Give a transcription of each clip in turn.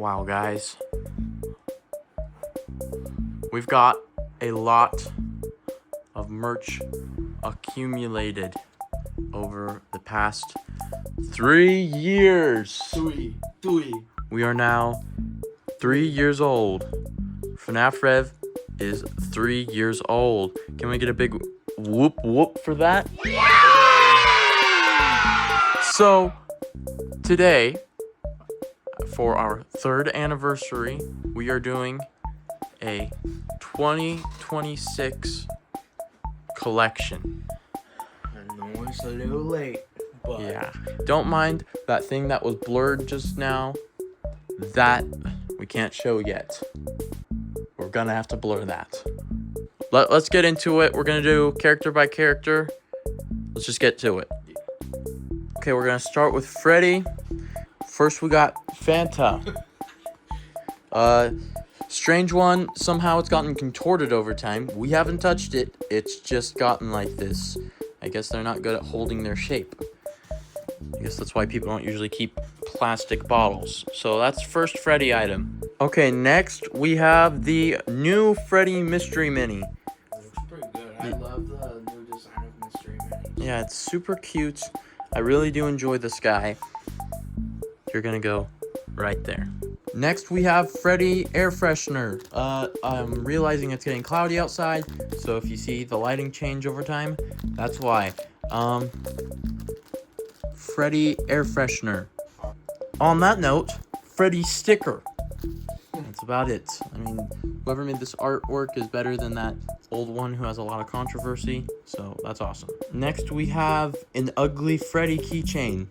Wow, guys. We've got a lot of merch accumulated over the past 3 years. We are now 3 years old. FnafRev is 3 years old. Can we get a big whoop whoop for that? So, today, for our 3rd anniversary, we are doing a 2026 collection. I know it's a little late, but Yeah. Don't mind that thing that was blurred just now. That we can't show yet. We're gonna have to blur that. Let's get into it. We're gonna do character by character. Let's just get to it. Okay, we're gonna start with Freddy. First we got Fanta. Strange one. Somehow it's gotten contorted over time. We haven't touched it. It's just gotten like this. I guess they're not good at holding their shape. I guess that's why people don't usually keep plastic bottles. So that's first Freddy item. Okay, next we have the new Freddy Mystery Mini. it's pretty good. I love the new design of Mystery Mini. Yeah, it's super cute. I really do enjoy this guy. You're gonna go right there. Next we have Freddy Air Freshener. I'm realizing it's getting cloudy outside, so if you see the lighting change over time, that's why. Freddy Air Freshener. On that note, Freddy sticker. That's about it. I mean, whoever made this artwork is better than that old one who has a lot of controversy, so that's awesome. Next we have an ugly Freddy keychain.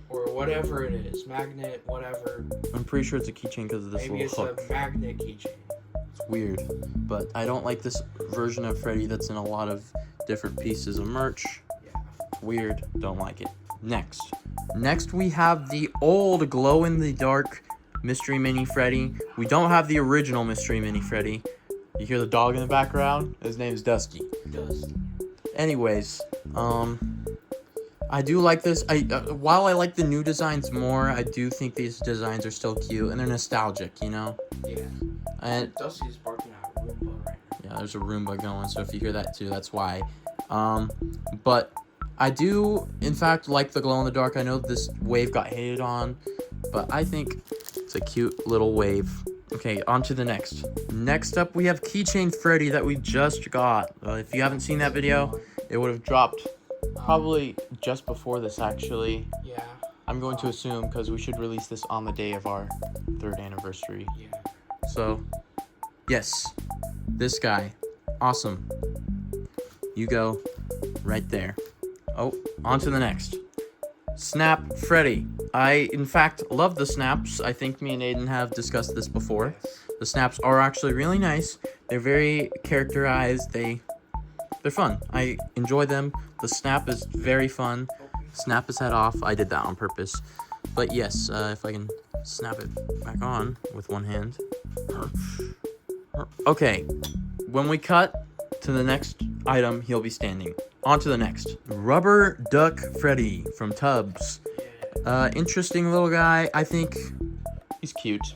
Or whatever it is, magnet, whatever. I'm pretty sure it's a keychain because of this Maybe it's little hook. a magnet keychain. It's weird, but I don't like this version of Freddy that's in a lot of different pieces of merch. Yeah. It's weird, don't like it. Next we have the old glow-in-the-dark Mystery Mini Freddy. We don't have the original Mystery Mini Freddy. You hear the dog in the background? His name is Dusty. Anyways, I do like this. While I like the new designs more, I do think these designs are still cute and they're nostalgic, you know? Yeah. And Dusty's barking at a Roomba right now. yeah, there's a Roomba going, so if you hear that too, that's why. But I do, in fact, like the glow-in-the-dark. I know this wave got hated on, but I think it's a cute little wave. Okay, on to the next. Next up, we have Keychain Freddy that we just got. If you haven't seen that video, it would have dropped probably just before this, actually. Yeah. I'm going to assume, because we should release this on the day of our 3rd anniversary. Yeah. So, yes, this guy, awesome. You go right there. Oh, on to the next. Snap Freddy. I, in fact, love the snaps. I think me and Aiden have discussed this before. The snaps are actually really nice. They're very characterized. They're fun. I enjoy them. The snap is very fun. Snap his head off. I did that on purpose. But yes, if I can snap it back on with one hand. Okay, when we cut to the next item, he'll be standing. On to the next. Rubber Duck Freddy from Tubbs. Interesting little guy. I think he's cute.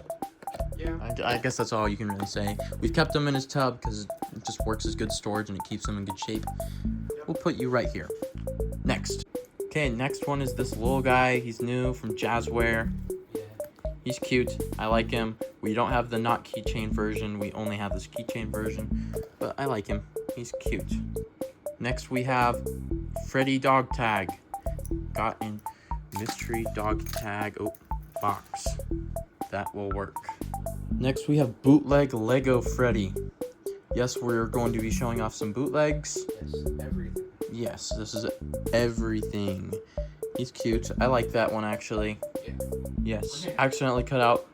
Yeah. I guess that's all you can really say. We've kept him in his tub because it just works as good storage and it keeps him in good shape. We'll put you right here. Next. Okay, next one is this little guy. He's new from Jazzware. Yeah. He's cute. I like him. We don't have the not keychain version. We only have this keychain version. But I like him. He's cute. Next we have Freddy Dog Tag. Got in mystery dog tag box. That will work. Next we have bootleg Lego Freddy. Yes, we're going to be showing off some bootlegs. Yes, everything. Yes, this is everything. He's cute. I like that one actually. Yeah. Yes. Accidentally cut out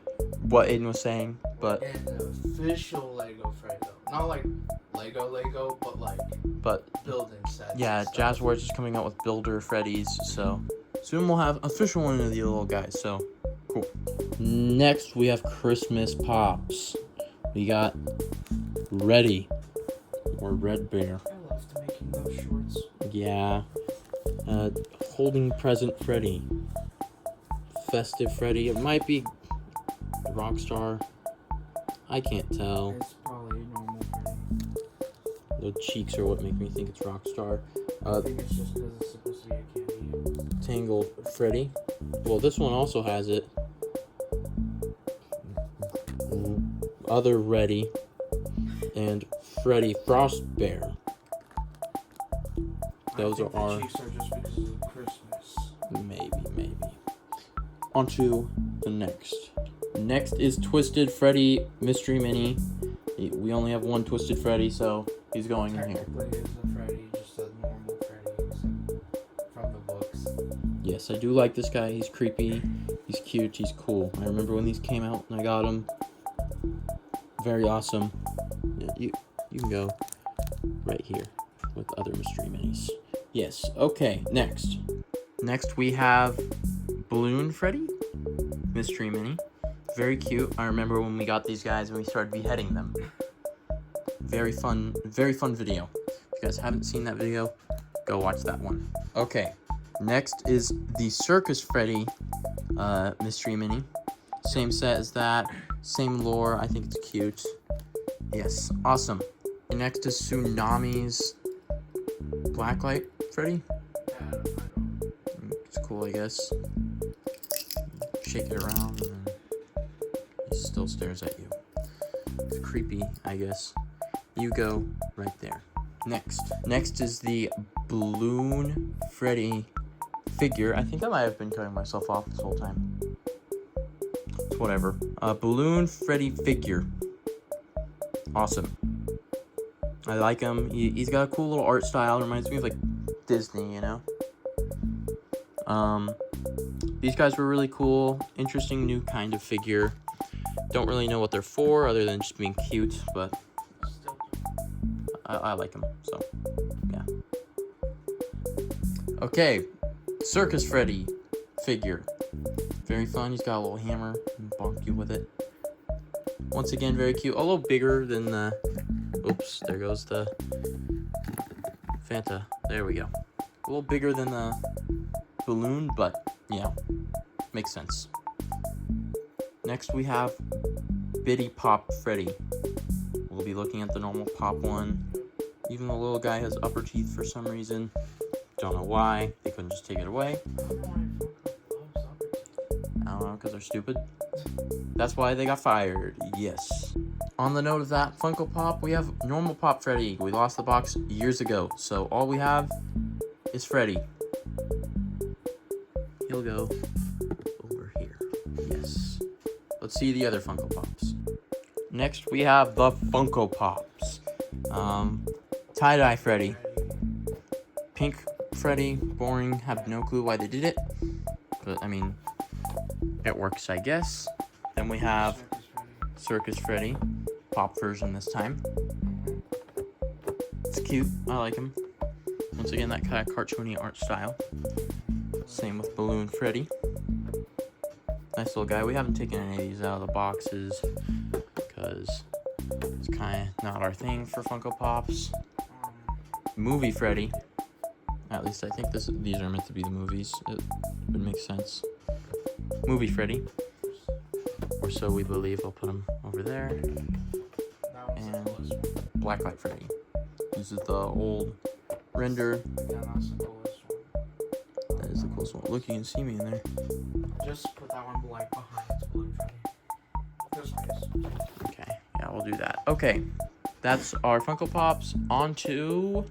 what Aiden was saying, but And the official Lego Freddy. Not like Lego, but like building sets. yeah, Jazzwares is coming out with Builder Freddy's, so soon we'll have official one of the little guys, so cool. Next, we have Christmas Pops. We got Ready, or Red Bear. I loved making those shorts. Yeah. Holding Present Freddy. Festive Freddy. It might be Rockstar. I can't tell. It's probably normal Freddy. The cheeks are what make me think it's Rockstar. I think it's just because it's supposed to be a candy. Tangled Freddy. Well, this one also has it. Other Reddy. And Freddy Fazbear. Those are our... The cheeks are just because of Christmas. Maybe. On to the next. Next is Twisted Freddy Mystery Mini. We only have one Twisted Freddy, so he's going in here. Technically, it's a Freddy, just a normal Freddy from the books. Yes, I do like this guy. He's creepy. He's cute. He's cool. I remember when these came out and I got them. Very awesome. Yeah, you can go right here with other mystery minis. Yes. Okay. Next we have Balloon Freddy Mystery Mini. Very cute. I remember when we got these guys and we started beheading them. Very fun video. If you guys haven't seen that video, go watch that one. Okay. Next is the Circus Freddy Mystery Mini. Same set as that. Same lore. I think it's cute. Yes. Awesome. And next is Tsunami's Blacklight Freddy. It's cool, I guess. Shake it around and then he still stares at you. It's creepy, I guess. You go right there. Next is the Balloon Freddy figure. I think I might have been cutting myself off this whole time. It's whatever. Balloon Freddy figure. Awesome. I like him. He's got a cool little art style. Reminds me of like Disney, you know? These guys were really cool. Interesting new kind of figure. Don't really know what they're for other than just being cute, but I like them, so yeah. Okay, Circus Freddy figure. Very fun. He's got a little hammer and bonk you with it. Once again, very cute. A little bigger than the... Oops, there goes the Fanta. There we go. A little bigger than the balloon, but yeah, makes sense. Next we have Bitty Pop Freddy. We'll be looking at the normal pop one. Even the little guy has upper teeth for some reason. Don't know why. They couldn't just take it away. I don't know, because they're stupid. That's why they got fired. Yes. On the note of that Funko Pop, we have normal Pop Freddy. We lost the box years ago, so all we have is Freddy. He'll go over here. Yes. Let's see the other Funko Pops. Next, we have the Funko Pops. Tie-dye Freddy. Pink Freddy. Boring. Have no clue why they did it. But, I mean, it works, I guess. Then we have Circus Freddy. Pop version this time. It's cute. I like him. Once again, that kind of cartoony art style. Same with Balloon Freddy. Nice little guy. We haven't taken any of these out of the boxes because it's kind of not our thing for Funko Pops. Movie Freddy. At least I think these are meant to be the movies. It would make sense. Movie Freddy. Or so we believe. I'll put him over there. And Blacklight Freddy. This is the old render. That is the coolest one. Look, you can see me in there. Just put that one like behind Balloon Freddy. Just nice. Okay, yeah, we'll do that. Okay, that's our Funko Pops. On to...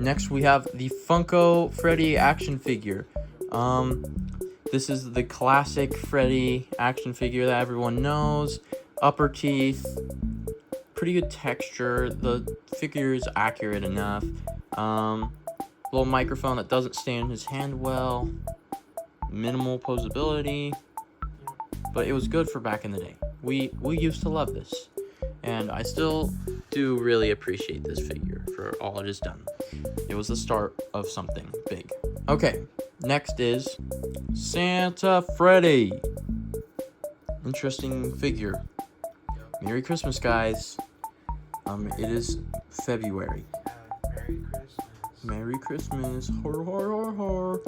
Next, we have the Funko Freddy action figure. This is the classic Freddy action figure that everyone knows. Upper teeth. Pretty good texture. The figure is accurate enough. Little microphone that doesn't stay in his hand well. Minimal posability. But it was good for back in the day. We used to love this. And I still do really appreciate this figure for all it has done. It was the start of something big. Okay, next is Santa Freddy. Interesting figure. Merry Christmas, guys. It is February. Merry Christmas. Merry Christmas. Har, har, har, har.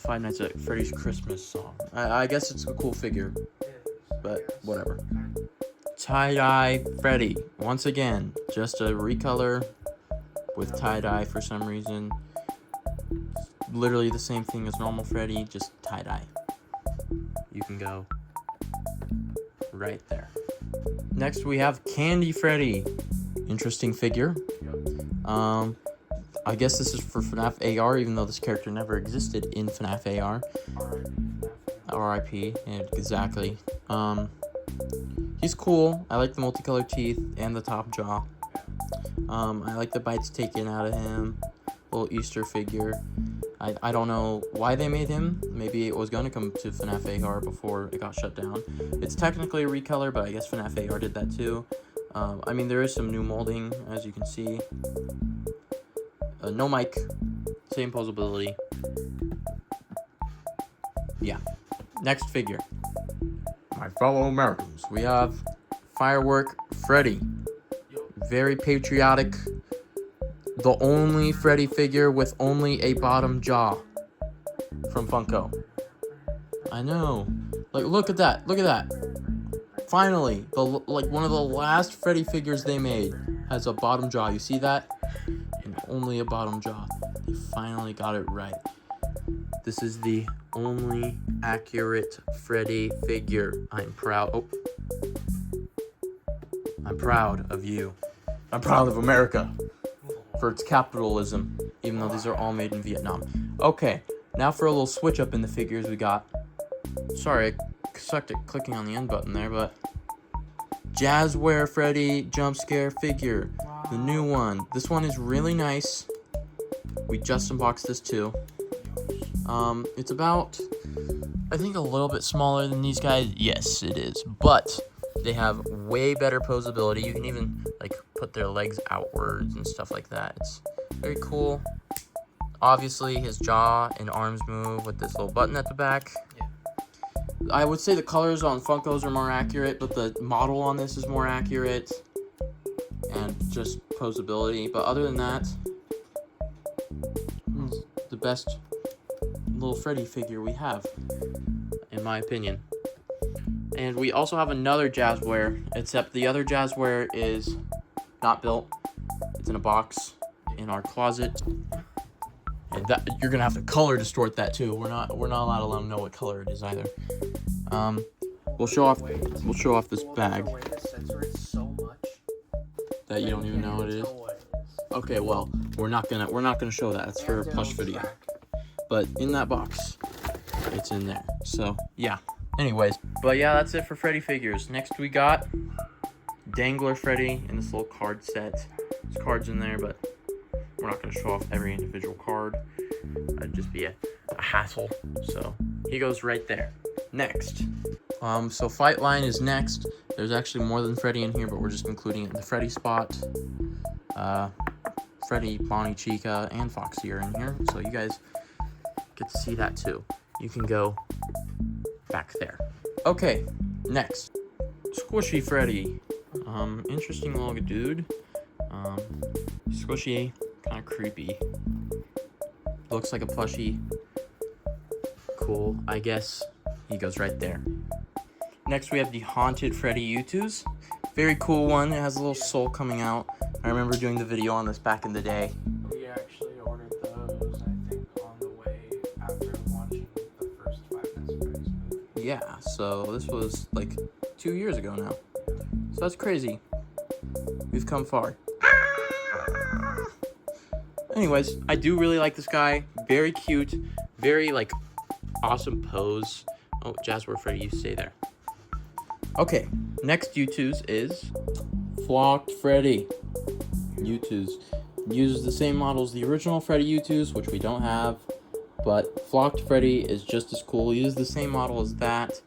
Five Nights at Freddy's Christmas song. I guess it's a cool figure, but whatever. Tie-dye Freddy. Once again, just a recolor with tie-dye for some reason. Literally the same thing as normal Freddy, just tie-dye. You can go right there. Next we have Candy Freddy. Interesting figure. I guess this is for FNAF AR, even though this character never existed in FNAF AR. RIP, exactly. He's cool. I like the multicolored teeth and the top jaw. I like the bites taken out of him. Little Easter figure. I don't know why they made him. Maybe it was going to come to FNAF AR before it got shut down. It's technically a recolor, but I guess FNAF AR did that too. I mean, there is some new molding, as you can see. No mic. Same posability. Yeah. Next figure. My fellow Americans, we have Firework Freddy. Very patriotic. The only Freddy figure with only a bottom jaw from Funko. I know. Like, look at that. Look at that. Finally, one of the last Freddy figures they made has a bottom jaw. You see that? And only a bottom jaw. They finally got it right. This is the only accurate Freddy figure. I'm proud. Oh. I'm proud of you. I'm proud of America for its capitalism, even though these are all made in Vietnam. Okay, now for a little switch up in the figures we got. Sorry, I sucked at clicking on the end button there, but Jazzware Freddy jump scare figure. The new one. This one is really nice. We just unboxed this too. It's about, I think, a little bit smaller than these guys. Yes, it is. But they have way better posability. You can even like put their legs outwards and stuff like that. It's very cool. Obviously, his jaw and arms move with this little button at the back. Yeah. I would say the colors on Funkos are more accurate, but the model on this is more accurate. And just posability. But other than that, it's the best little Freddy figure we have, in my opinion. And we also have another Jazzware, except the other Jazzware is not built. It's in a box in our closet. And that you're gonna have to color distort that too. We're not allowed to let them know what color it is either. We'll show off this bag that you don't even know what it is. Okay, well, we're not gonna show that. It's for a plush video. But in that box, it's in there. So yeah. Anyways, but yeah, that's it for Freddy figures. Next we got Dangler Freddy in this little card set. There's cards in there, but we're not going to show off every individual card. That'd just be a hassle. So he goes right there. Next. So Fight Line is next. There's actually more than Freddy in here, but we're just including it in the Freddy spot. Freddy, Bonnie, Chica, and Foxy are in here. So you guys get to see that too. You can go back there. Okay, next. Squishy Freddy. Interesting little dude. Squishy, kind of creepy. Looks like a plushie. Cool, I guess. He goes right there. Next we have the Haunted Freddy U2s. Very cool one. It has a little soul coming out. I remember doing the video on this back in the day. We actually ordered those, I think, on the way after watching the first Five Nights at Freddy's movie. Yeah, so this was like 2 years ago now. So that's crazy. We've come far. Anyways, I do really like this guy. Very cute. Very, like, awesome pose. Oh, Jazzware Freddy, you stay there. Okay, next U2s is Flocked Freddy. U2s. Uses the same model as the original Freddy U2s, which we don't have. But Flocked Freddy is just as cool. He uses the same model as that.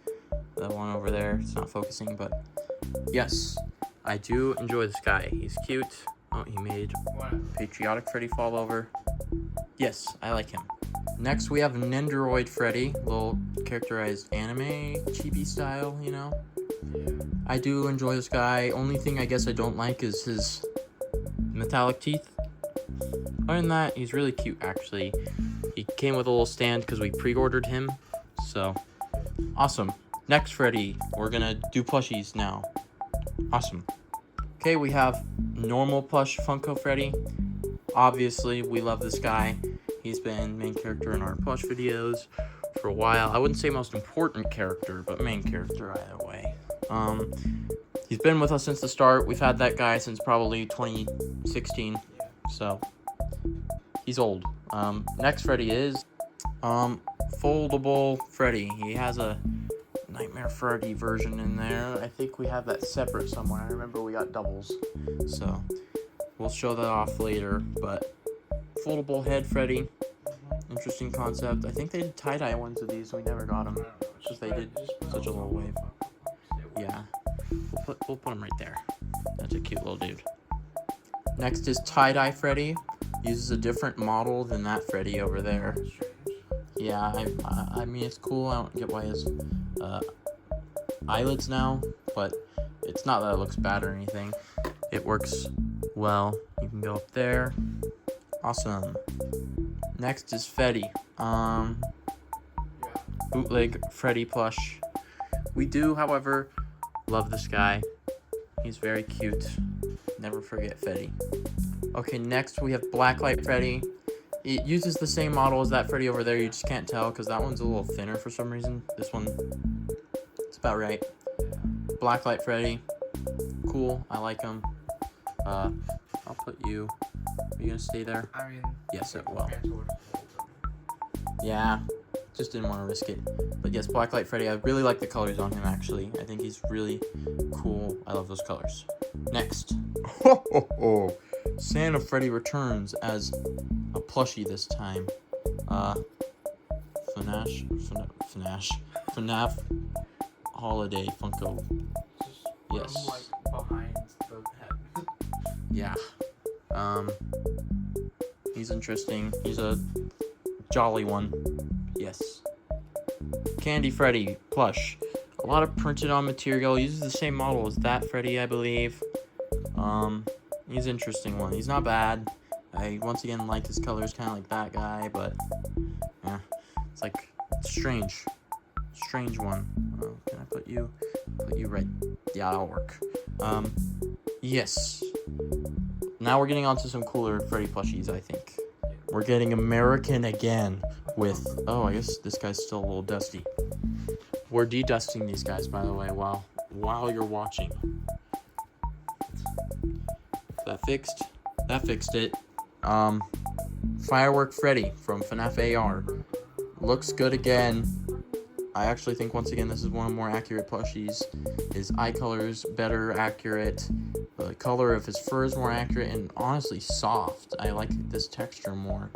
That one over there. It's not focusing, but yes, I do enjoy this guy. He's cute. Oh, he made Patriotic Freddy fall over. Yes, I like him. Next, we have Nendoroid Freddy. Little characterized anime, chibi style, you know? I do enjoy this guy. Only thing I guess I don't like is his metallic teeth. Other than that, he's really cute, actually. He came with a little stand because we pre-ordered him. So, awesome. Next, Freddy. We're gonna do plushies now. Awesome. Okay, we have normal plush Funko Freddy. Obviously, we love this guy. He's been main character in our plush videos for a while. I wouldn't say most important character, but main character either way. He's been with us since the start. We've had that guy since probably 2016. So, he's old. Next Freddy is foldable Freddy. He has a Nightmare Freddy version in there. I think we have that separate somewhere. I remember we got doubles. So, we'll show that off later. But, foldable head Freddy. Interesting concept. I think they did tie-dye ones of these. We never got them. Because they did such a low wave. Yeah. We'll put him right there. That's a cute little dude. Next is tie-dye Freddy. Uses a different model than that Freddy over there. Yeah, I mean, it's cool. I don't get why his eyelids now, but it's not that it looks bad or anything. It works well. You can go up there. Awesome. Next is Freddy. Bootleg Freddy plush. We do, however, love this guy. He's very cute. Never forget Freddy. Okay, next we have Blacklight Freddy. It uses the same model as that Freddy over there. You just can't tell because that one's a little thinner for some reason. This one, it's about right. Blacklight Freddy. Cool. I like him. I'll put you. Are you gonna stay there? I mean, yes, it will. Yeah, just didn't want to risk it. But yes, Blacklight Freddy. I really like the colors on him. Actually, I think he's really cool. I love those colors. Next, Santa Freddy returns as a plushie this time. FNaF Holiday Funko. Yes. From, like, behind the head. Yeah. He's interesting. He's a jolly one. Yes. Candy Freddy plush. A lot of printed on material. Uses the same model as that Freddy, I believe. He's an interesting one. He's not bad. I once again like his colors, kind of like that guy, but yeah, it's like strange one. Can I put you right? Yeah, that'll work. Yes. Now we're getting onto some cooler Freddy plushies. I think we're getting American again with. Oh, I guess this guy's still a little dusty. We're de-dusting these guys, by the way, while you're watching. That fixed it. Firework Freddy from FNaF AR. Looks good again. I actually think, once again, this is one of the more accurate plushies. His eye color is better accurate. The color of his fur is more accurate and honestly soft. I like this texture more.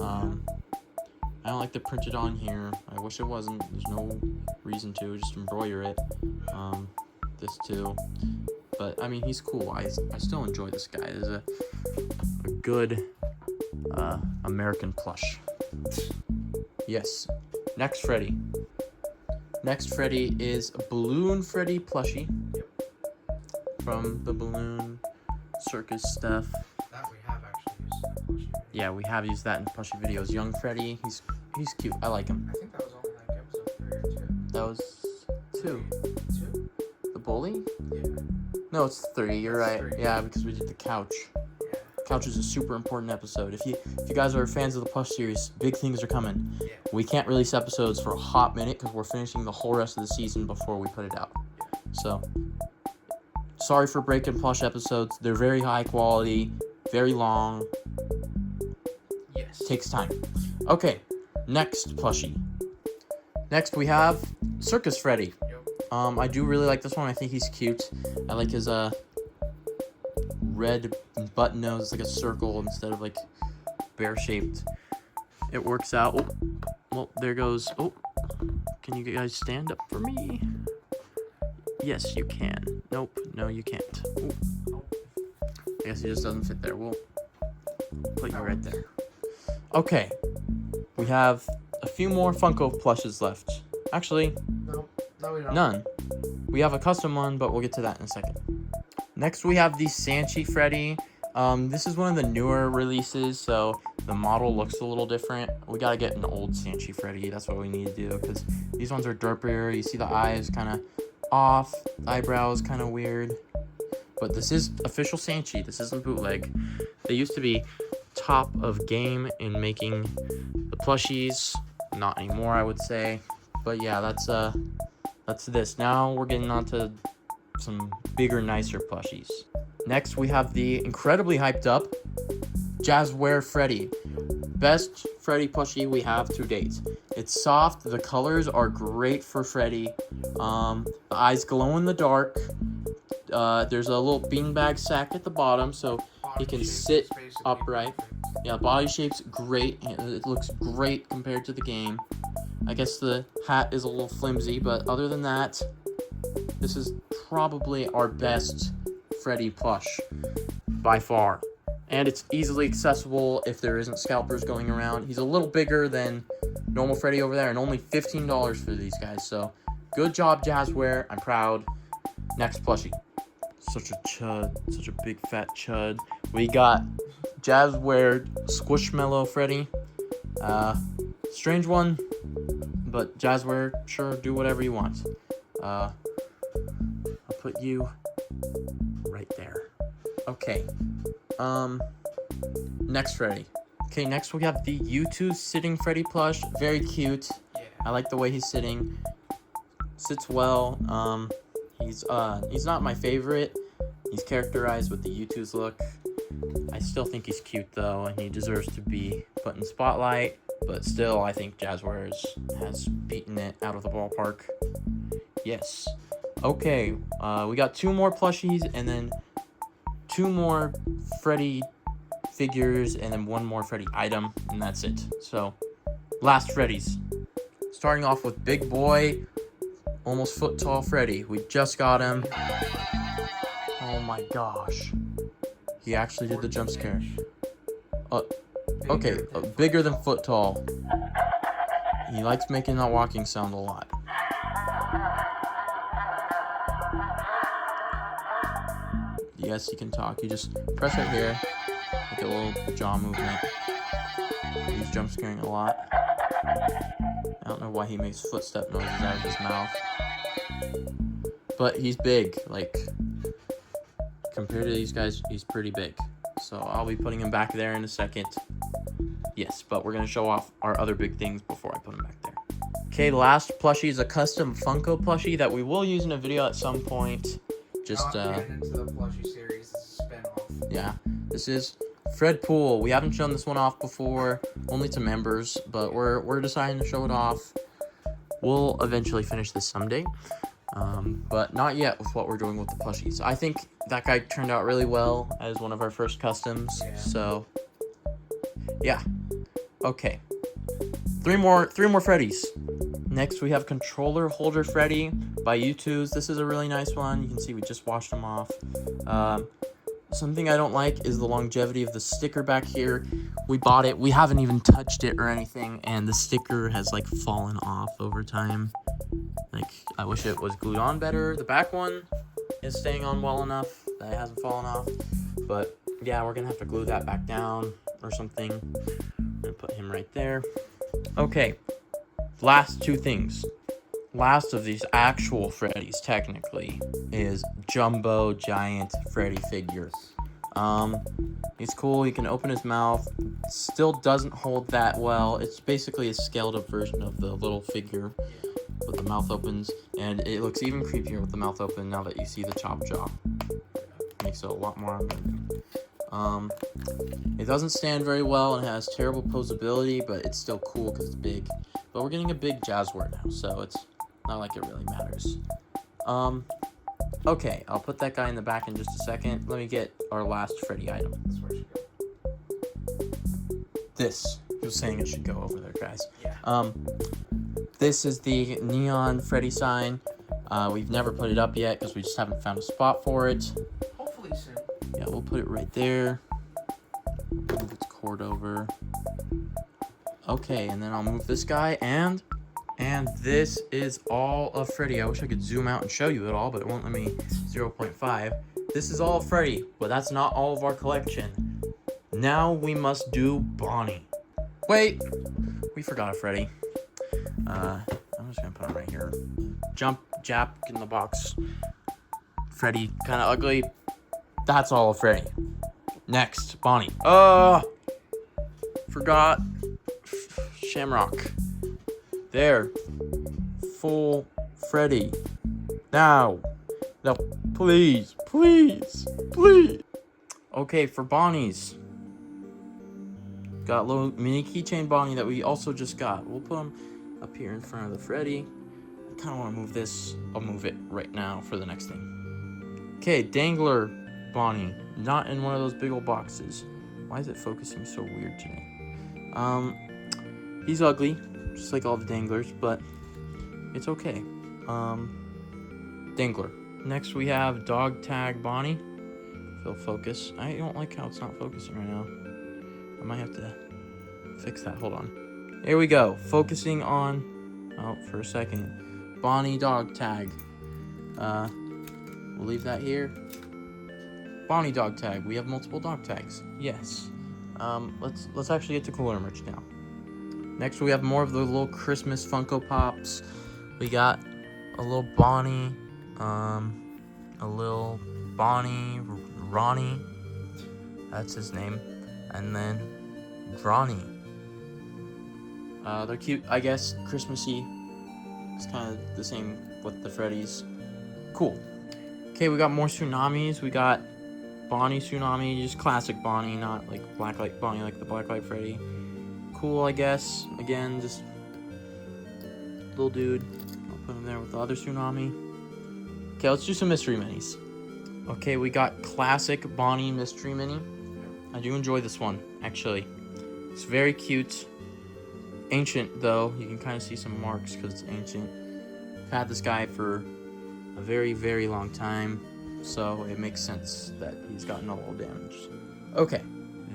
I don't like the printed on here. I wish it wasn't. There's no reason to. Just embroider it. This too. But, I mean, he's cool. I still enjoy this guy. He's a good American plush. Yes. Next Freddy. Next Freddy is Balloon Freddy plushie. From the Balloon Circus stuff. That we have actually used in the plushie. Yeah, we have used that in plushie videos. Young Freddy. He's cute. I like him. I think that was only like episode 3 or 2. That was 2. 2? The bully? Yeah. No, it's 3. You're right. 3. Yeah, because we did the couch. Yeah. Couch is a super important episode. If you guys are fans of the plush series, big things are coming. Yeah. We can't release episodes for a hot minute because we're finishing the whole rest of the season before we put it out. So, sorry for breaking plush episodes. They're very high quality, very long. Yes. Takes time. Okay, next plushie. Next we have Circus Freddy. Yep. I do really like this one. I think he's cute. I like his red button nose. It's like a circle instead of like bear shaped. It works out. Oh, well, there goes. Oh, can you guys stand up for me? Yes, you can. Nope, no, you can't. Ooh. I guess he just doesn't fit there. We'll put you right there. Okay, we have a few more Funko plushes left. Actually, No, we don't. none. We have a custom one, but we'll get to that in a second. Next, we have the Sanchi Freddy. This is one of the newer releases, so the model looks a little different. We gotta get an old Sanchy Freddy. That's what we need to do, because these ones are derpier. You see the eyes kind of off, eyebrows kind of weird. But this is official Sanchy. This isn't bootleg. They used to be top of game in making the plushies. Not anymore, I would say. But yeah, that's this. Now we're getting on to some bigger, nicer plushies. Next, we have the incredibly hyped up Jazzware Freddy. Best Freddy plushie we have to date. It's soft. The colors are great for Freddy. The eyes glow in the dark. There's a little beanbag sack at the bottom, so he can sit upright. Yeah, body shape's great. It looks great compared to the game. I guess the hat is a little flimsy, but other than that, this is probably our best Freddy plush by far. And it's easily accessible if there isn't scalpers going around. He's a little bigger than normal Freddy over there, and only $15 for these guys. So good job, Jazzware. I'm proud. Next plushie. Such a chud, such a big fat chud. We got Jazzware Squishmallow Freddy. Strange one, but Jazzware, sure, do whatever you want. I'll put you right there. Okay. Next Freddy. Okay, next we have the U2 sitting Freddy plush. Very cute. Yeah. I like the way he's sitting. Sits well. He's not my favorite. He's characterized with the U2's look. I still think he's cute though, and he deserves to be put in spotlight. But still, I think Jazzware has beaten it out of the ballpark. Yes. Okay, we got 2 more plushies, and then 2 more Freddy figures, and then 1 more Freddy item, and that's it. So, last Freddy's. Starting off with Big Boy, almost foot tall Freddy. We just got him. Oh my gosh. He actually did the jump scare. Okay, bigger than foot tall. He likes making that walking sound a lot. Yes, he can talk. You just press right here, make a little jaw movement. He's jump scaring a lot. I don't know why he makes footstep noises out of his mouth. But he's big, like, compared to these guys, he's pretty big. So I'll be putting him back there in a second. Yes, but we're going to show off our other big things before I put him back there. Okay, last plushie is a custom Funko plushie that we will use in a video at some point. Just, into the plushie series. This is a spin-off. Yeah, this is Fred Pool. We haven't shown this one off before, only to members, but we're deciding to show it off. We'll eventually finish this someday, but not yet with what we're doing with the plushies. I think that guy turned out really well as one of our first customs, so yeah. Okay, three more Freddys. Next, we have Controller Holder Freddy by U2's. This is a really nice one. You can see we just washed them off. Something I don't like is the longevity of the sticker back here. We bought it. We haven't even touched it or anything, and the sticker has, like, fallen off over time. Like, I wish it was glued on better. The back one is staying on well enough that it hasn't fallen off. But, yeah, we're going to have to glue that back down or something. I'm going to put him right there. Okay. Last 2 things. Last of these actual Freddys, technically, is Jumbo Giant Freddy figure. He's cool. He can open his mouth. Still doesn't hold that well. It's basically a scaled up version of the little figure with the mouth opens, and it looks even creepier with the mouth open now that you see the chop jaw. Makes it a lot more unnerving. It doesn't stand very well and has terrible posability, but it's still cool because it's big. But we're getting a big Jazzware now, so it's not like it really matters. Okay, I'll put that guy in the back in just a second. Let me get our last Freddy item. This. He was saying it should go over there, guys. Yeah. This is the neon Freddy sign. We've never put it up yet because we just haven't found a spot for it. Hopefully soon. Yeah, we'll put it right there. Move its cord over. Okay, and then I'll move this guy, and And this is all of Freddy. I wish I could zoom out and show you it all, but it won't let me 0.5. This is all of Freddy, but that's not all of our collection. Now we must do Bonnie. Wait, we forgot a Freddy. I'm just gonna put him right here. Jap in the box. Freddy, kind of ugly. That's all of Freddy. Next, Bonnie. Forgot Shamrock. There. Full Freddy. Now, please. Okay, for Bonnies. Got a little mini keychain Bonnie that we also just got. We'll put him up here in front of the Freddy. I kind of want to move this. I'll move it right now for the next thing. Okay, Dangler Bonnie. Not in one of those big old boxes. Why is it focusing so weird today? He's ugly, just like all the danglers, but it's okay. Dangler. Next we have Dog Tag Bonnie. If it'll focus. I don't like how it's not focusing right now. I might have to fix that. Hold on. Here we go. Focusing on, for a second, Bonnie Dog Tag. We'll leave that here. Bonnie Dog Tag. We have multiple dog tags. Yes. Let's actually get to cooler merch now. Next, we have more of the little Christmas Funko Pops. We got a little Bonnie, Ronnie, that's his name, and then Ronnie. They're cute, I guess, Christmassy. It's kind of the same with the Freddys. Cool. Okay, we got more Tsunamis. We got Bonnie Tsunami, just classic Bonnie, not like Blacklight Bonnie like the Blacklight Freddy. Cool, I guess. Again, just little dude. I'll put him there with the other Tsunami. Okay, let's do some mystery minis. Okay, we got classic Bonnie mystery mini. I do enjoy this one, actually. It's very cute. Ancient, though. You can kind of see some marks because it's ancient. I've had this guy for a very, very long time, so it makes sense that he's gotten a little damaged. Okay,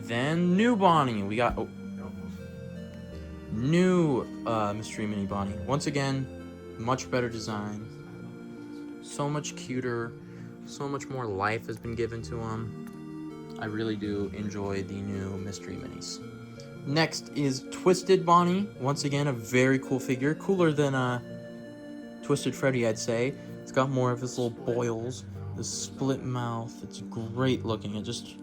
then new Bonnie. We got new mystery mini Bonnie. Once again, much better design. So much cuter. So much more life has been given to him. I really do enjoy the new mystery minis. Next is Twisted Bonnie. Once again, a very cool figure. Cooler than Twisted Freddy, I'd say. It's got more of his little boils. The split mouth. It's great looking. It just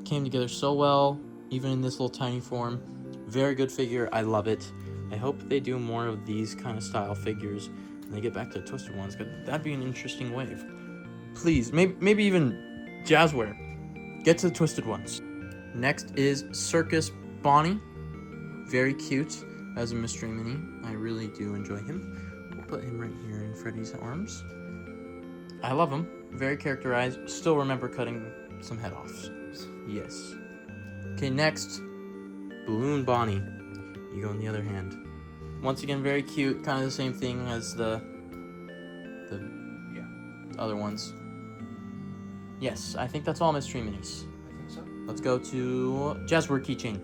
came together so well, even in this little tiny form. Very good figure. I love it. I hope they do more of these kind of style figures and they get back to the Twisted ones, because that'd be an interesting wave. Please, maybe even Jazzware. Get to the Twisted ones. Next is Circus Bonnie. Very cute as a mystery mini. I really do enjoy him. We'll put him right here in Freddy's arms. I love him. Very characterized. Still remember cutting some head offs. Yes. Okay, next, Balloon Bonnie. You go on the other hand. Once again, very cute. Kind of the same thing as the other ones. Yes, I think that's all mystery minis. I think so. Let's go to Jazzware Keychain.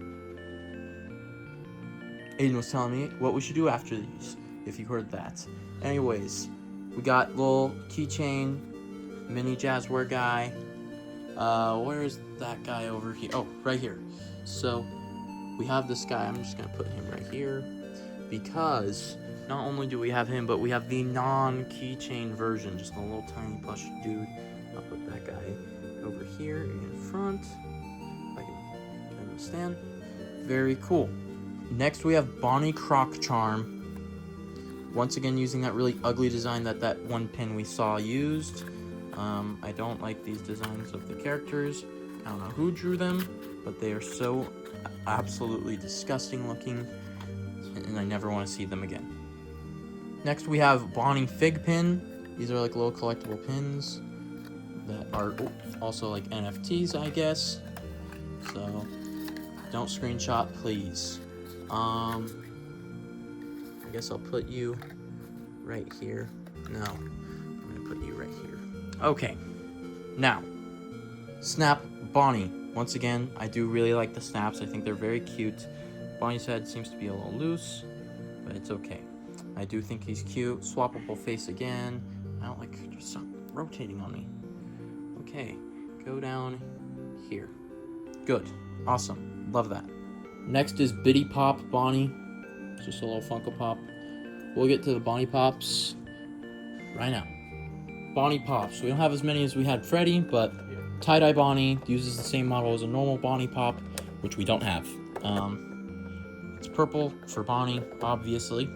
Aiden was telling me what we should do after these, if you heard that. Anyways, we got little keychain, mini Jazzware guy. Where is that guy over here? Oh, right here. So, we have this guy. I'm just going to put him right here, because not only do we have him, but we have the non-keychain version, just a little tiny plush dude. I'll put that guy over here in front, if I can understand. Very cool. Next, we have Bonnie Croc Charm. Once again, using that really ugly design that one pin we saw used. I don't like these designs of the characters. I don't know who drew them, but they are so absolutely disgusting looking, and I never want to see them again. Next, we have Bonnie Fig Pin. These are like little collectible pins that are also like NFTs, I guess. So, don't screenshot, please. I guess I'll put you right here. No, I'm gonna put you right here. Okay, now, Snap Bonnie. Once again, I do really like the snaps. I think they're very cute. Bonnie's head seems to be a little loose, but it's okay. I do think he's cute. Swappable face again. I don't like, just stop rotating on me. Okay, go down here. Good, awesome, love that. Next is Bitty Pop Bonnie. Just a little Funko Pop. We'll get to the Bonnie Pops right now. Bonnie Pops. We don't have as many as we had Freddy, but tie-dye Bonnie uses the same model as a normal Bonnie Pop, which we don't have. It's purple for Bonnie, obviously.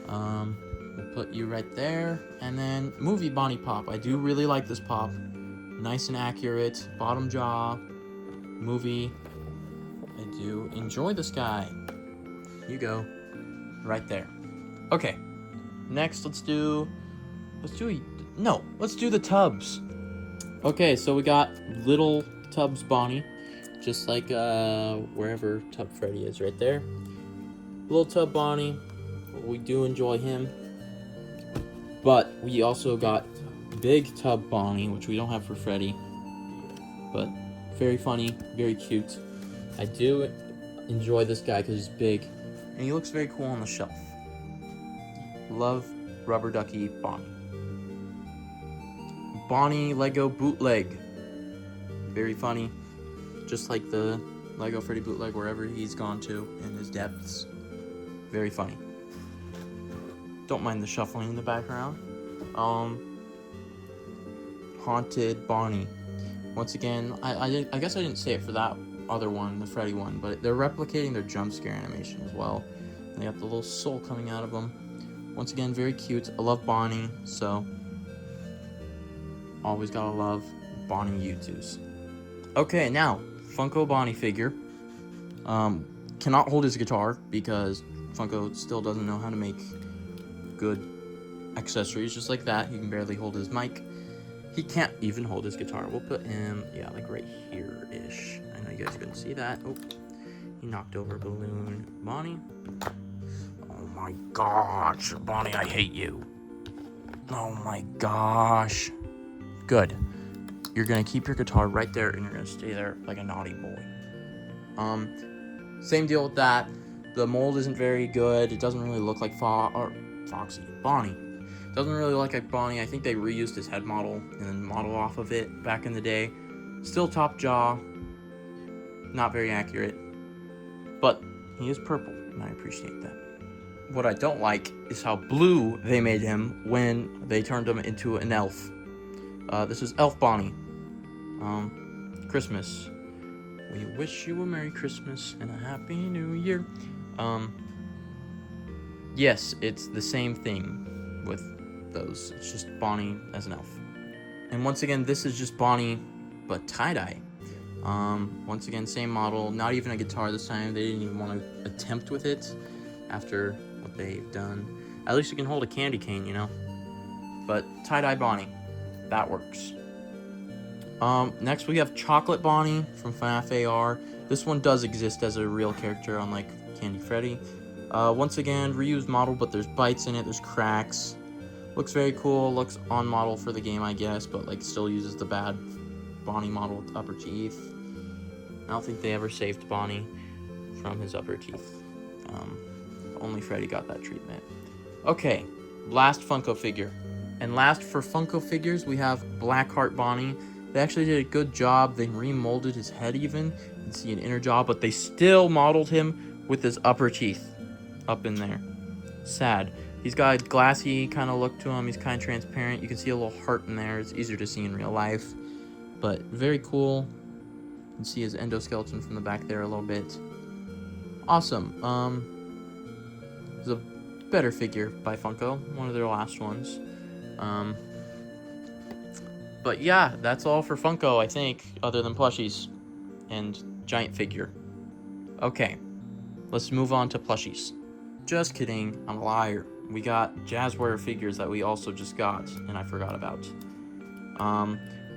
We'll put you right there. And then movie Bonnie Pop. I do really like this pop. Nice and accurate. Bottom jaw. Movie. I do enjoy this guy. You go. Right there. Okay. Next, let's do the tubs. Okay, so we got little Tubs Bonnie, just like wherever Tub Freddy is, right there. Little Tub Bonnie, we do enjoy him. But we also got Big Tub Bonnie, which we don't have for Freddy, but very funny, very cute. I do enjoy this guy because he's big, and he looks very cool on the shelf. Love Rubber Ducky Bonnie. Bonnie Lego Bootleg. Very funny. Just like the Lego Freddy bootleg wherever he's gone to in his depths. Very funny. Don't mind the shuffling in the background. Haunted Bonnie. Once again, I guess I didn't say it for that other one, the Freddy one, but they're replicating their jump scare animation as well. And they got the little soul coming out of them. Once again, very cute. I love Bonnie, so always gotta love Bonnie U2s. Okay, now, Funko Bonnie figure. Cannot hold his guitar because Funko still doesn't know how to make good accessories just like that. He can barely hold his mic. He can't even hold his guitar. We'll put him, yeah, like right here-ish. I know you guys couldn't see that. Oh, he knocked over Balloon Bonnie. Oh my gosh, Bonnie, I hate you. Oh my gosh. Good. You're gonna keep your guitar right there and you're gonna stay there like a naughty boy. Same deal with that. The mold isn't very good. It doesn't really look like Foxy. Bonnie. Doesn't really look like Bonnie. I think they reused his head model and then modeled off of it back in the day. Still top jaw. Not very accurate. But he is purple, and I appreciate that. What I don't like is how blue they made him when they turned him into an elf. This is Elf Bonnie. Christmas. We wish you a Merry Christmas and a Happy New Year. Yes, it's the same thing with those. It's just Bonnie as an elf. And once again, this is just Bonnie, but tie-dye. Once again, same model. Not even a guitar this time. They didn't even want to attempt with it after what they've done. At least you can hold a candy cane, you know? But tie-dye Bonnie. That works. Next we have Chocolate Bonnie from FNAF AR. This one does exist as a real character, unlike Candy Freddy. Once again, reused model, but there's bites in it, there's cracks. Looks very cool, looks on model for the game, I guess, but like still uses the bad Bonnie model with upper teeth. I don't think they ever saved Bonnie from his upper teeth. Only Freddy got that treatment. Okay, last Funko figure. And last for Funko figures, we have Blackheart Bonnie. They actually did a good job. They remolded his head even. You can see an inner jaw, but they still modeled him with his upper teeth up in there. Sad. He's got a glassy kind of look to him. He's kind of transparent. You can see a little heart in there. It's easier to see in real life, but very cool. You can see his endoskeleton from the back there a little bit. Awesome. It's a better figure by Funko. One of their last ones. But yeah, that's all for Funko, I think, other than plushies and giant figure. Okay, let's move on to plushies. Just kidding, I'm a liar. We got Jazzware figures that we also just got, and I forgot about.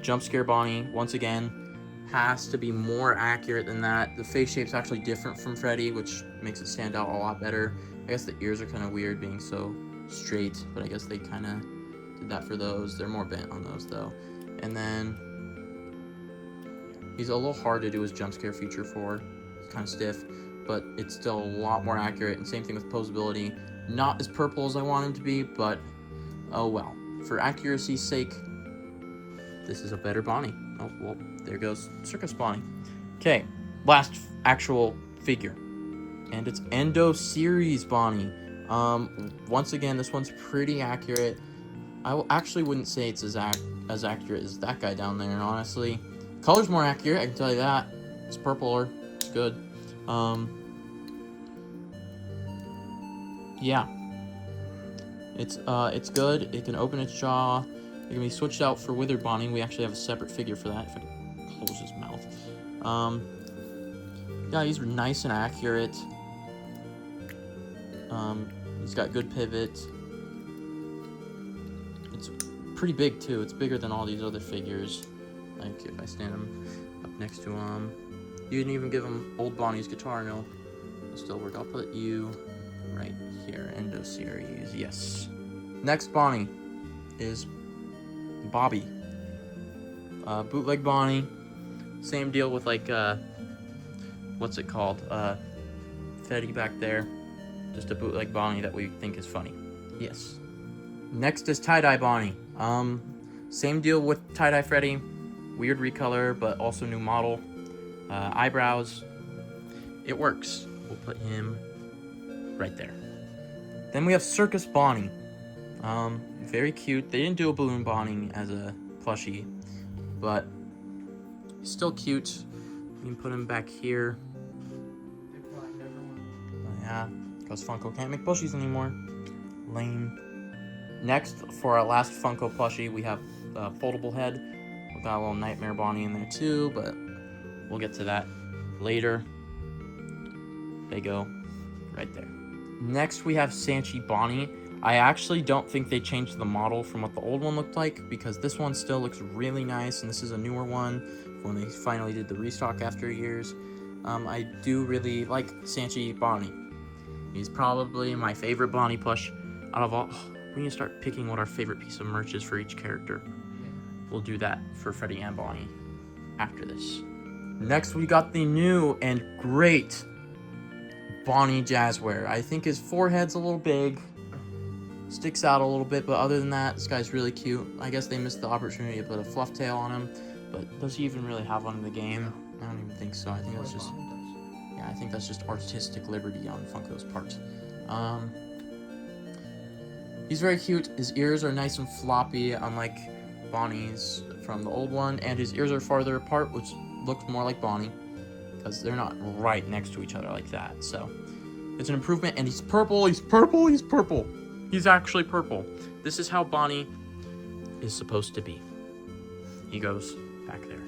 Jump Scare Bonnie, once again, has to be more accurate than that. The face shape's actually different from Freddy, which makes it stand out a lot better. I guess the ears are kind of weird being so straight, but I guess they kind of did that for those. They're more bent on those, though. And then he's a little hard to do his jump scare feature for. It's kind of stiff, but it's still a lot more accurate. And same thing with posability. not as purple as I want him to be, but oh well. For accuracy's sake, this is a better Bonnie. Oh, well, there goes Circus Bonnie. Okay, last actual figure. And it's Endo Series Bonnie. Once again, this one's pretty accurate. I actually wouldn't say it's as accurate as that guy down there, honestly. Color's more accurate, I can tell you that. It's purpler. It's good. Yeah. It's good. It can open its jaw. It can be switched out for Withered Bonnie. We actually have a separate figure for that, if I can close his mouth. Yeah, he's nice and accurate. He's got good pivot. It's pretty big too. It's bigger than all these other figures. Like if I stand him up next to him, you didn't even give him old Bonnie's guitar. No, it'll still work. I'll put you right here. Endo Series. Yes. Next Bonnie is Bobby. Bootleg Bonnie. Same deal with like what's it called? Freddy back there. Just a bootleg Bonnie that we think is funny. Yes. Next is Tie-Dye Bonnie. Same deal with Tie-Dye Freddy. Weird recolor, but also new model. Eyebrows. It works. We'll put him right there. Then we have Circus Bonnie. Very cute. They didn't do a balloon Bonnie as a plushie, but still cute. You can put him back here. Yeah, because Funko can't make plushies anymore. Lame. Next, for our last Funko plushie, we have a foldable head. We got a little Nightmare Bonnie in there too, but we'll get to that later. They go right there. Next, we have Sanchi Bonnie. I actually don't think they changed the model from what the old one looked like, because this one still looks really nice, and this is a newer one when they finally did the restock after years. I do really like Sanchi Bonnie. He's probably my favorite Bonnie plush out of all. We need to start picking what our favorite piece of merch is for each character. We'll do that for Freddy and Bonnie after this. Next, we got the new and great Bonnie Jazzware. I think his forehead's a little big, sticks out a little bit, but other than that, this guy's really cute. I guess they missed the opportunity to put a fluff tail on him, but does he even really have one in the game? I don't even think so. I think that's just, yeah, I think that's just artistic liberty on Funko's part. He's very cute. His ears are nice and floppy, unlike Bonnie's from the old one, and his ears are farther apart, which looks more like Bonnie, because they're not right next to each other like that. So it's an improvement, and he's purple. He's purple. He's purple. He's actually purple. This is how Bonnie is supposed to be. He goes back there.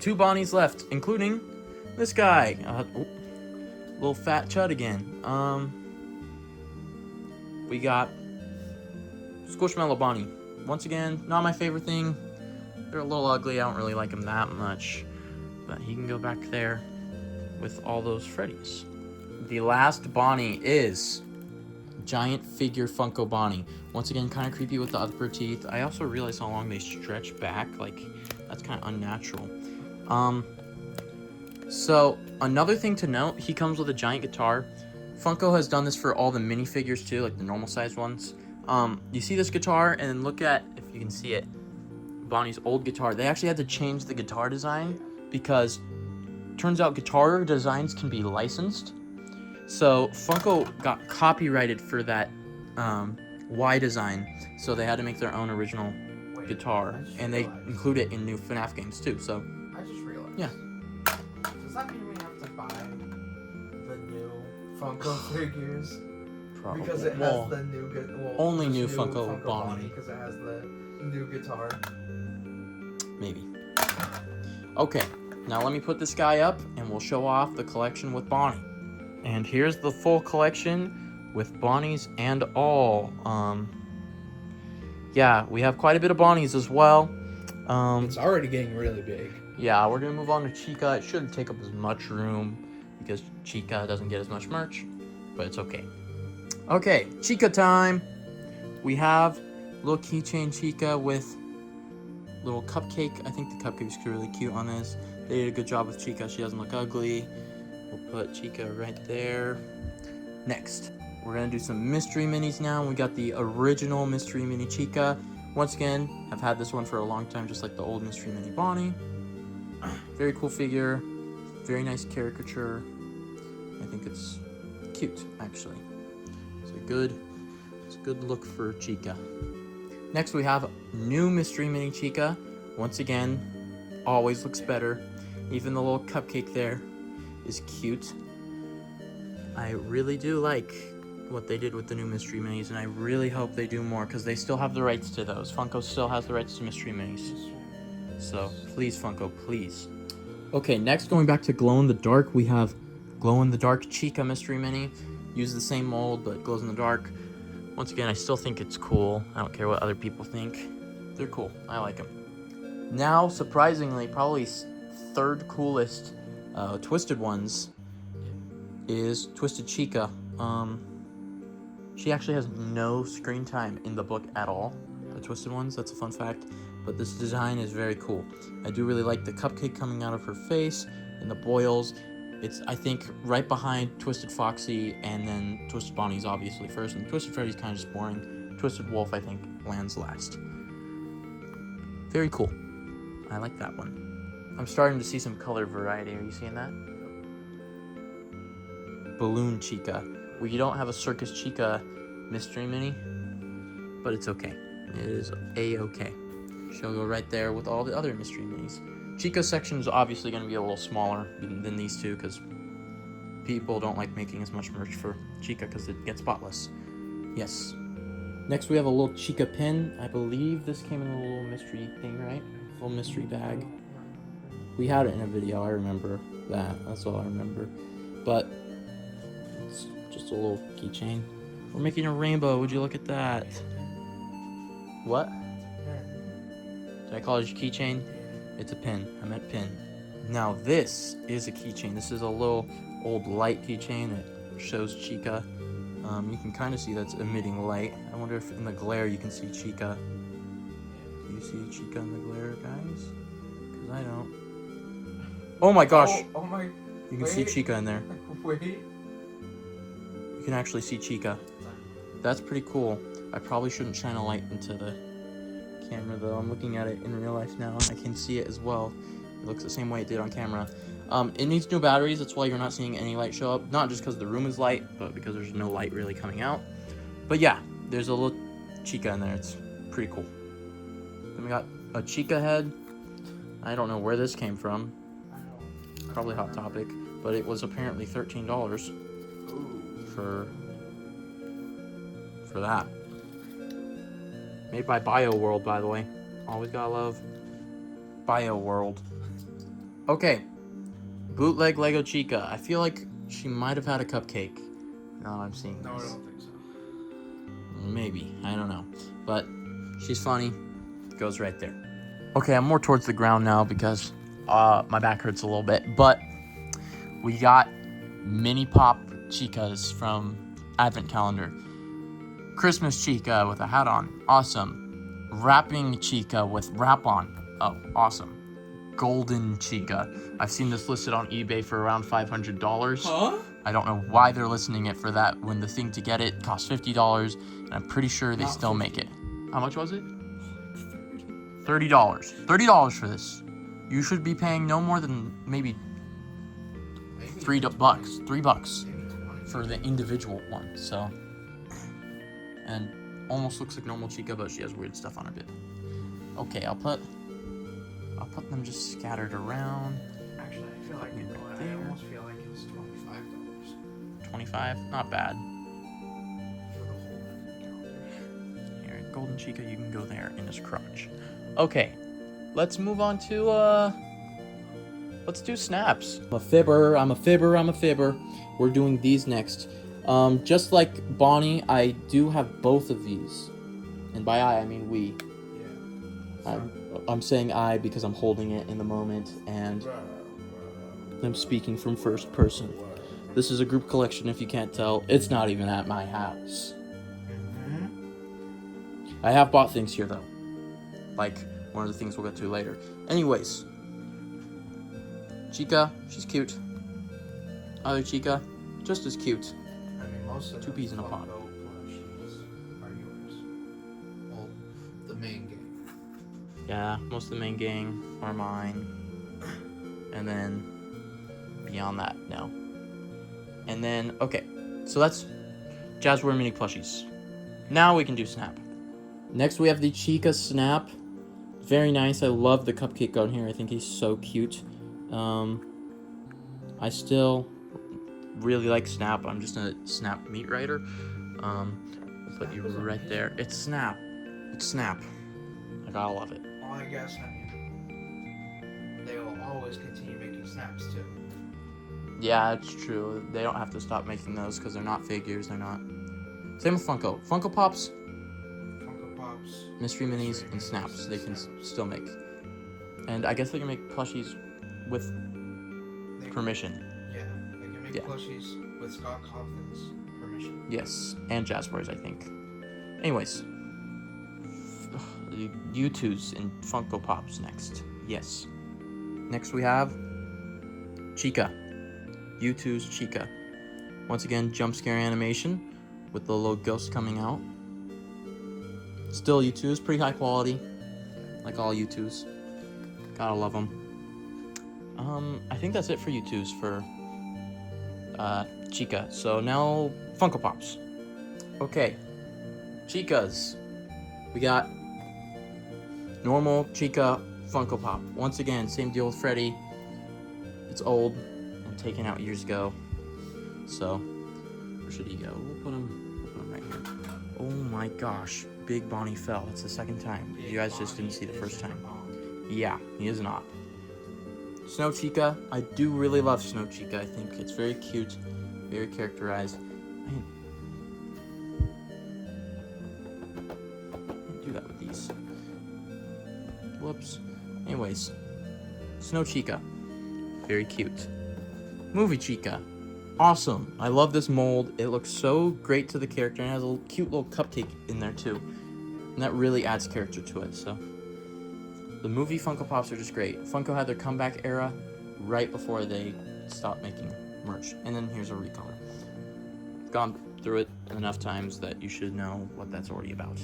2 Bonnies left, including this guy. Little fat chud again. We got Squishmallow Bonnie. Once again, not my favorite thing. They're a little ugly. I don't really like them that much. But he can go back there with all those Freddys. The last Bonnie is Giant Figure Funko Bonnie. Once again, kind of creepy with the upper teeth. I also realized how long they stretch back. Like, that's kind of unnatural. So, another thing to note, he comes with a giant guitar. Funko has done this for all the minifigures too, like the normal sized ones. You see this guitar, and then look at, if you can see it, Bonnie's old guitar. They actually had to change the guitar design because turns out guitar designs can be licensed. So Funko got copyrighted for that Y design, so they had to make their own original guitar, and they include it in new FNaF games too. So I just realized. Yeah. Does that mean we have to buy the new Funko figures? Probably. Because it has the new only new Funko Bonnie. Because it has the new guitar. Maybe. Okay, now let me put this guy up, and we'll show off the collection with Bonnie. And here's the full collection with Bonnies and all. Yeah, we have quite a bit of Bonnies as well. It's already getting really big. Yeah, we're gonna move on to Chica. It shouldn't take up as much room because Chica doesn't get as much merch, but it's okay. Okay, Chica time. We have little keychain Chica with little cupcake. I think the cupcake's really cute on this. They did a good job with Chica. She doesn't look ugly. We'll put Chica right there. Next, We're gonna do some mystery minis now. We got the original mystery mini Chica. Once again, I've had this one for a long time, just like the old mystery mini Bonnie. Very cool figure, very nice caricature. I think it's cute, actually. It's a good look for Chica. Next, we have new mystery mini Chica. Once again, always looks better. Even the little cupcake there is cute. I really do like what they did with the new mystery minis, and I really hope they do more because they still have the rights to those. Funko still has the rights to mystery minis. So please, Funko, please. Okay, next, going back to glow in the dark, we have glow in the dark Chica mystery mini. Use the same mold, but glows in the dark. Once again, I still think it's cool. I don't care what other people think. They're cool. I like them. Now, surprisingly, probably third coolest Twisted ones is Twisted Chica. She actually has no screen time in the book at all. The Twisted ones, that's a fun fact. But this design is very cool. I do really like the cupcake coming out of her face and the boils. It's, I think, right behind Twisted Foxy, and then Twisted Bonnie's obviously first, and Twisted Freddy's kind of just boring. Twisted Wolf, I think, lands last. Very cool. I like that one. I'm starting to see some color variety. Are you seeing that? Balloon Chica. We don't have a Circus Chica mystery mini, but it's okay. It is a-okay. She'll go right there with all the other mystery minis. Chica's section is obviously going to be a little smaller than these two because people don't like making as much merch for Chica because it gets spotless. Yes. Next we have a little Chica pin. I believe this came in a little mystery thing, right? A little mystery bag. We had it in a video, I remember that. That's all I remember. But it's just a little keychain. We're making a rainbow. Would you look at that? What? Did I call it a keychain? It's a pin. I meant pin. Now this is a keychain. This is a little old light keychain that shows Chica. You can kind of see that's emitting light. I wonder if in the glare you can see Chica. Do you see Chica in the glare, guys? Because I don't. Oh my gosh! Oh my... You can see Chica in there. Wait. You can actually see Chica. That's pretty cool. I probably shouldn't shine a light into the camera though. I'm looking at it in real life now. I can see it as well. It looks the same way it did on camera. It needs new batteries. That's why you're not seeing any light show up. Not just because the room is light, but because there's no light really coming out. But yeah, there's a little Chica in there. It's pretty cool. Then we got a Chica head. I don't know where this came from. Probably Hot Topic, but it was apparently $13 for that. Made by BioWorld, by the way. Always gotta love BioWorld. Okay. Bootleg Lego Chica. I feel like she might have had a cupcake. Now I'm seeing this. No, I don't think so. Maybe. I don't know. But she's funny. Goes right there. Okay, I'm more towards the ground now because my back hurts a little bit. But we got mini pop Chicas from Advent Calendar. Christmas Chica with a hat on. Awesome. Wrapping Chica with wrap on. Oh, awesome. Golden Chica. I've seen this listed on eBay for around $500. Huh? I don't know why they're listing it for that when the thing to get it costs $50, and I'm pretty sure they still make it. How much was it? $30. $30 for this. You should be paying no more than maybe $3 for the individual one. So, and almost looks like normal Chica, but she has weird stuff on her bib. Okay, I'll put them just scattered around. Actually, I feel like I almost feel like it was $25. 25, not bad. For the whole calendar. Here, Golden Chica, you can go there in his crotch. Okay, let's move on to let's do snaps. I'm a fibber. We're doing these next. Just like Bonnie, I do have both of these, and by I mean we. Yeah. I'm saying I because I'm holding it in the moment, and I'm speaking from first person. This is a group collection, if you can't tell. It's not even at my house. I have bought things here, though. Like, one of the things we'll get to later. Anyways. Chica, she's cute. Other Chica, just as cute. I mean, most of Two peas in a the pod. Funko plushies are yours. Well, the main game. Yeah, most of the main gang are mine. And then beyond that, no. And then, okay, so that's Jazzware mini plushies. Now we can do Snap. Next we have the Chica Snap. Very nice. I love the cupcake on here. I think he's so cute. I still really like Snap. I'm just a Snap meat writer. I'll put you right there. It's Snap. It's Snap. I gotta love it. Well, I guess they will always continue making snaps too. Yeah, it's true. They don't have to stop making those because they're not figures. They're not. Same with Funko. Funko Pops, Funko Pops, Mystery Minis, and Snaps. They can still make. And I guess they can make plushies with permission. Yeah, they can make plushies with Scott Cawthon's permission. Yes, and Jazzwares, I think. Anyways, U2s and Funko Pops next. Yes. Next we have Chica. U2's Chica. Once again, jump scare animation with the little ghost coming out. Still U2s, pretty high quality, like all U2s. Gotta love them. I think that's it for U2s for Chica. So now Funko Pops. Okay, Chicas. We got normal Chica Funko Pop. Once again, same deal with Freddy. It's old and taken out years ago. So where should he go? We'll put him right here. Oh my gosh, Big Bonnie fell. It's the second time. You guys just didn't see the first time. Yeah, he is not. Snow Chica. I do really love Snow Chica. I think it's very cute, very characterized. I can't do that with these. Whoops. Anyways, Snow Chica. Very cute. Movie Chica. Awesome. I love this mold. It looks so great to the character and has a cute little cupcake in there too. And that really adds character to it. So the movie Funko Pops are just great. Funko had their comeback era right before they stopped making merch. And then here's a recolor. Gone through it enough times that you should know what that's already about.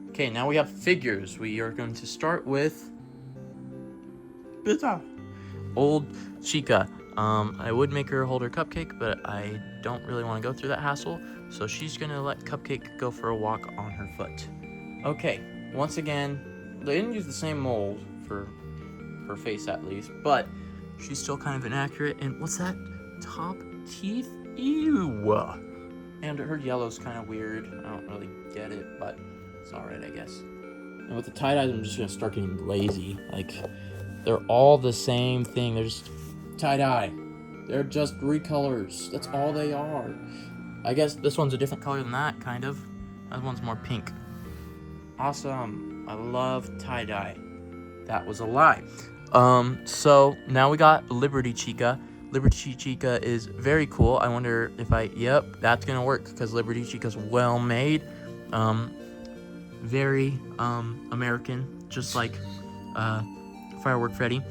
Okay, now we have figures. We are going to start with old Chica. I would make her hold her cupcake, but I don't really want to go through that hassle. So she's going to let Cupcake go for a walk on her foot. Okay, once again, they didn't use the same mold for her face at least, but she's still kind of inaccurate. And what's that? Top teeth? Ew. And her yellow's kind of weird. I don't really get it, but it's alright, I guess. And with the tie-dyes, I'm just going to start getting lazy. Like, they're all the same thing. They're just tie-dye. They're just recolors. That's all they are. I guess this one's a different color than that, kind of. That one's more pink. Awesome. I love tie-dye. That was a lie. So now we got Liberty Chica. Liberty Chica is very cool. I wonder if yep, that's gonna work because Liberty Chica's well made. Very American, just like Firework Freddy.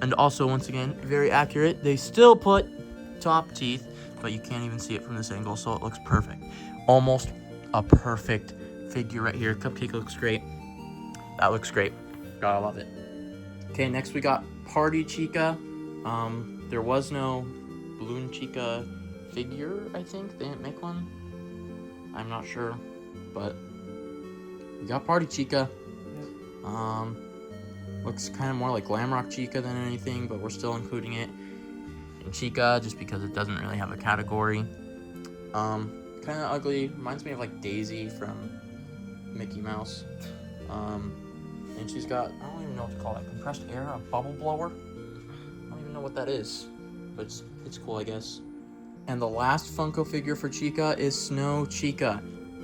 And also, once again, very accurate. They still put top teeth, but you can't even see it from this angle, so it looks perfect. Almost a perfect figure right here. Cupcake looks great. That looks great. Gotta love it. Okay, next we got Party Chica. There was no Balloon Chica figure, I think. They didn't make one. I'm not sure, but we got Party Chica. Looks kind of more like Glam Rock Chica than anything, but we're still including it in Chica just because it doesn't really have a category. Kind of ugly. Reminds me of like Daisy from Mickey Mouse. And she's got, I don't even know what to call that, compressed air, a bubble blower? I don't even know what that is, but it's cool, I guess. And the last Funko figure for Chica is Snow Chica.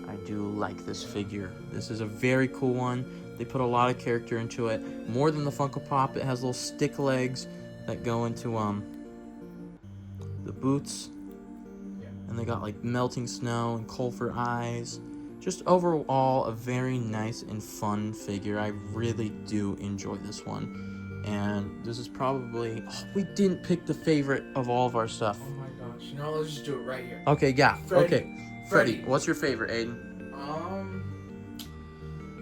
I do like this figure. This is a very cool one. They put a lot of character into it. More than the Funko Pop, it has little stick legs that go into the boots. And they got like melting snow and coal for eyes. Just overall, a very nice and fun figure. I really do enjoy this one. And this is probably... Oh, we didn't pick the favorite of all of our stuff. Oh my much. You know, let's just do it right here. Okay, yeah. Freddy. Okay. Freddy, what's your favorite, Aiden?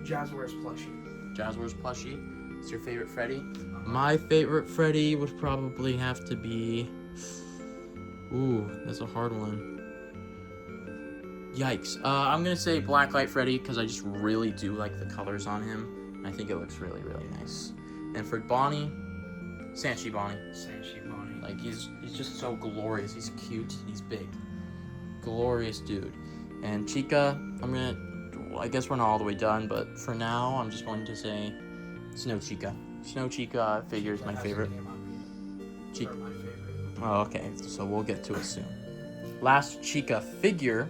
Jazzwares plushie. Jazzwares plushie. It's your favorite Freddy? My favorite Freddy would probably have to be... Ooh, that's a hard one. Yikes. I'm gonna say Blacklight Freddy because I just really do like the colors on him. I think it looks really, really nice. And for Bonnie, Sanchi Bonnie. Sanchi Bonnie. Like, he's just so glorious. He's cute. He's big. Glorious dude. And Chica, I guess we're not all the way done, but for now, I'm just going to say Snow Chica. Snow Chica figure is my favorite. Chica. My favorite. Oh, okay. So we'll get to it soon. Last Chica figure.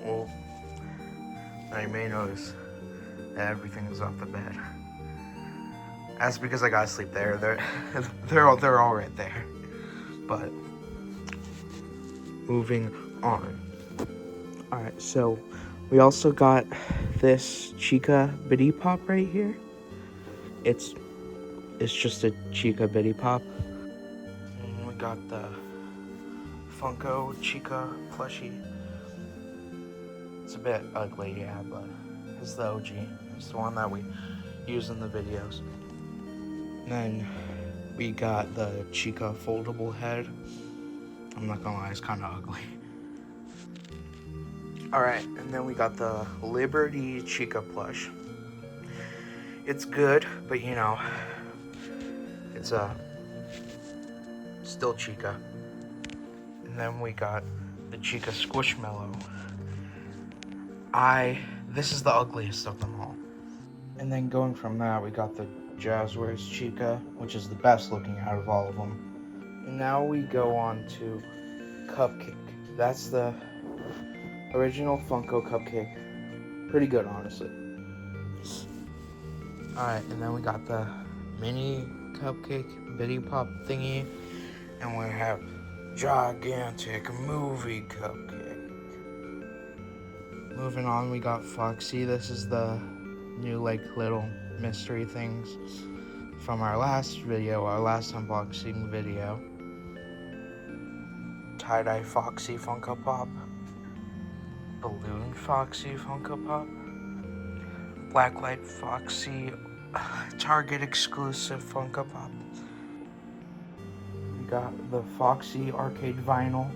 Well, now you may notice that everything is off the bed. That's because I gotta sleep there. They're all right there. But moving on. All right, so we also got this Chica Bitty Pop right here. It's just a Chica Bitty Pop. And we got the Funko Chica plushie. It's a bit ugly, yeah, but it's the OG. It's the one that we use in the videos. And then we got the Chica foldable head. I'm not gonna lie, it's kind of ugly. Alright, and then we got the Liberty Chica plush. It's good, but you know, it's still Chica. And then we got the Chica Squishmallow. This is the ugliest of them all. And then going from that, we got the Jazzwares Chica, which is the best looking out of all of them. And now we go on to Cupcake. That's the original Funko Cupcake. Pretty good, honestly. Alright, and then we got the mini Cupcake Bitty Pop thingy. And we have gigantic movie Cupcake. Moving on, we got Foxy. This is the new, like, little mystery things from our last video, our last unboxing video. Tie-dye Foxy Funko Pop. Balloon Foxy Funko Pop. Blacklight Foxy Target exclusive Funko Pop. We got the Foxy arcade vinyl.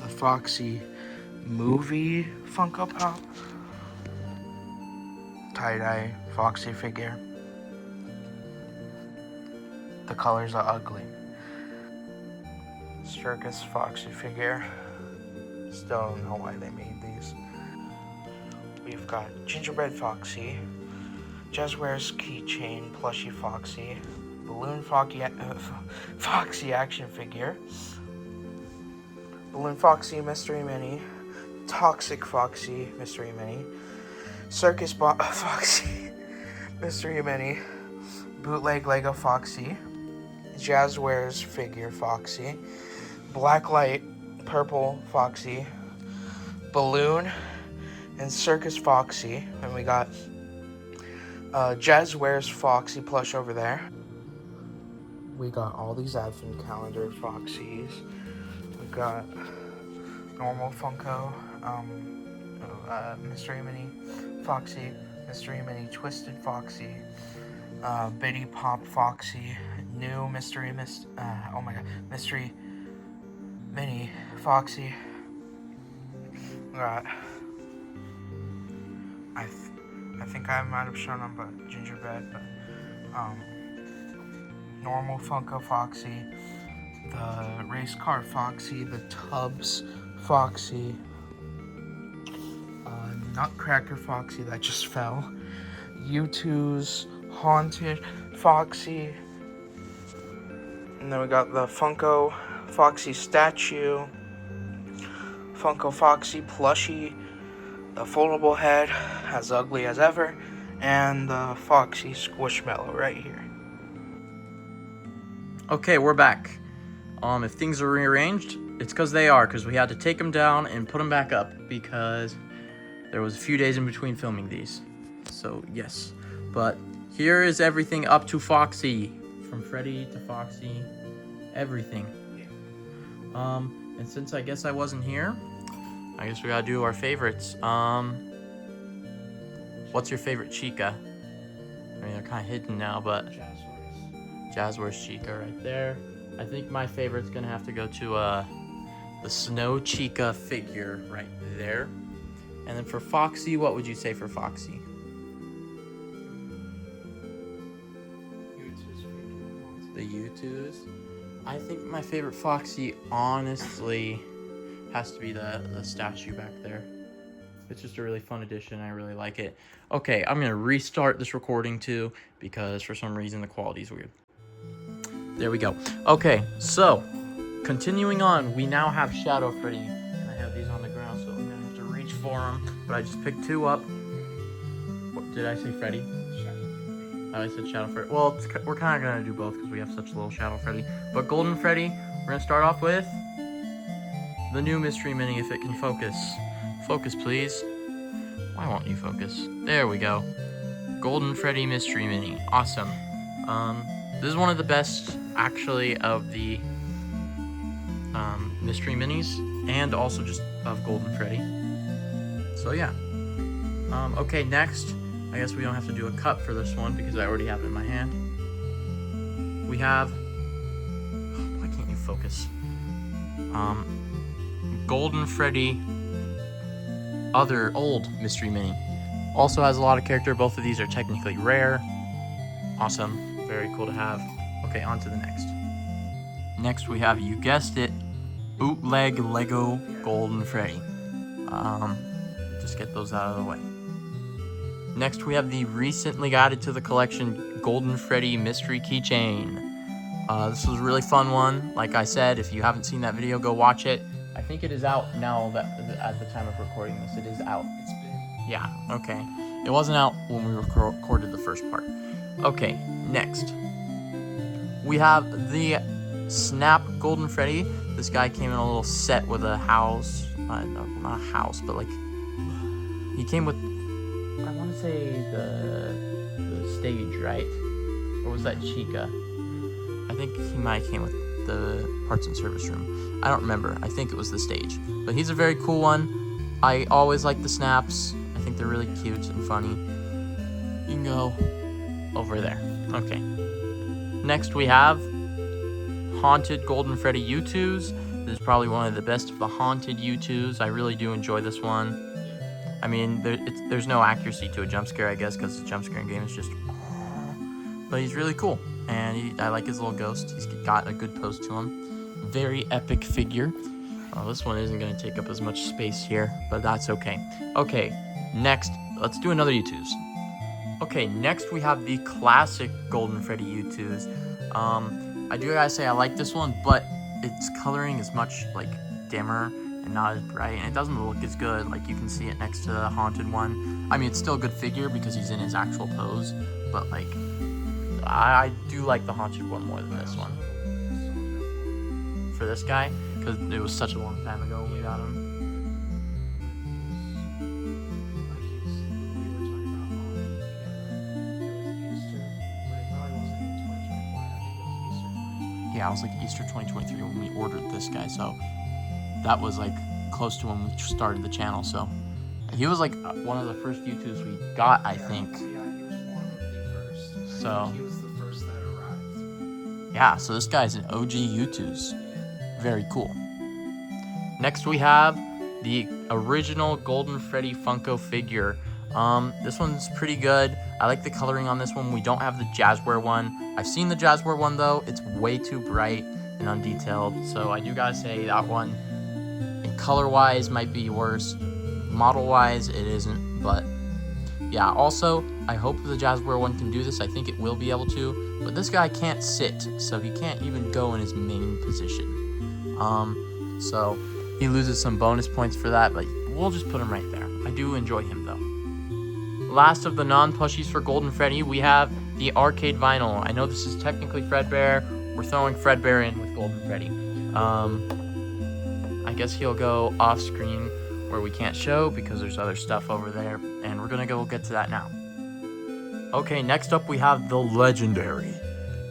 The Foxy movie Funko Pop. Tie-dye Foxy figure. The colors are ugly. Circus Foxy figure. Still don't know why they made these. We've got Gingerbread Foxy, Jazzwares Keychain Plushie Foxy, Balloon Foxy action figure, Balloon Foxy Mystery Mini, Toxic Foxy Mystery Mini, Circus Foxy Mystery Mini, Bootleg Lego Foxy, Jazzwares Figure Foxy, Blacklight Purple Foxy, Balloon, and Circus Foxy. And we got Jazzwares Foxy plush over there. We got all these advent calendar Foxies. We got normal Funko, Mystery Mini Foxy, Mystery Mini Twisted Foxy, Bitty Pop Foxy, new Mystery Mini Foxy. Got, I think I might have shown them, but Gingerbread, but normal Funko Foxy, the race car Foxy, the Tubs Foxy, Nutcracker Foxy that just fell, U2's Haunted Foxy, and then we got the Funko Foxy statue, Funko Foxy plushie, the foldable head, as ugly as ever, and the Foxy Squishmallow right here. Okay, we're back. If things are rearranged, it's because they are, because we had to take them down and put them back up, because There was a few days in between filming these. So, yes. But here is everything up to Foxy. From Freddy to Foxy. Everything. And since I guess I wasn't here, I guess we gotta do our favorites. What's your favorite Chica? I mean, they're kind of hidden now, but Jazzwares Chica right there. I think my favorite's gonna have to go to the Snow Chica figure right there. And then for Foxy, what would you say for Foxy? The U2s. I think my favorite Foxy, honestly, has to be the statue back there. It's just a really fun addition. I really like it. Okay, I'm going to restart this recording too, because for some reason the quality is weird. There we go. Okay, so, continuing on, we now have Shadow Freddy. And I have these on the ground, so I'm going to have to reach for them. But I just picked 2 up. What, did I say Freddy? I said Shadow Freddy. Well, we're kind of going to do both because we have such little Shadow Freddy. But Golden Freddy, we're going to start off with the new mystery mini, if it can focus. Focus, please. Why won't you focus? There we go. Golden Freddy mystery mini. Awesome. This is one of the best, actually, of the mystery minis, and also just of Golden Freddy. So, yeah. Okay, next. I guess we don't have to do a cut for this one because I already have it in my hand. We have... Why can't you focus? Golden Freddy, other old mystery mini. Also has a lot of character. Both of these are technically rare. Awesome. Very cool to have. Okay, on to the next. Next we have, you guessed it, bootleg Lego Golden Freddy. Just get those out of the way. Next, we have the recently added to the collection Golden Freddy Mystery Keychain. This was a really fun one. Like I said, if you haven't seen that video, go watch it. I think it is out now that at the time of recording this. It is out. It's been. Yeah, okay. It wasn't out when we recorded the first part. Okay, next. We have the Snap Golden Freddy. This guy came in a little set with a house. Not a house, but like... He came with... I want to say the stage, right? Or was that Chica? I think he might have came with the parts and service room. I don't remember. I think it was the stage. But he's a very cool one. I always like the snaps. I think they're really cute and funny. You can go over there. Okay. Next we have Haunted Golden Freddy U2s. This is probably one of the best of the Haunted U2s. I really do enjoy this one. I mean, there's no accuracy to a jump scare, I guess, because the jump scaring game is just... But he's really cool, and I like his little ghost. He's got a good pose to him. Very epic figure. Oh, this one isn't going to take up as much space here, but that's okay. Okay, next, let's do another U2s. Okay, next we have the classic Golden Freddy U2s. I do gotta say I like this one, but its coloring is much, like, dimmer and not as bright, and it doesn't look as good. Like, you can see it next to the Haunted one. I mean, it's still a good figure because he's in his actual pose, but, like, I do like the Haunted one more than this one. For this guy, because it was such a long time ago when we got him. Yeah, it was like Easter 2023 when we ordered this guy, so that was like close to when we started the channel. So he was like one of the first U2s we got, I think. Yeah, he was one of the first. So He was the first that arrived. yeah, so this guy's an OG U2s. Very cool. Next we have the original Golden Freddy Funko figure. This one's pretty good. I like the coloring on this one. We don't have the Jazzware one. I've seen the Jazzware one though. It's way too bright and undetailed. So I do gotta say that one, in color-wise, might be worse. Model-wise, it isn't. But yeah, also, I hope the Jazzware one can do this. I think it will be able to. But this guy can't sit, so he can't even go in his main position. So he loses some bonus points for that, but we'll just put him right there. I do enjoy him though. Last of the non-plushies for Golden Freddy, we have the arcade vinyl. I know this is technically Fredbear. We're throwing Fredbear in with Golden Freddy. I guess he'll go off screen where we can't show because there's other stuff over there, and we're gonna go get to that now. Okay, next up we have the legendary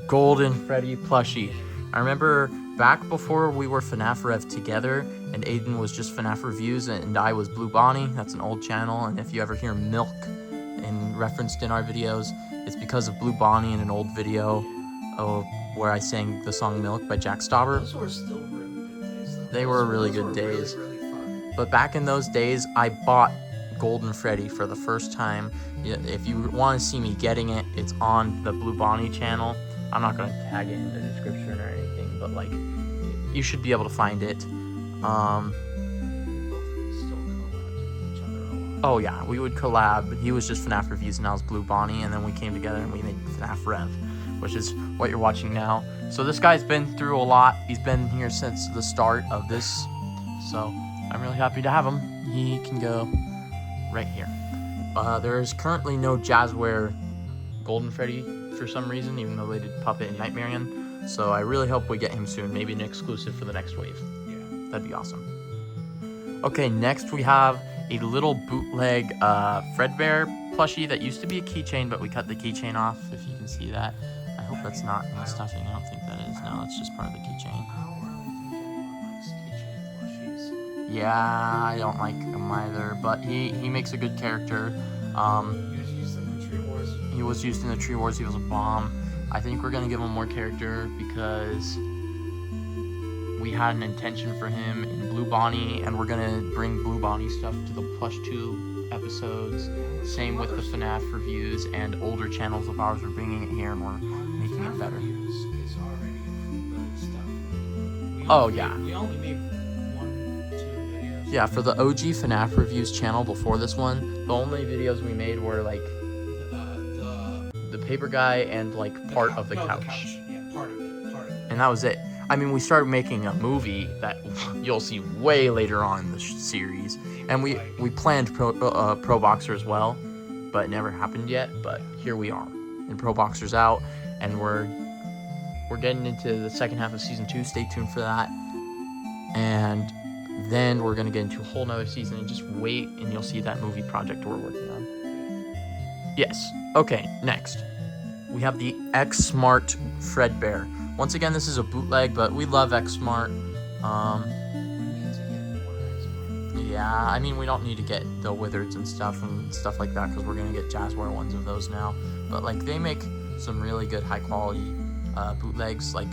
Golden Freddy plushie. I remember back before we were FnafRev together, and Aiden was just FnafRev's, and I was Blue Bonnie. That's an old channel, and if you ever hear Milk referenced in our videos, it's because of Blue Bonnie in an old video where I sang the song Milk by Jack Stauber. Those were still really good days, though. They were really good days. Really fun. But back in those days, I bought Golden Freddy for the first time. If you want to see me getting it, it's on the Blue Bonnie channel. I'm not going to tag it in the description or anything, but like, you should be able to find it. Oh yeah, we would collab. He was just FnafRev's and I was Blue Bonnie, and then we came together and we made FnafRev, which is what you're watching now. So this guy's been through a lot. He's been here since the start of this, so I'm really happy to have him. He can go right here. There is currently no Jazzware Golden Freddy for some reason, even though they did Puppet and Nightmarian. So I really hope we get him soon, maybe an exclusive for the next wave. Yeah. That'd be awesome. Okay, next we have a little bootleg Fredbear plushie that used to be a keychain, but we cut the keychain off, if you can see that. I hope that's not in the stuffing. I don't think that is. No, it's just part of the keychain. I don't really think anyone likes keychain plushies. Yeah, I don't like him either, but he makes a good character. He was used in the Tree Wars. He was used in the Tree Wars. He was a bomb. I think we're gonna give him more character because we had an intention for him in Blue Bonnie, and we're gonna bring Blue Bonnie stuff to the Plush 2 episodes. Same with the FNAF reviews, and older channels of ours are bringing it here, and we're making it better. Is already good stuff. Oh yeah. We only made 1-2 videos. Yeah, for the OG FNAF reviews channel before this one, the only videos we made were like the paper guy and like part of the couch. Yeah, part of it. And that was it. I mean, we started making a movie that you'll see way later on in the series, and we planned Pro Boxer as well, but it never happened yet. But here we are, and Pro Boxer's out, and we're getting into the second half of season 2. Stay tuned for that, and then we're gonna get into a whole nother season. And just wait, and you'll see that movie project we're working on. Yes. Okay. Next, we have the X Smart Fredbear. Once again, this is a bootleg, but we love X Smart. Yeah, I mean, we don't need to get the Withereds and stuff like that, because we're gonna get Jazzware ones of those now. But like, they make some really good high quality bootlegs. Like,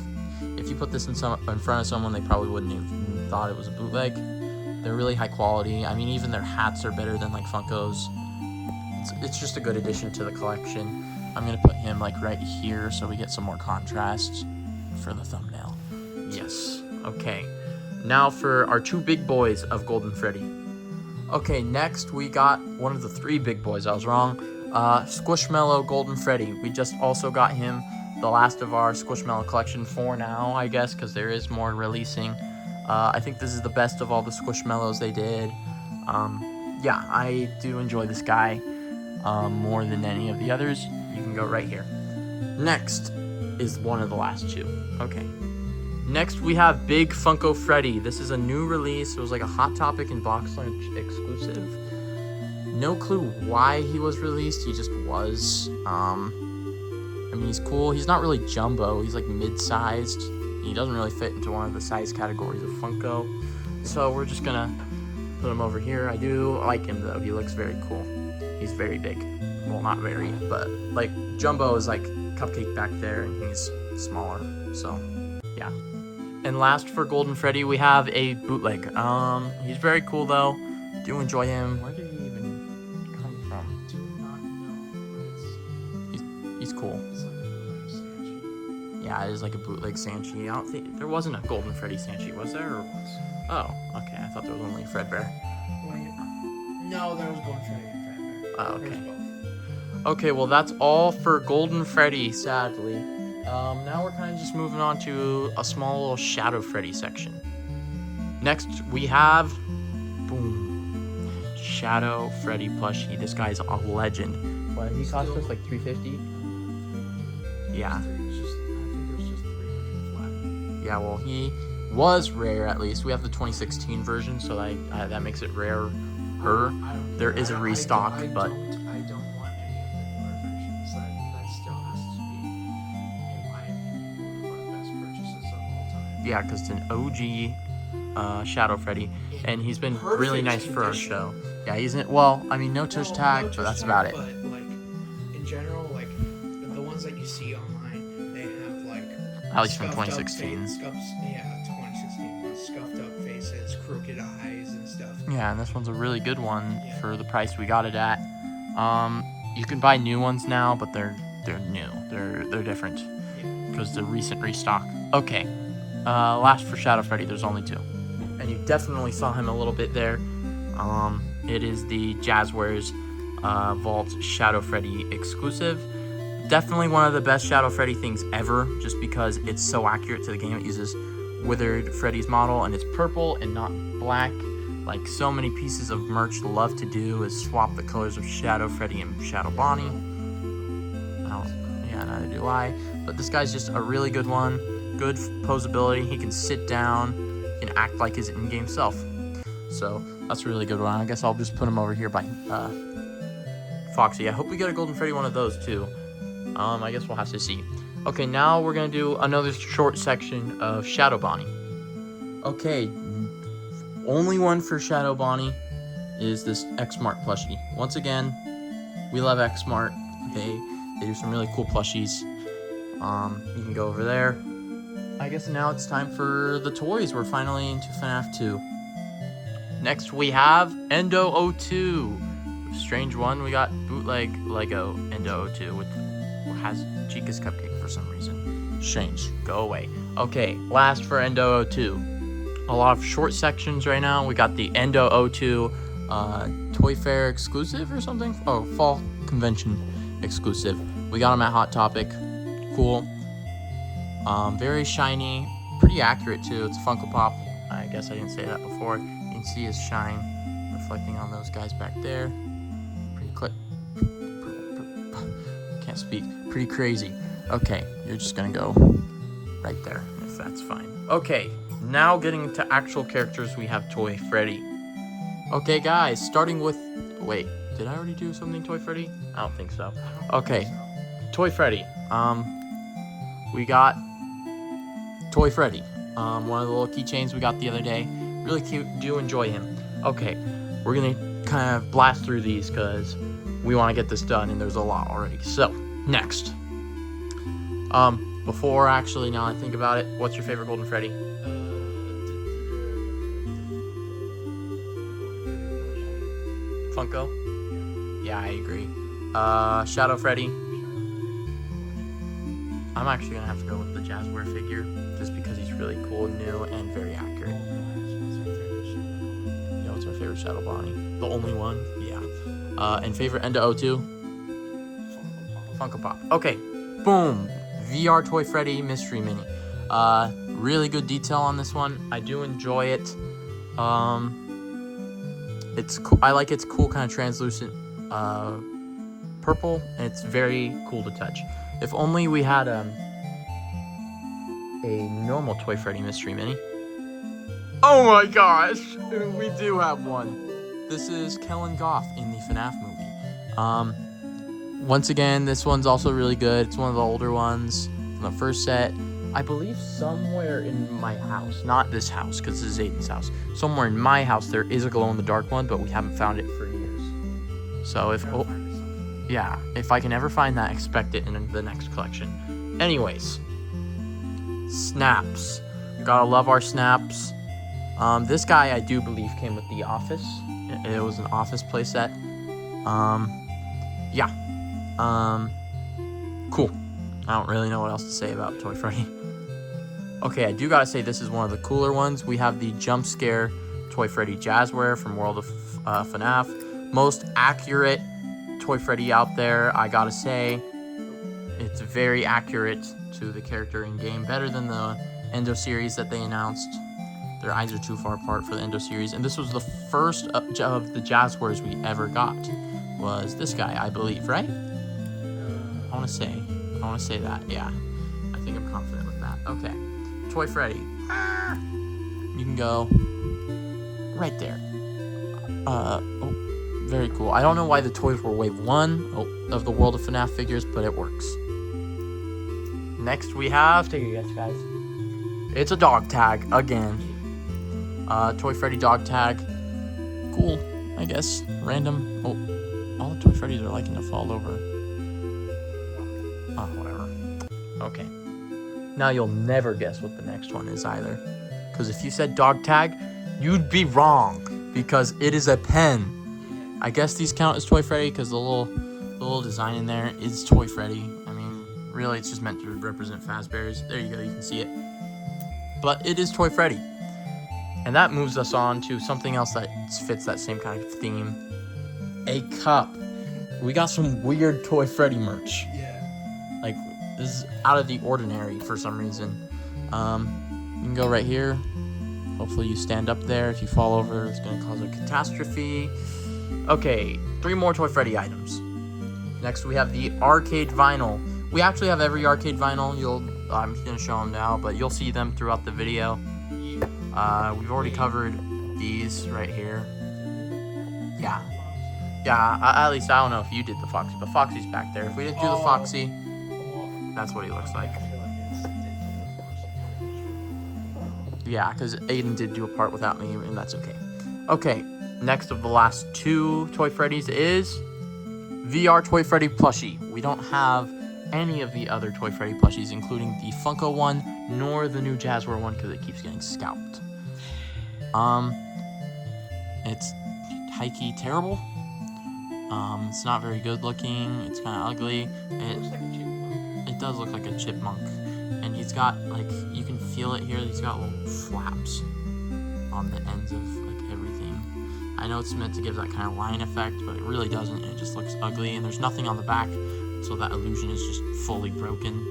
if you put this in front of someone, they probably wouldn't have thought it was a bootleg. They're really high quality. I mean, even their hats are better than like Funko's. It's just a good addition to the collection. I'm gonna put him like right here so we get some more contrast for the thumbnail. Yes. Okay. Now for our 2 big boys of Golden Freddy. Okay, next we got one of the 3 big boys. I was wrong. Squishmallow Golden Freddy. We just also got him, the last of our Squishmallow collection for now, I guess, because there is more releasing. I think this is the best of all the Squishmallows they did. Yeah, I do enjoy this guy more than any of the others. You can go right here. Next is one of the last 2. Okay. Next we have Big Funko Freddy. This is a new release. It was like a Hot Topic and Box Lunch exclusive. No clue why he was released. He just was. I mean, he's cool. He's not really jumbo. He's like mid-sized. He doesn't really fit into one of the size categories of Funko. So we're just gonna put him over here. I do like him though. He looks very cool. He's very big. Well, not very, but like Jumbo is like Cupcake back there, and he's smaller. So yeah. And last for Golden Freddy, we have a bootleg. He's very cool though. Do enjoy him. Where did he even come from? Do not know. He's cool. It's like a bootleg Sanchi. Yeah, it is like a bootleg Sanchi. I don't think there wasn't a Golden Freddy Sanchi, was there? Or... Oh, okay. I thought there was only a Fredbear. No, there was Golden Freddy and Fredbear. Oh, okay. There's both. Okay, well that's all for Golden Freddy, sadly. Now we're kind of just moving on to a small little Shadow Freddy section. Next, we have, boom, Shadow Freddy plushie. This guy's a legend. What, he cost us like $350? Yeah. I think there's just 300 flat. Yeah, well, he was rare at least. We have the 2016 version, so that makes it rare. There is a restock, but I don't want any of the newer versions. That still has to be, in my opinion, one of the best purchases of all time. yeah, because it's an OG Shadow Freddy, and he's been really nice for our show. Yeah, he's in. Well, I mean, no touch tag, but that's about it. But like in general, like the ones that you see online, they have like At least from scuffed up 2016. Yeah, 2016 scuffed up faces, crooked eyes, and stuff. Yeah, and this one's a really good one for the price we got it at. You can buy new ones now, but they're new. They're different because the recent restock. Okay, last for Shadow Freddy, there's only 2, and you definitely saw him a little bit there. It is the Jazzwares Vault Shadow Freddy exclusive. Definitely one of the best Shadow Freddy things ever, just because it's so accurate to the game. It uses Withered Freddy's model, and it's purple and not black. Like so many pieces of merch love to do is swap the colors of Shadow Freddy and Shadow Bonnie. Yeah, neither do I. But this guy's just a really good one. Good posability. He can sit down. He can act like his in-game self. So that's a really good one. I guess I'll just put him over here by Foxy. I hope we get a Golden Freddy one of those too. I guess we'll have to see. Okay, now we're gonna do another short section of Shadow Bonnie. Okay, only one for Shadow Bonnie is this X-Mart plushie. Once again, we love X-Mart. They do some really cool plushies. You can go over there. I guess now it's time for the toys. We're finally into FNaF 2. Next we have Endo 02. Strange one, we got bootleg Lego Endo 02, which has Chica's Cupcake for some reason. Strange, go away. Okay, last for Endo 02. A lot of short sections right now. We got the Endo 02 Toy Fair exclusive or something. Oh, Fall Convention exclusive. We got them at Hot Topic. Cool. Very shiny, pretty accurate too. It's a Funko Pop. I guess I didn't say that before. You can see his shine reflecting on those guys back there. Can't speak. Pretty crazy. Okay, you're just gonna go right there if that's fine. Okay, now getting to actual characters, we have Toy Freddy. Okay, guys, starting with. Wait, did I already do something Toy Freddy? I don't think so. Okay, Toy Freddy. We got Toy Freddy. One of the little keychains we got the other day. Really cute. Do enjoy him. Okay, we're gonna kind of blast through these because we want to get this done, and there's a lot already. So, next. Before actually, now I think about it, what's your favorite Golden Freddy? Funko? Yeah, I agree. Shadow Freddy. I'm actually gonna have to go with the Jazzware figure, just because he's really cool, new, and very accurate. Yeah, what's my favorite Shadow Bonnie? The only one? Yeah. And favorite Endo 02? Funko Pop. Okay, boom. VR Toy Freddy Mystery Mini. Really good detail on this one. I do enjoy it. It's cool. I like its cool kind of translucent purple, and it's very cool to touch. If only we had a normal Toy Freddy Mystery Mini. Oh my gosh, we do have one. This is Kellen Goff in the FNaF movie. Once again, this one's also really good. It's one of the older ones from the first set. I believe somewhere in my house, not this house, because this is Aiden's house. Somewhere in my house, there is a glow-in-the-dark one, but we haven't found it for years. So if I can ever find that, expect it in the next collection. Anyways, snaps. Gotta love our snaps. This guy, I do believe, came with The Office. It was an Office playset. Yeah. Cool. I don't really know what else to say about Toy Freddy. Okay, I do gotta say this is one of the cooler ones. We have the Jump Scare Toy Freddy Jazzware from World of FNaF. Most accurate Toy Freddy out there, I gotta say. It's very accurate to the character in game, better than the Endo series that they announced. Their eyes are too far apart for the Endo series, and this was the first of the Jazzwares we ever got. Was this guy, I believe, right? I want to say that, yeah. I think I'm confident with that. Okay, Toy Freddy. you can go right there. Oh, very cool. I don't know why the toys were wave 1 of the World of FNAF figures, but it works. Next we have, take a guess, guys. It's a dog tag again. Toy Freddy dog tag. Cool, I guess. Random. Oh, all the Toy Freddys are liking to fall over. Oh, whatever. Okay. Now you'll never guess what the next one is either. Because if you said dog tag, you'd be wrong. Because it is a pen. I guess these count as Toy Freddy because the little design in there is Toy Freddy. I mean, really, it's just meant to represent Fazbear's. There you go, you can see it. But it is Toy Freddy. And that moves us on to something else that fits that same kind of theme. A cup. We got some weird Toy Freddy merch. Yeah. Like, this is out of the ordinary for some reason. You can go right here. Hopefully you stand up there. If you fall over, it's going to cause a catastrophe. Okay, 3 more Toy Freddy items. Next, we have the arcade vinyl. We actually have every arcade vinyl. I'm going to show them now, but you'll see them throughout the video. We've already covered these right here. Yeah, at least I don't know if you did the Foxy, but Foxy's back there. If we didn't do the Foxy, that's what he looks like. Yeah, because Aiden did do a part without me, and that's okay. Okay, next of the last 2 Toy Freddys is VR Toy Freddy plushie. We don't have any of the other Toy Freddy plushies, including the Funko one, nor the new Jazzware one, because it keeps getting scalped. It's high-key terrible. It's not very good looking. It's kind of ugly. It does look like a chipmunk. And he's got, like, you can feel it here. He's got little flaps on the ends of, like, everything. I know it's meant to give that kind of line effect, but it really doesn't. It just looks ugly, and there's nothing on the back, so that illusion is just fully broken.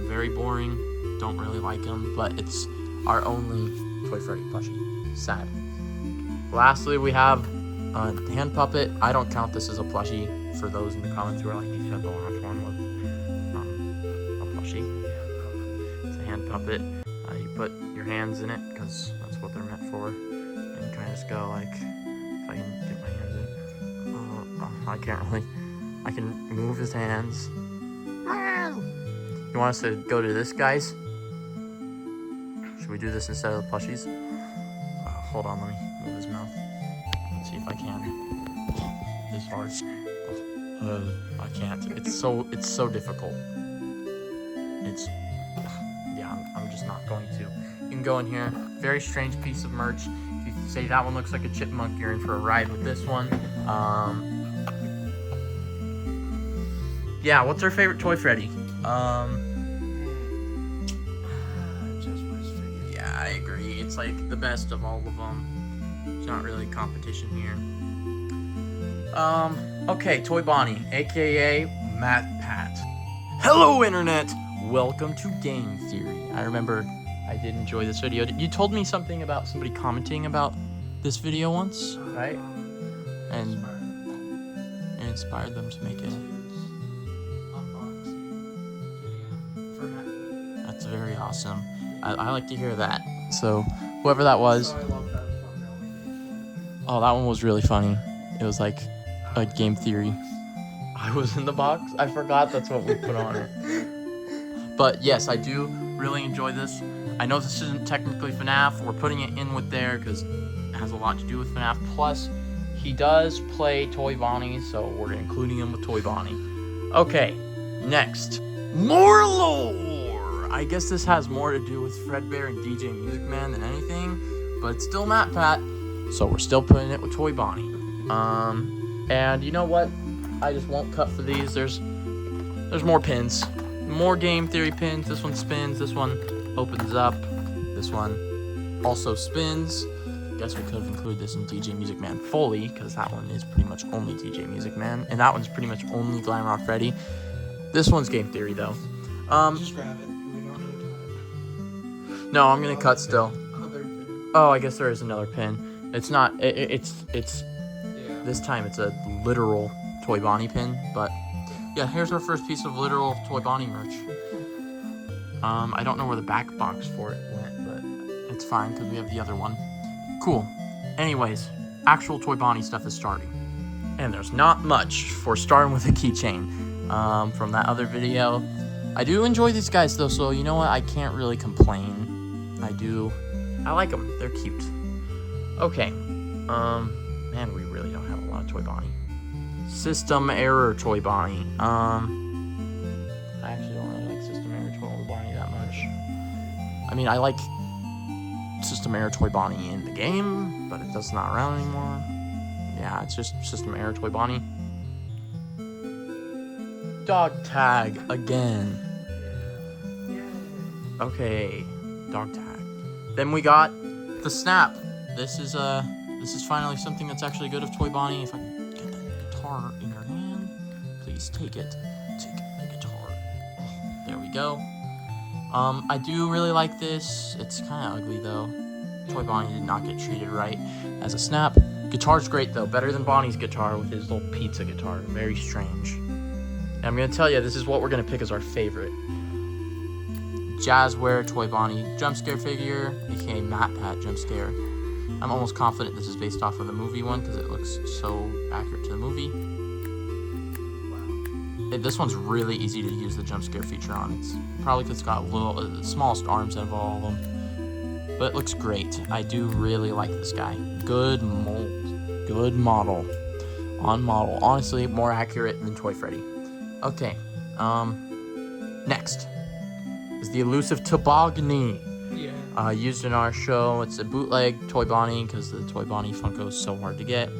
Very boring. Don't really like him, but it's our only Toy Freddy plushie. Sad. Lastly, we have a hand puppet. I don't count this as a plushie. For those in the comments who are like, you said the last one was a plushie. It's a hand puppet. You put your hands in it because that's what they're meant for. And you kind of just go like, if I can get my hands in. I can't really. I can move his hands. You want us to go to this, guys? Should we do this instead of the plushies? Hold on, let me move his mouth. Let's see if I can. This hard. I can't. It's so difficult. I'm just not going to. You can go in here. Very strange piece of merch. If you say that one looks like a chipmunk, you're in for a ride with this one. Yeah, what's our favorite Toy Freddy? Yeah, I agree. It's like the best of all of them. There's not really competition here. Okay, Toy Bonnie, aka Matt Pat. Hello, Internet! Welcome to Game Theory. I remember I did enjoy this video. You told me something about somebody commenting about this video once, right? And it inspired them to make it. That's very awesome. I like to hear that. So, whoever that was. Oh, that one was really funny. It was like a Game Theory. I was in the box. I forgot that's what we put on it. But yes, I do really enjoy this. I know this isn't technically FNAF. We're putting it in with there because it has a lot to do with FNAF. Plus, he does play Toy Bonnie, so we're including him with Toy Bonnie. Okay, next. More lore! I guess this has more to do with Fredbear and DJ Music Man than anything, but it's still Matt Pat, so we're still putting it with Toy Bonnie. And you know what? I just won't cut for these. There's more pins. More Game Theory pins. This one spins. This one opens up. This one also spins. Guess we could have included this in DJ Music Man fully, because that one is pretty much only DJ Music Man, and that one's pretty much only Glam Rock Freddy. This one's Game Theory though. Just grab it. We don't need to cut. No, I'm gonna cut still. Other pin. Oh, I guess there is another pin. It's not. It's. Yeah. This time it's a literal Toy Bonnie pin, but yeah, here's our first piece of literal Toy Bonnie merch. I don't know where the back box for it went, but It's fine, because we have the other one. Cool. Anyways, actual Toy Bonnie stuff is starting. And there's not much for starting with a keychain from that other video. I do enjoy these guys, though, so you know what? I can't really complain. I like them. They're cute. Okay. Man, we really don't have a lot of Toy Bonnie. System error Toy Bonnie. I actually don't really like System error Toy Bonnie that much. I mean, I like System error Toy Bonnie in the game, but it's not around anymore. Yeah, it's just System error Toy Bonnie. Dog tag again. Okay, dog tag. Then we got the snap. This is finally something that's actually good of Toy Bonnie. If I can get that guitar in your hand, please take it. Take the guitar. There we go. I do really like this. It's kind of ugly though. Toy Bonnie did not get treated right as a snap. Guitar's great though, better than Bonnie's guitar with his little pizza guitar. Very strange. And I'm gonna tell you, this is what we're gonna pick as our favorite. Jazzware Toy Bonnie jump scare figure, aka Matt Pat jump scare. I'm almost confident this is based off of the movie one because it looks so accurate to the movie. Wow. This one's really easy to use the jump scare feature on. It's probably because it's got the smallest arms out of all of them. But it looks great. I do really like this guy. Good mold. Good model. On model. Honestly, more accurate than Toy Freddy. Okay. Next is the elusive Tobogany. Yeah. Used in our show. It's a bootleg Toy Bonnie because the Toy Bonnie Funko is so hard to get.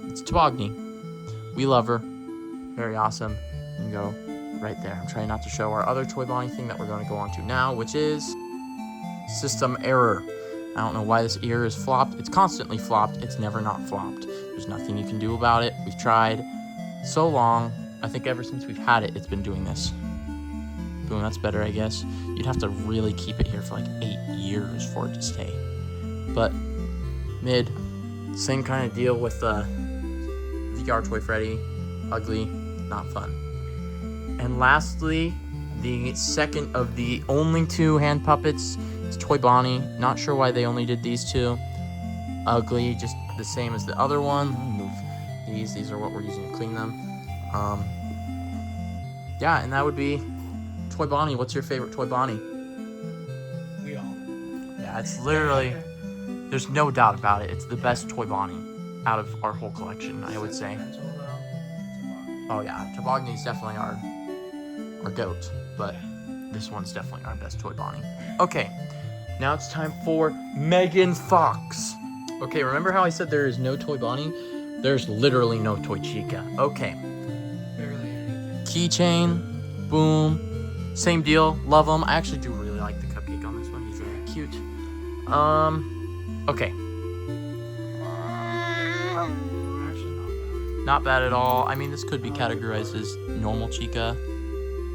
It's Tobogany. We love her. Very awesome. You can go right there. I'm trying not to show our other Toy Bonnie thing that we're going to go on to now, which is system error. I don't know why this ear is flopped. It's constantly flopped. It's never not flopped. There's nothing you can do about it. We've tried so long. I think ever since we've had it, it's been doing this. Boom, that's better, I guess. You'd have to really keep it here for like 8 years for it to stay. But mid, same kind of deal with VR Toy Freddy. Ugly, not fun. And lastly, the second of the only 2 hand puppets is Toy Bonnie. Not sure why they only did these 2. Ugly, just the same as the other one. Let me move these. These are what we're using to clean them. Yeah, and that would be Toy Bonnie. What's your favorite Toy Bonnie? We all. Yeah, it's literally, there's no doubt about it. It's the best Toy Bonnie out of our whole collection, I would say. Oh yeah, Tobogany's definitely our goat, but this one's definitely our best Toy Bonnie. Okay, now it's time for Megan Fox. Okay, remember how I said there is no Toy Bonnie? There's literally no Toy Chica. Okay. Barely anything. Keychain, boom. Same deal, love them. I actually do really like the cupcake on this one. He's really cute. Okay. Actually, Not bad at all. I mean, this could be categorized as normal Chica,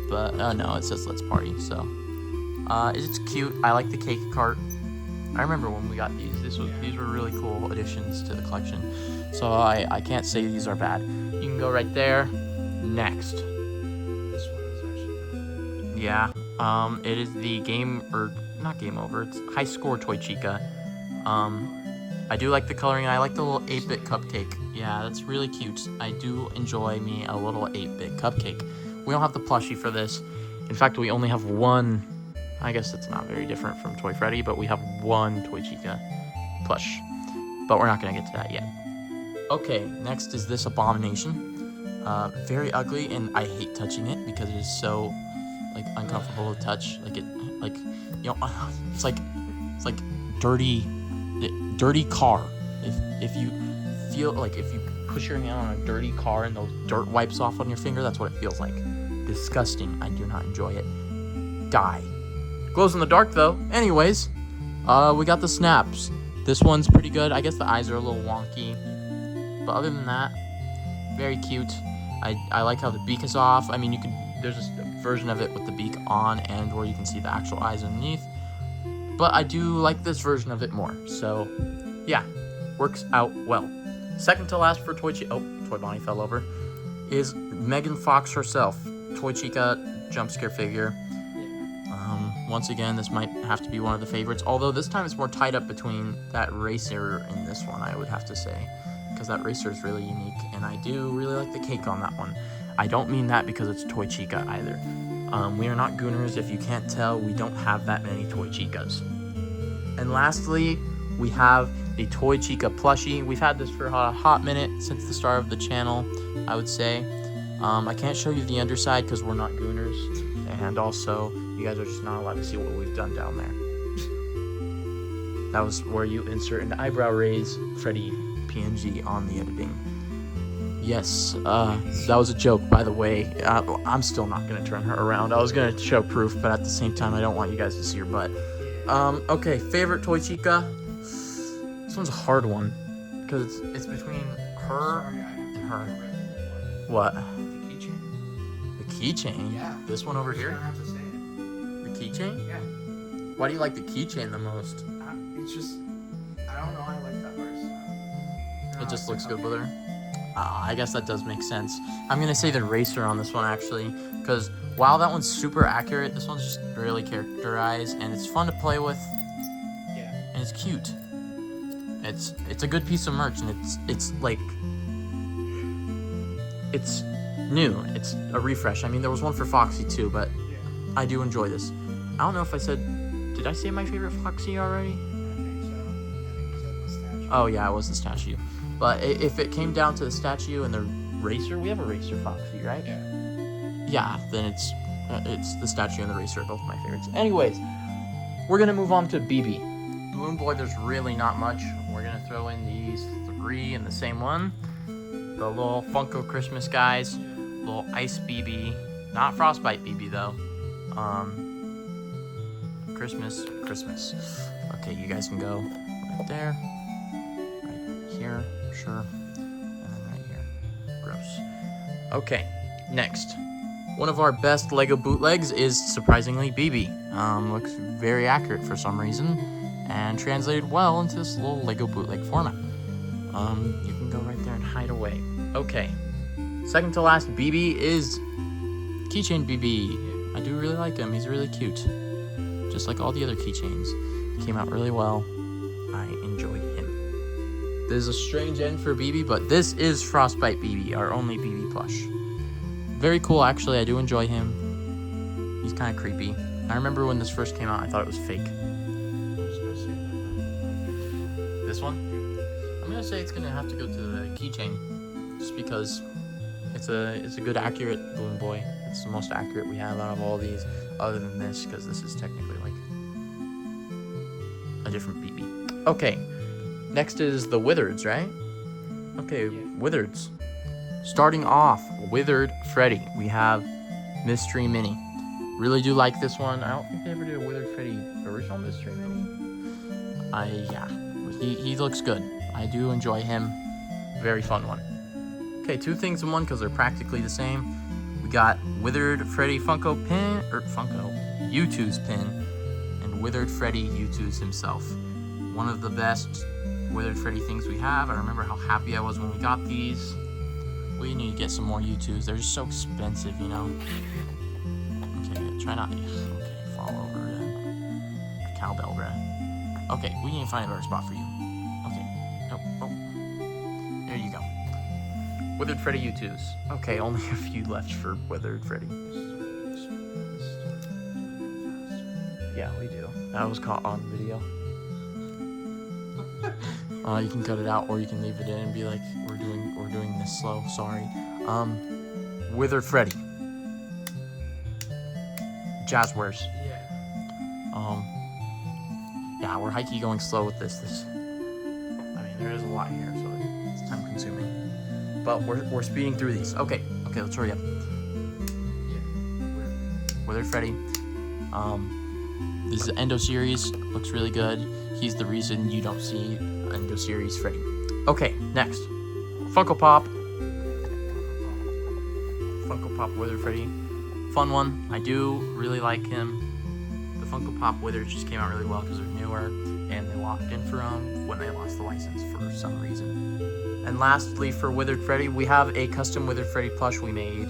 but no, it says let's party, so. It's cute. I like the cake cart. I remember when we got these. These were really cool additions to the collection. So I can't say these are bad. You can go right there. Next. This one is actually good. Yeah. It is the not game over. It's high score Toy Chica. I do like the coloring. I like the little 8-bit cupcake. Yeah, that's really cute. I do enjoy me a little 8-bit cupcake. We don't have the plushie for this. In fact, we only have one. I guess it's not very different from Toy Freddy, but we have one Toy Chica plush. But we're not going to get to that yet. Okay, next is this abomination. Very ugly, and I hate touching it because it is so like uncomfortable to touch. It's like dirty car. If you feel like if you push your hand on a dirty car and those dirt wipes off on your finger, that's what it feels like. Disgusting. I do not enjoy it. Die. Glows in the dark though. Anyways, we got the snaps. This one's pretty good. I guess the eyes are a little wonky, but other than that, very cute. I like how the beak is off. I mean, there's a version of it with the beak on and where you can see the actual eyes underneath. But I do like this version of it more. So, yeah, works out well. Second to last for Toy Bonnie fell over, is Megan Fox herself. Toy Chica jump scare figure. once again, this might have to be one of the favorites. Although this time it's more tied up between that racer and this one, I would have to say. Because that racer is really unique. And I do really like the cake on that one. I don't mean that because it's Toy Chica either. We are not Gooners. If you can't tell, we don't have that many Toy Chicas. And lastly, we have a Toy Chica plushie. We've had this for a hot minute since the start of the channel, I would say. I can't show you the underside because we're not Gooners. And also, you guys are just not allowed to see what we've done down there. That was where you insert an eyebrow raise Freddy PNG on the editing. Yes, that was a joke, by the way. I'm still not going to turn her around. I was going to show proof, but at the same time, I don't want you guys to see her butt. Okay, favorite Toy Chica? This one's a hard one, because it's between her and her. What? The keychain. The keychain? Yeah. This one over You here? don't have to say it. The keychain? Yeah. Why do you like the keychain the most? It's just, I don't know, I like that person. It just looks good with her. I guess that does make sense. I'm going to say the racer on this one, actually, because while that one's super accurate, this one's just really characterized, and it's fun to play with, Yeah. and it's cute. It's a good piece of merch, and it's like, it's new. It's a refresh. I mean, there was one for Foxy too, but Yeah. I do enjoy this. I don't know if I said, did I say my favorite Foxy already? I think so. I think you said the statue. Oh yeah, it was the statue. But if it came down to the statue and the racer, we have a racer Foxy, right? Yeah. Yeah, then it's the statue and the racer are both my favorites. Anyways, we're gonna move on to BB. Balloon Boy, there's really not much. We're gonna throw in these 3 in the same one. The little Funko Christmas guys, little Ice BB, not Frostbite BB though. Christmas. Okay, you guys can go right there, right here, sure, and then right here. Gross. Okay, next. One of our best Lego bootlegs is surprisingly BB. Looks very accurate for some reason, and translated well into this little Lego bootleg format. You can go right there and hide away. Okay, second to last BB is Keychain BB. I do really like him. He's really cute, just like all the other keychains. Came out really well. I enjoyed him. There's a strange end for BB, but this is Frostbite BB, our only BB plush. Very cool, actually. I do enjoy him. He's kind of creepy. I remember when this first came out, I thought it was fake. This one? I'm gonna say it's gonna have to go to the keychain, just because it's a good accurate Balloon Boy. It's the most accurate we have out of all these, other than this, because this is technically like a different BB. Okay, next is the Withereds, right? Okay, Yeah. Withereds. Starting off, Withered Freddy. We have Mystery Mini. Really do like this one. I don't think they ever did a Withered Freddy original Mystery Mini. Yeah, he looks good. I do enjoy him. Very fun one. Okay, 2 things in one because they're practically the same. We got Withered Freddy Funko pin, U2's pin, and Withered Freddy U2's himself. One of the best Withered Freddy things we have. I remember how happy I was when we got these. We need to get some more U2s. They're just so expensive, you know. Okay, try not. Okay, fall over then. Cowbell, bruh. Okay, we need to find a better spot for you. Okay. Oh. There you go. Withered Freddy U2s. Okay, only a few left for Withered Freddy. Yeah, we do. That was caught on video. You can cut it out, or you can leave it in and be like, we're doing this slow. Sorry. Withered Freddy. Jazzwares. Yeah. Yeah, we're high-key going slow with this. I mean, there is a lot here, so it's time-consuming. But we're speeding through these. Okay, let's hurry up. Yeah. Withered Freddy. This is the Endo series. Looks really good. He's the reason you don't see Endo series Freddy. Okay, next. Funko Pop Withered Freddy. Fun one. I do really like him. The Funko Pop Withers just came out really well because they're newer, and they locked in for them when they lost the license for some reason. And lastly, for Withered Freddy, we have a custom Withered Freddy plush we made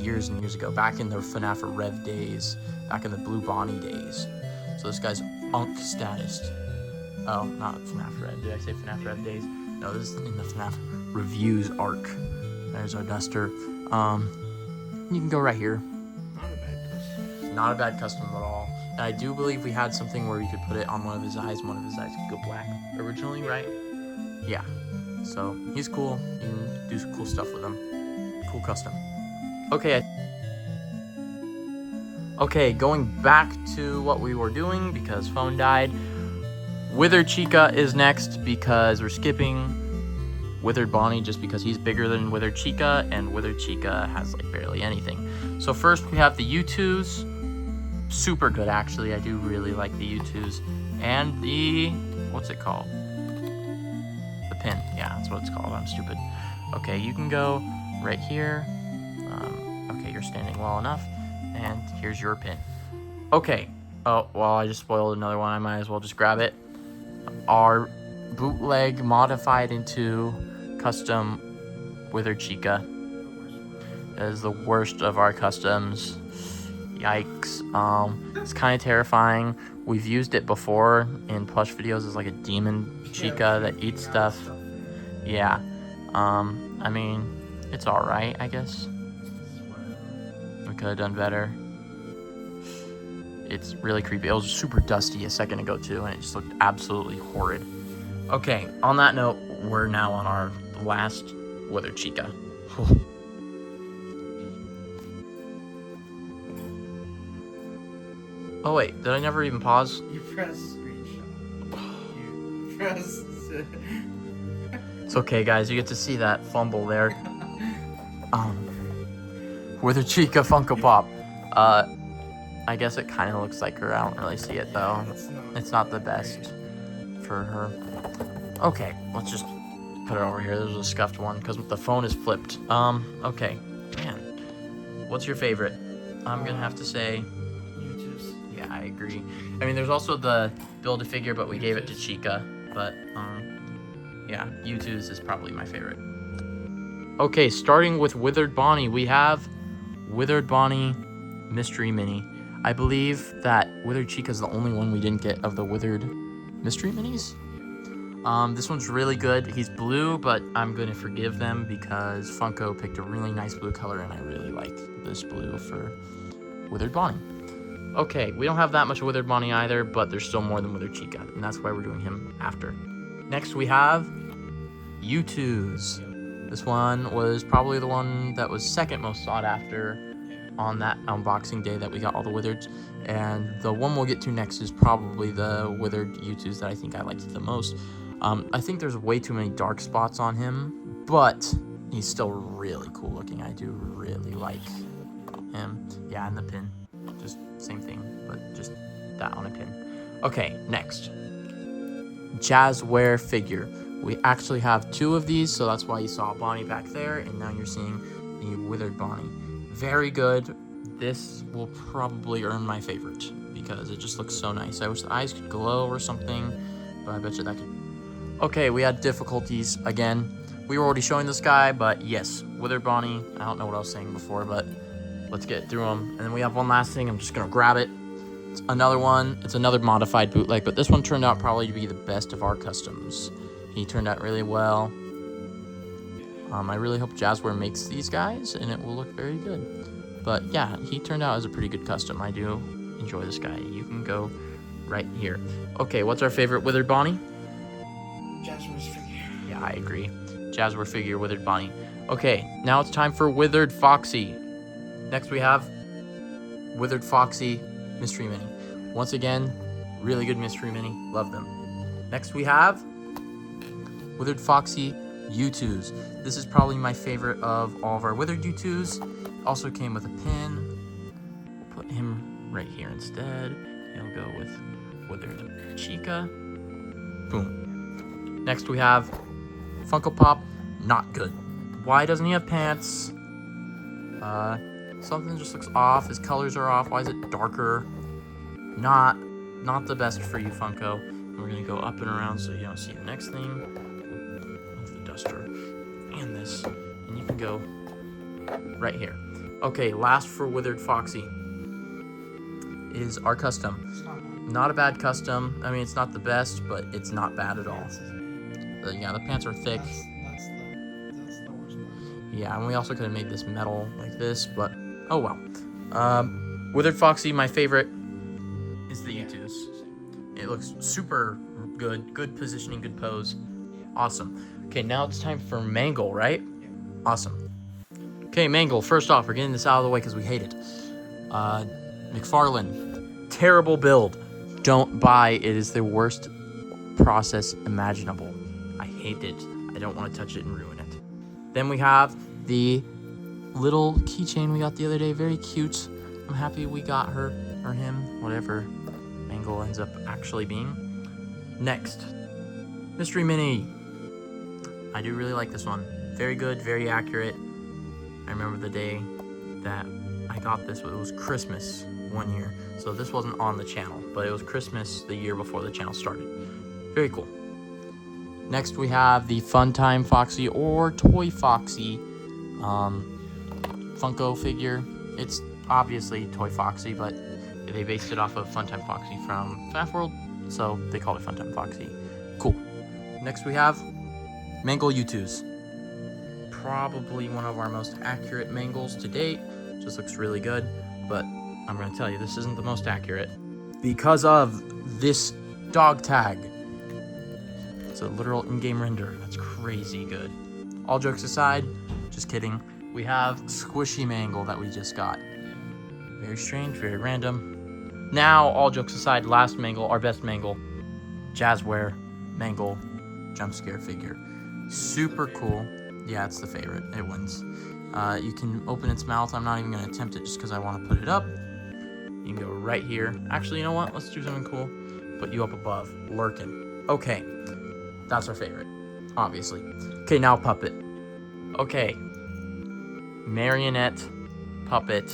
years and years ago, back in the FnafRev's days, back in the Blue Bonnie days. So this guy's Unk status. Oh, not FnafRev. Did I say FnafRev's days? No, this is in the FNAF Reviews arc. There's our duster. You can go right here. Not a bad custom. Not a bad custom at all. And I do believe we had something where you could put it on one of his eyes, and one of his eyes could go black originally, right? Yeah. So he's cool. You can do some cool stuff with him. Cool custom. Okay. Okay, going back to what we were doing because phone died. Withered Chica is next because we're skipping Withered Bonnie just because he's bigger than Withered Chica, and Withered Chica has like barely anything. So first we have the U2s. Super good, actually. I do really like the U2s. And the, what's it called? The pin. Yeah, that's what it's called. I'm stupid. Okay, you can go right here. Okay, you're standing well enough. And here's your pin. Okay. Oh, well, I just spoiled another one. I might as well just grab it. Our bootleg modified into custom Withered Chica. That is the worst of our customs. Yikes. It's kind of terrifying. We've used it before in plush videos as like a demon Chica that eats stuff. Yeah. I mean, it's alright, I guess. We could have done better. It's really creepy. It was super dusty a second ago too, and it just looked absolutely horrid. Okay, on that note, we're now on our last Withered Chica. Oh wait, did I never even pause? You press screenshot. You press. It's okay, guys. You get to see that fumble there. Withered Chica Funko Pop. I guess it kind of looks like her. I don't really see it though. It's not the best for her. Okay, let's just put it over here. There's a scuffed one because the phone is flipped. Okay, man. What's your favorite? I'm gonna have to say. Yeah, I agree. I mean, there's also the Build-A-Figure, but we gave it to Chica. But yeah, U2's is probably my favorite. Okay, starting with Withered Bonnie, we have Withered Bonnie Mystery Mini. I believe that Withered Chica is the only one we didn't get of the Withered Mystery Minis. This one's really good. He's blue, but I'm going to forgive them because Funko picked a really nice blue color, and I really like this blue for Withered Bonnie. Okay, we don't have that much Withered Bonnie either, but there's still more than Withered Chica, and that's why we're doing him after. Next, we have U2's. This one was probably the one that was second most sought after on that unboxing day that we got all the Withereds, and the one we'll get to next is probably the Withered U2's that I think I liked the most. I think there's way too many dark spots on him, but he's still really cool looking. I do really like him. Yeah, and the pin. Just same thing, but just that on a pin. Okay, next. Jazzware figure. We actually have two of these, so that's why you saw Bonnie back there, and now you're seeing the Withered Bonnie. Very good. This will probably earn my favorite because it just looks so nice. I wish the eyes could glow or something, but I bet you that could. Okay, we had difficulties again. We were already showing this guy, but yes, Withered Bonnie. I don't know what I was saying before, but let's get through them. And then we have one last thing. I'm just going to grab it. It's another one. It's another modified bootleg, but this one turned out probably to be the best of our customs. He turned out really well. I really hope Jazzware makes these guys, and it will look very good. But yeah, he turned out as a pretty good custom. I do enjoy this guy. You can go right here. Okay, what's our favorite Withered Bonnie? Jazzware's figure. Yeah, I agree. Jazzware figure, Withered Bonnie. Okay, now it's time for Withered Foxy. Next we have Withered Foxy Mystery Mini. Once again, really good Mystery Mini. Love them. Next we have Withered Foxy U2's. This is probably my favorite of all of our Withered U2's. Also came with a pin. We'll put him right here instead. He'll go with Withered Chica. Boom. Next we have Funko Pop, not good. Why doesn't he have pants? Something just looks off. His colors are off. Why is it darker? Not the best for you, Funko. And we're gonna go up and around so you don't see the next thing. Move the duster and this, and you can go right here. Okay, last for Withered Foxy is our custom. It's not bad. Not a bad custom. I mean, it's not the best, but it's not bad at all. Pants is amazing. Yeah, the pants are thick. That's the worst part. Yeah, and we also could have made this metal like this, but oh well. Withered Foxy, my favorite, is the U2s. It looks super good. Good positioning, good pose. Awesome. Okay, now it's time for Mangle, right? Awesome. Okay, Mangle, first off, we're getting this out of the way because we hate it. McFarlane, terrible build. Don't buy. It is the worst process imaginable. I hate it. I don't want to touch it and ruin it. Then we have the little keychain we got the other day. Very cute. I'm happy we got her, or him, whatever Mangle ends up actually being. Next, Mystery Mini. I do really like this one. Very good, very accurate. I remember the day that I got this. It was Christmas one year. So this wasn't on the channel, but it was Christmas the year before the channel started. Very cool. Next we have the Funtime Foxy or Toy Foxy Funko figure. It's obviously Toy Foxy, but they based it off of Funtime Foxy from FNAF World, so they called it Funtime Foxy. Cool. Next we have Mangle U2s. Probably one of our most accurate Mangles to date. Just looks really good, but I'm gonna tell you, this isn't the most accurate because of this dog tag. It's a literal in-game render. That's crazy good. All jokes aside, just kidding. We have Squishy Mangle that we just got. Very strange, very random. Now, all jokes aside, last Mangle, our best Mangle, Jazzware Mangle jump scare figure. Super cool. Yeah, it's the favorite. It wins. You can open its mouth. I'm not even going to attempt it just because I want to put it up. You can go right here. Actually, you know what? Let's do something cool. Put you up above. Lurkin. Okay. That's our favorite. Obviously. Okay, now puppet. Okay. Marionette puppet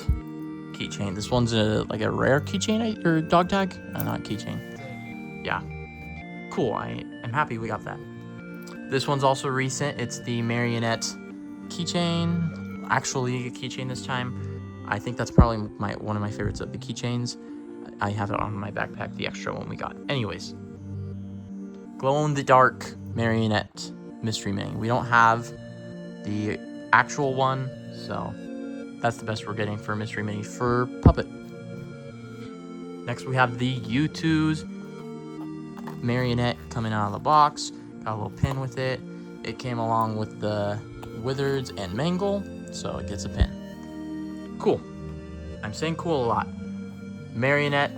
keychain. This one's like a rare keychain or dog tag? Not keychain. Yeah. Cool. I'm happy we got that. This one's also recent. It's the Marionette keychain. Actually, a keychain this time. I think that's probably one of my favorites of the keychains. I have it on my backpack, the extra one we got. Anyways, glow-in-the-dark Marionette Mystery Mini. We don't have the actual one, so that's the best we're getting for Mystery Mini for Puppet. Next, we have the U2's Marionette coming out of the box. Got a little pin with it. It came along with the Withereds and Mangle, so it gets a pin. Cool. I'm saying cool a lot. Marionette,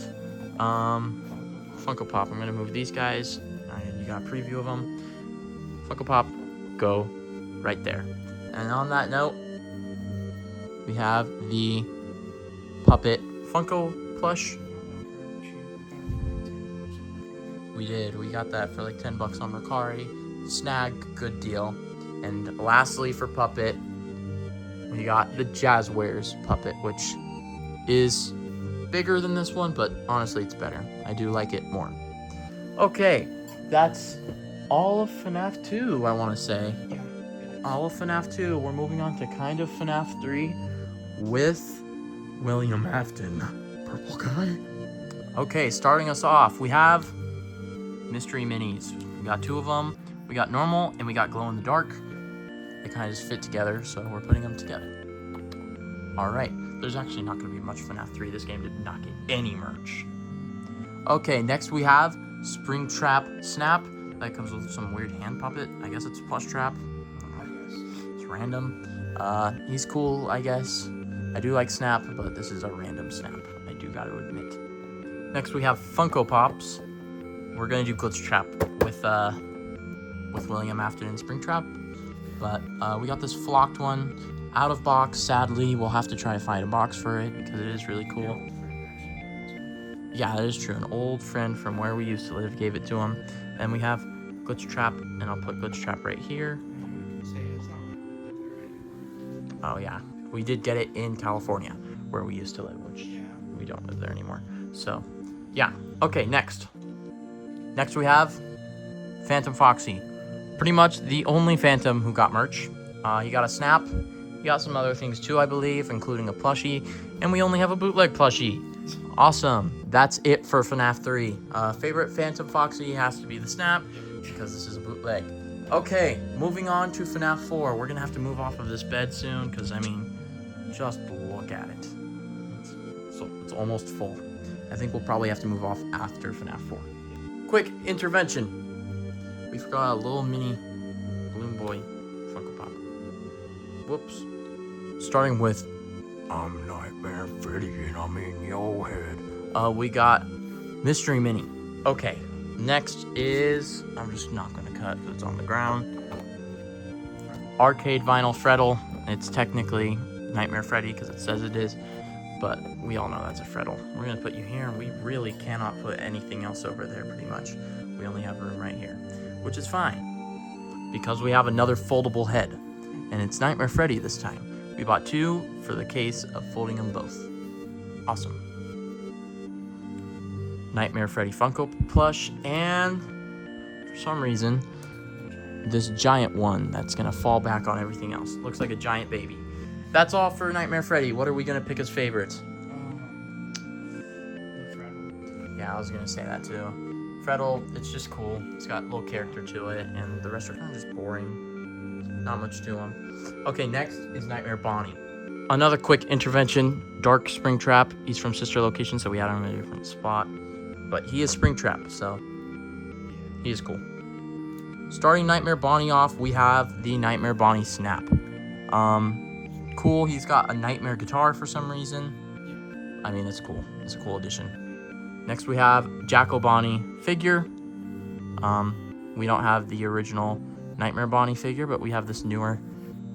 Funko Pop. I'm gonna move these guys. You got a preview of them. Funko Pop, go right there. And on that note, we have the Puppet Funko plush. We did. We got that for like 10 bucks on Mercari. Snag, good deal. And lastly for Puppet, we got the Jazzwares Puppet, which is bigger than this one, but honestly it's better. I do like it more. Okay, that's all of FNAF 2, I want to say. Yeah. All of FNAF 2. We're moving on to kind of FNAF 3 with William Afton. Purple guy. Okay, starting us off, we have Mystery Minis. We got two of them. We got normal and we got glow in the dark. They kind of just fit together, so we're putting them together. All right, there's actually not going to be much FNAF 3. This game did not get any merch. Okay, next we have Springtrap Snap. That comes with some weird hand puppet. I guess it's plush trap. It's random. He's cool, I guess. I do like Snap, but this is a random Snap. I do got to admit. Next we have Funko Pops. We're gonna do Glitch Trap with William Afton and Springtrap, but we got this flocked one out of box. Sadly, we'll have to try to find a box for it because it is really cool. Yeah, that is true. An old friend from where we used to live gave it to him. Then we have Glitch Trap, and I'll put Glitch Trap right here. Oh yeah, we did get it in California where we used to live, which we don't live there anymore. So yeah, okay, next we have Phantom Foxy. Pretty much the only Phantom who got merch. He got a Snap, We got some other things too, I believe, including a plushie. And we only have a bootleg plushie. Awesome. That's it for FNAF 3. Favorite Phantom Foxy has to be the Snap, because this is a bootleg. Okay, moving on to FNAF 4. We're gonna have to move off of this bed soon, because, I mean, just look at it. It's almost full. I think we'll probably have to move off after FNAF 4. Quick intervention. We forgot a little mini Balloon Boy Funko Pop. Whoops. Starting with, I'm Nightmare Freddy and I'm in your head. We got Mystery Mini. Okay, next is, I'm just not gonna cut because it's on the ground. Arcade Vinyl Freddle. It's technically Nightmare Freddy because it says it is, but we all know that's a Freddle. We're gonna put you here, and we really cannot put anything else over there pretty much. We only have room right here, which is fine because we have another foldable head, and it's Nightmare Freddy this time. We bought 2 for the case of folding them both. Awesome. Nightmare Freddy Funko plush, and for some reason, this giant one that's gonna fall back on everything else. Looks like a giant baby. That's all for Nightmare Freddy. What are we gonna pick as favorites? Yeah, I was gonna say that too. Freddle, it's just cool. It's got a little character to it, and the rest are kind of just boring. Not much to them. Okay, next is Nightmare Bonnie. Another quick intervention. Dark Springtrap. He's from Sister Location, so we had him in a different spot. But he is Springtrap, so he is cool. Starting Nightmare Bonnie off, we have the Nightmare Bonnie Snap. Cool. He's got a Nightmare guitar for some reason. I mean, it's cool. It's a cool addition. Next, we have Jacko Bonnie figure. We don't have the original Nightmare Bonnie figure, but we have this newer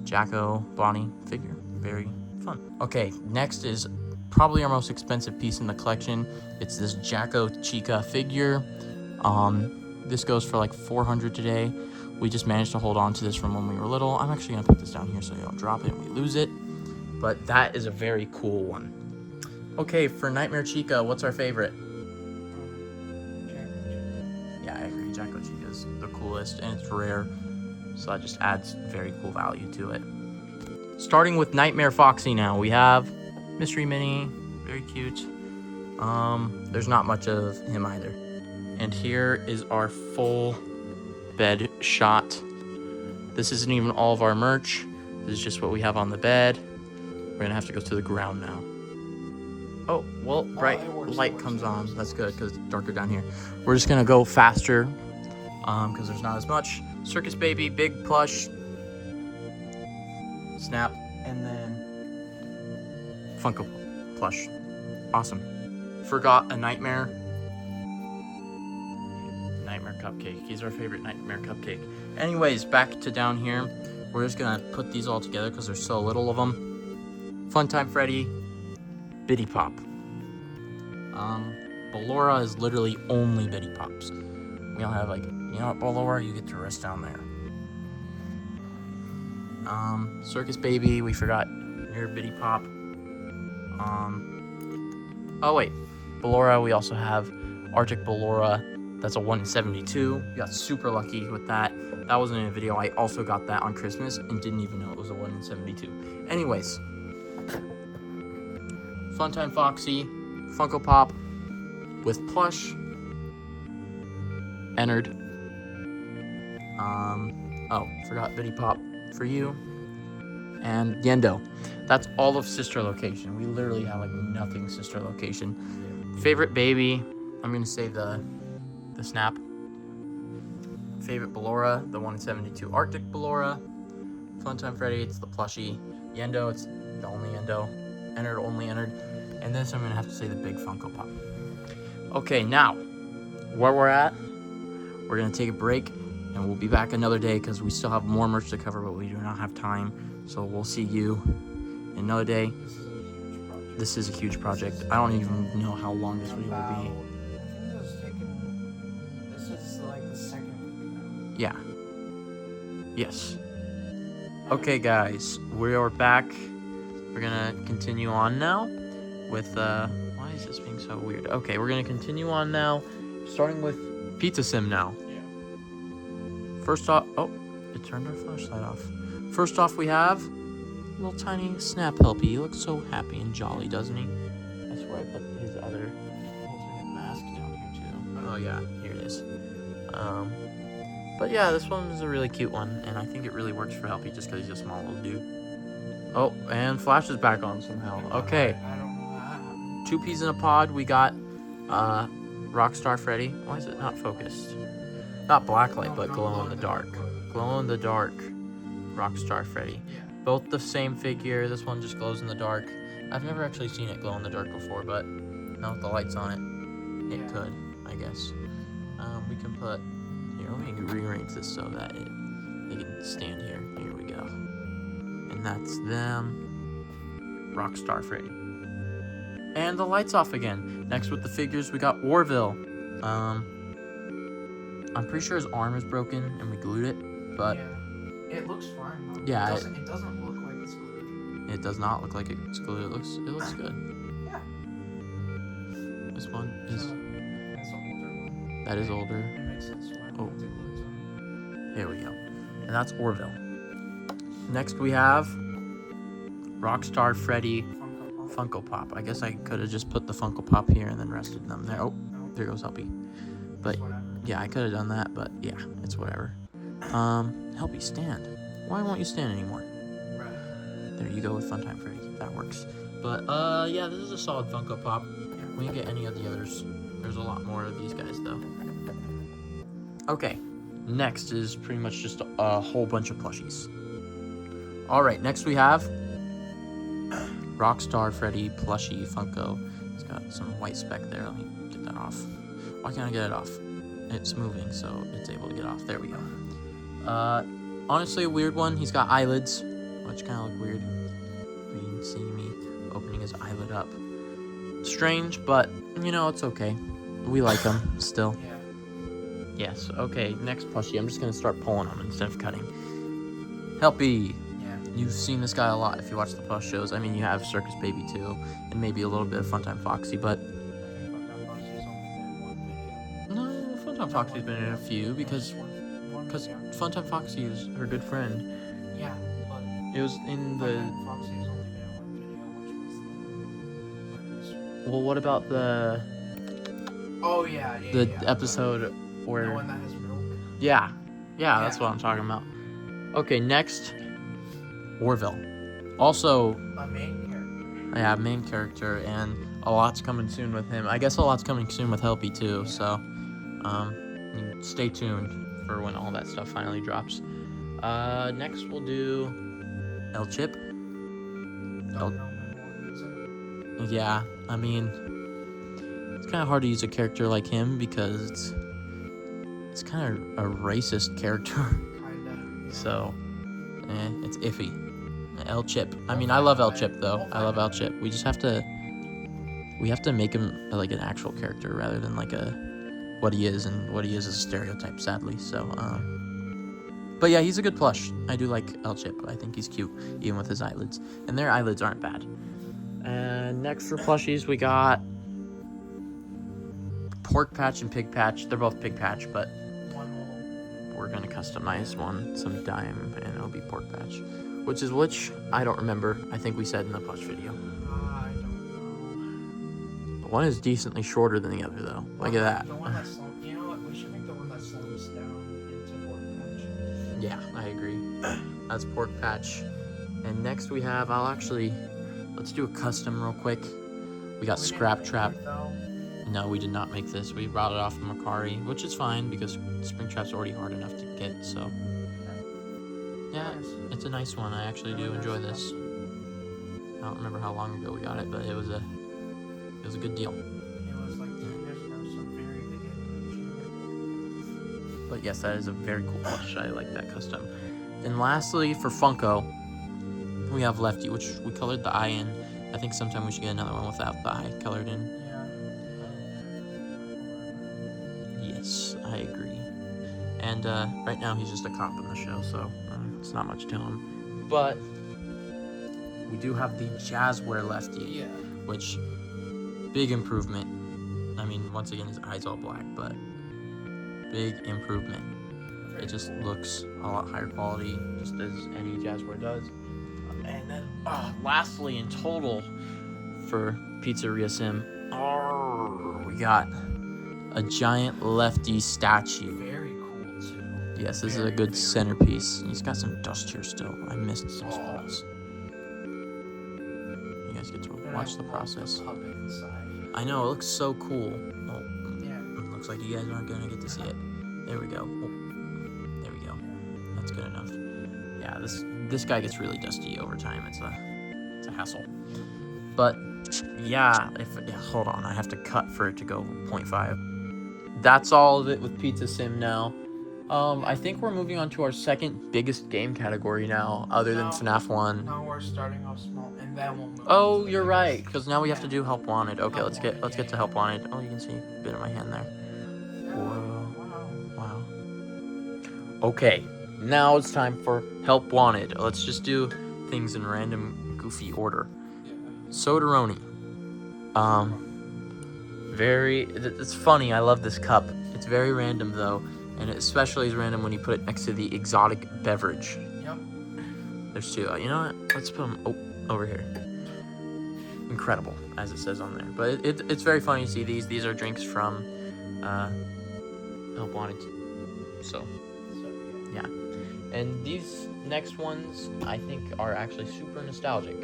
Jacko Bonnie figure. Very fun. Okay, next is probably our most expensive piece in the collection. It's this Chica Chica figure. This goes for like $400 today. We just managed to hold on to this from when we were little. I'm actually gonna put this down here so you don't drop it and we lose it. But that is a very cool one. Okay, for Nightmare Chica, what's our favorite? Yeah, I agree. Jacko Chica is the coolest and it's rare. So that just adds very cool value to it. Starting with Nightmare Foxy now, we have Mystery Mini, very cute. There's not much of him either. And here is our full bed shot. This isn't even all of our merch. This is just what we have on the bed. We're gonna have to go to the ground now. Oh, well, bright light comes on. That's good, because it's darker down here. We're just gonna go faster, because there's not as much. Circus Baby, big plush. Snap, and then Funko plush. Awesome. Forgot a Nightmare Cupcake. He's our favorite Nightmare Cupcake. Anyways, back to down here. We're just gonna put these all together because there's so little of them. Funtime Freddy, Bitty Pop. Ballora is literally only Bitty Pops. We don't have like, you know what, Ballora, you get to rest down there. Circus Baby, we forgot your Bitty Pop. Oh wait, Ballora, we also have Arctic Ballora. That's a 1 in 72. We got super lucky with that. That wasn't in a video. I also got that on Christmas and didn't even know it was a 1 in 72. Anyways. Funtime Foxy, Funko Pop with plush. Entered. Oh, forgot Bitty Pop for you. And Yendo. That's all of Sister Location. We literally have like nothing Sister Location. Favorite baby. I'm gonna say the Snap. Favorite Ballora, the 1 in 72 Arctic Ballora. Funtime Freddy, it's the plushie. Yendo, it's the only Yendo. Entered, only entered. And this I'm gonna have to say the big Funko Pop. Okay, now, where we're at, we're gonna take a break and we'll be back another day because we still have more merch to cover, but we do not have time. So we'll see you another day. This is a huge project. I don't even know how long this video will be. Yeah. Yes. Okay, guys, we are back. We're gonna continue on now with, why is this being so weird? Okay, we're gonna continue on now, starting with Pizza Sim now. Yeah. First off, oh, it turned our flashlight off. First off, we have little tiny Snap Helpy. He looks so happy and jolly, doesn't he? I swear I put his other alternate mask down here too. Oh yeah, here it is. But yeah, this one is a really cute one, and I think it really works for Helpy just because he's a small little dude. Oh, and Flash is back on somehow. Okay. I don't know how that happened. 2 peas in a pod. We got Rockstar Freddy. Why is it not focused? Not blacklight, but glow in the dark. Glow in the dark Rockstar Freddy. Yeah. Both the same figure. This one just glows in the dark. I've never actually seen it glow in the dark before, but now with the lights on it, it could, I guess. We can put here. Let me rearrange this so that they can stand here. Here we go. And that's them. Rockstar Freddy. And the lights off again. Next with the figures, we got Orville. I'm pretty sure his arm is broken and we glued it, but yeah. It looks fine though. Yeah, It doesn't look like it's glued. it does not look like it's glued. It looks good. Yeah. This one is It's an older one. that is older. It makes sense why Oh. it's glued. Here we go. And that's Orville. Next we have Rockstar Freddy Funko Pop. I guess I could have just put the Funko Pop here and then rested them there. Oh, there goes Helpy. But yeah, I could have done that, but yeah, it's whatever. Helpy, stand. Why won't you stand anymore? Right. There you go with Funtime Freddy. That works. But yeah, this is a solid Funko Pop. We didn't get any of the others. There's a lot more of these guys though. Okay, next is pretty much just a whole bunch of plushies. Alright, next we have Rockstar Freddy plushie Funko. It's got some white speck there. Let me get that off. Why can't I get it off? It's moving, so it's able to get off. There we go. Honestly, a weird one. He's got eyelids, which kind of look weird. You can see me opening his eyelid up. Strange, but, you know, it's okay. We like him still. Yeah. Yes, okay, next plushie. I'm just going to start pulling him instead of cutting. Helpy. Yeah. You've seen this guy a lot if you watch the plush shows. I mean, you have Circus Baby too, and maybe a little bit of Funtime Foxy, but no, Funtime Foxy's been in a few because Funtime Foxy is her good friend. Yeah, but It was in the. Foxy has only been in one video, which was the Well, what about the the episode where? the one that has milk. Yeah, that's Yeah. what I'm talking about. Okay, next, Orville. Also, A main character. I have main character, and a lot's coming soon with him. I guess a lot's coming soon with Helpy too. So, stay tuned for when all that stuff finally drops. Next we'll do El Chip. Don't know when we'll use it. Yeah, I mean, it's kind of hard to use a character like him because it's kind of a racist character. Kinda. So, it's iffy. El Chip. I mean, I love El Chip though. I love El Chip. We just have to make him like an actual character rather than like what he is, and what he is a stereotype, sadly. So, but yeah, he's a good plush. I do like El Chip. I think he's cute, even with his eyelids. And their eyelids aren't bad. And next for plushies, we got Pork Patch and Pig Patch. They're both Pig Patch, but we're gonna customize some dime, and it'll be Pork Patch. Which, I don't remember. I think we said in the plush video. I don't know. One is decently shorter than the other, though. Look at that. The one that's slow. You know what? We should make the one that slows down into Pork Patch. Yeah, I agree. That's Pork Patch. And next we have, let's do a custom real quick. We got Scrap Trap. No, we did not make this. We brought it off from Macari, which is fine because Springtrap's already hard enough to get, so. Yeah, it's a nice one. I actually do enjoy this. I don't remember how long ago we got it, but it was a good deal. It was like 2 years ago, so very big. But yes, that is a very cool plush. I like that custom. And lastly, for Funko, we have Lefty, which we colored the eye in. I think sometime we should get another one without the eye colored in. Yeah. Yes, I agree. And right now he's just a cop in the show, so it's not much to him. But we do have the Jazzware Lefty, Yeah. which, big improvement. I mean, once again, his eye's all black, but big improvement. It just looks a lot higher quality, just as any Jazzware does. And then, lastly, in total, for Pizzeria Sim, we got a giant lefty statue. Very cool too. Yes, this is a good centerpiece. He's got some dust here still. I missed some spots. You guys get to watch the process. The puppet inside. I know, it looks so cool. Oh, Yeah. it looks like you guys aren't gonna get to see it. There we go. Oh, there we go. That's good enough. Yeah, this guy gets really dusty over time. It's a hassle. But yeah, hold on, I have to cut for it to go 0.5. That's all of it with Pizza Sim now. I think we're moving on to our second biggest game category now, other than FNAF 1. No, we're starting off small, and then we'll move. Oh, you're right, because now we have to do Help Wanted. Okay, let's get to Help Wanted. Oh, you can see a bit of my hand there. Whoa. Wow. Okay, now it's time for Help Wanted. Let's just do things in random, goofy order. Sodaroni. It's funny. I love this cup. It's very random though, and it especially is random when you put it next to the exotic beverage. Yep. There's two. You know what? Let's put them over here. Incredible, as it says on there. But it's very funny to see these. These are drinks from Help Wanted. So yeah. And these next ones, I think, are actually super nostalgic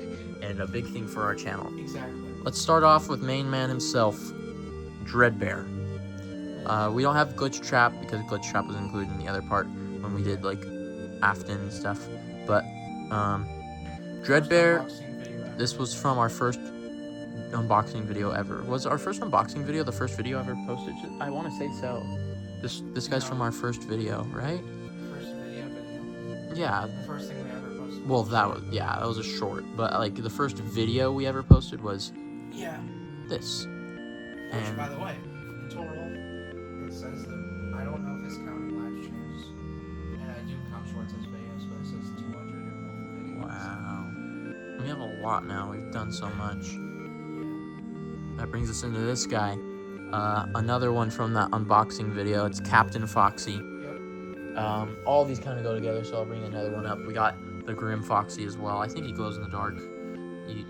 and a big thing for our channel. Exactly. Let's start off with main man himself, Dreadbear. We don't have Glitch Trap because Glitch Trap was included in the other part when we did like Afton and stuff. But Dreadbear, this was from our first unboxing video ever. Was our first unboxing video the first video ever posted? I want to say so. This guy's from our first video, right? First video. Yeah. The first thing we ever posted. Well, that was a short, but like the first video we ever posted was this. Which, And by the way, in total, it says that I don't know if it's counting live streams, and I do count shorts as videos, but it says 200 and more videos. wow, we have a lot now. We've done so much. That brings us into this guy. Another one from that unboxing video. It's Captain Foxy. Yep. All these kind of go together, so I'll bring another one up. We got the Grim Foxy as well. I think he glows in the dark.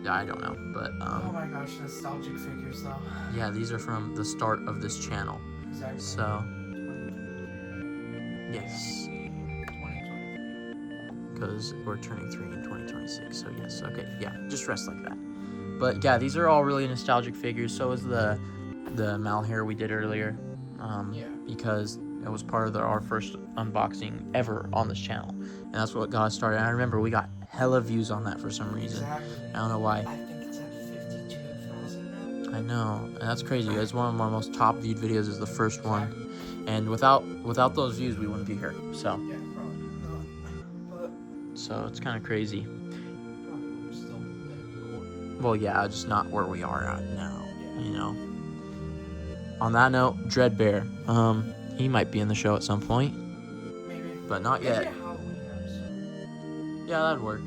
I don't know, but oh my gosh, nostalgic figures though. yeah, these are from the start of this channel. Exactly. So yes, 2020. because we're turning 3 in 2026. So yes, okay, yeah, just rest like that. But yeah, these are all really nostalgic figures. So is the Malhair we did earlier, because it was part of our first unboxing ever on this channel, and that's what got us started. And I remember we got hella views on that for some reason. Exactly. I don't know why. I think it's at 52,000 now. I know, and that's crazy. It's one of our most top viewed videos. Is the first one, and without those views, we wouldn't be here. So Yeah, probably not. But so it's kind of crazy. probably we're still there. Well, yeah, just not where we are at now. You know. On that note, Dreadbear. He might be in the show at some point, Maybe. but not Maybe yet. a Halloween episode. Yeah, that'd work.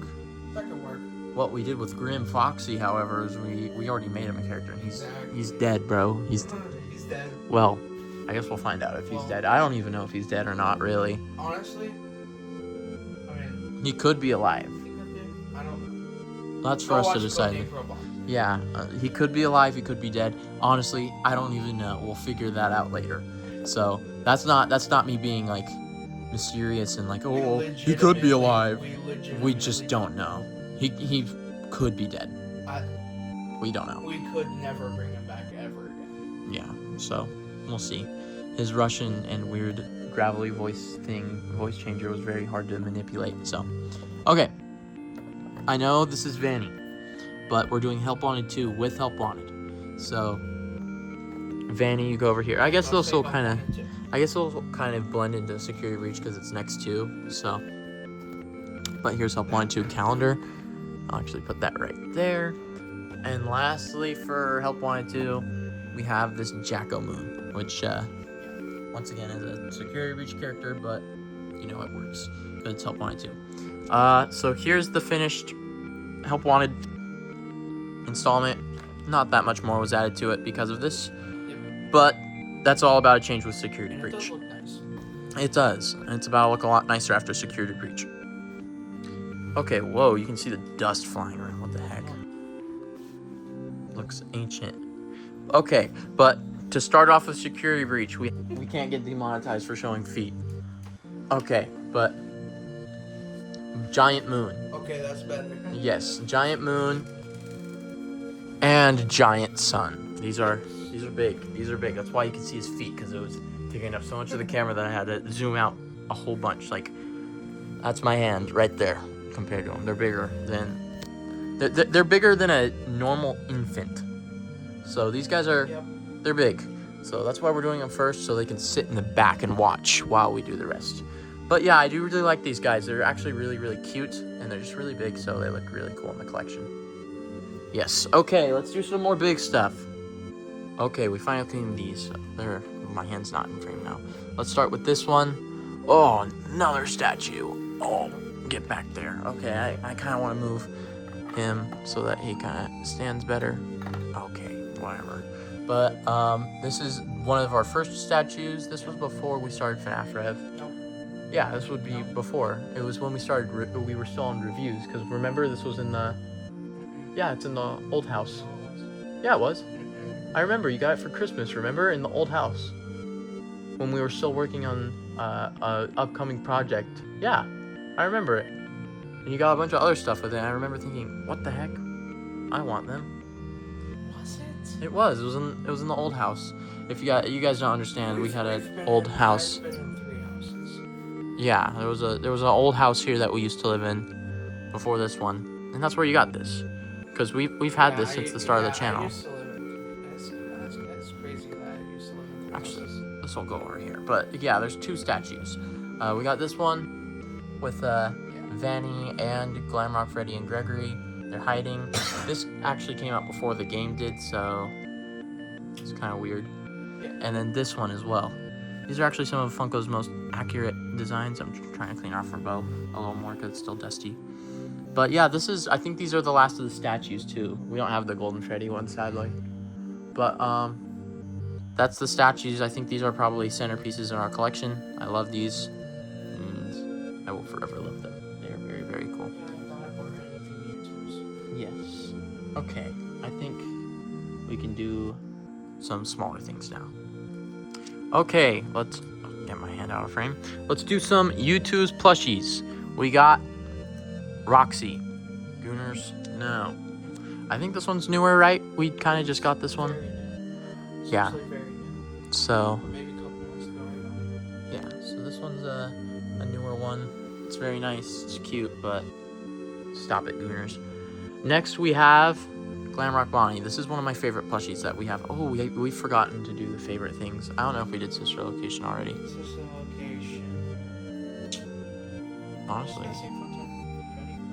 That could work. What we did with Grim Foxy, however, is we already made him a character, and Exactly. he's dead, bro. He's dead. Well, I guess we'll find out if he's dead. I don't even know if he's dead or not, really. Honestly, I mean, He could be alive. he could be. I don't know. That's for Go us to watch decide. Cooking for a box. Yeah, he could be alive. He could be dead. Honestly, I don't even know. We'll figure that out later. So that's not me being like mysterious and like, oh, he could be alive. We just don't know. He could be dead. We don't know. We could never bring him back ever again. Yeah, so we'll see. His Russian and weird gravelly voice changer was very hard to manipulate. So, okay. I know this is Vanny, but we're doing Help Wanted 2 with Help Wanted. So, Vanny, you go over here. I guess they'll still kind of blend into Security Breach because it's next to. So, but here's Help Wanted 2 calendar. I'll actually put that right there. And lastly, for Help Wanted 2, we have this Jacko Moon, which once again is a Security Breach character, but you know it works because it's Help Wanted 2. So here's the finished Help Wanted installment. Not that much more was added to it because of this, but that's all about a change with Security And it Breach. does look nice. It does, and it's about to look a lot nicer after Security Breach. Okay, whoa, you can see the dust flying around. What the heck? Looks ancient. Okay, but to start off with security breach, we can't get demonetized for showing feet. Okay, but giant moon. Okay, that's better. Yes, giant moon and giant sun. These are big. These are big. That's why you can see his feet, because it was taking up so much of the camera that I had to zoom out a whole bunch. Like, that's my hand right there compared to them. They're bigger than they're bigger than a normal infant. So these guys are they're big. So that's why we're doing them first, so they can sit in the back and watch while we do the rest. But yeah, I do really like these guys. They're actually really, really cute, and they're just really big, so they look really cool in the collection. Yes. Okay, let's do some more big stuff. Okay, we finally cleaned these. My hand's not in frame now. Let's start with this one. Oh, another statue. Oh, get back there. Okay, I kind of want to move him so that he kind of stands better. Okay, whatever. But this is one of our first statues. This was before we started FnafRev. Yeah, this would be before. It was when we started, we were still on reviews, because remember, this was in the, yeah, it's in the old house. Yeah, it was. I remember, you got it for Christmas, remember, in the old house. When we were still working on a upcoming project. Yeah, I remember it. And you got a bunch of other stuff with it, and I remember thinking, what the heck? I want them. Was it? It was in the old house. If you guys don't understand, we had an old house. I've been in 3 houses. Yeah, there was an old house here that we used to live in before this one, and that's where you got this, because we've had this since the start of the channel. I used to live in, that's crazy that I used to live in 3 Actually, houses. this will go over here, but yeah, there's 2 statues. We got this one with Vanny and Glamrock, Freddy and Gregory. They're hiding. This actually came out before the game did, so it's kind of weird. And then this one as well. These are actually some of Funko's most accurate designs. I'm trying to clean off our bow a little more because it's still dusty. But yeah, I think these are the last of the statues too. We don't have the Golden Freddy one, sadly. But that's the statues. I think these are probably centerpieces in our collection. I love these, and I will forever love them. They are very, very cool. Yes. Okay, I think we can do some smaller things now. Okay, let's get my hand out of frame. Let's do some U2's plushies. We got Roxy. Gooners, no. I think this one's newer, right? We kind of just got this one. Yeah. So, Maybe a couple months ago, right? yeah, so this one's a newer one. It's very nice, it's cute, but stop it, Gooners. Next we have Glamrock Bonnie. This is one of my favorite plushies that we have. Oh, we've forgotten to do the favorite things. I don't know if we did Sister Location already. Sister Location. Honestly. Freddy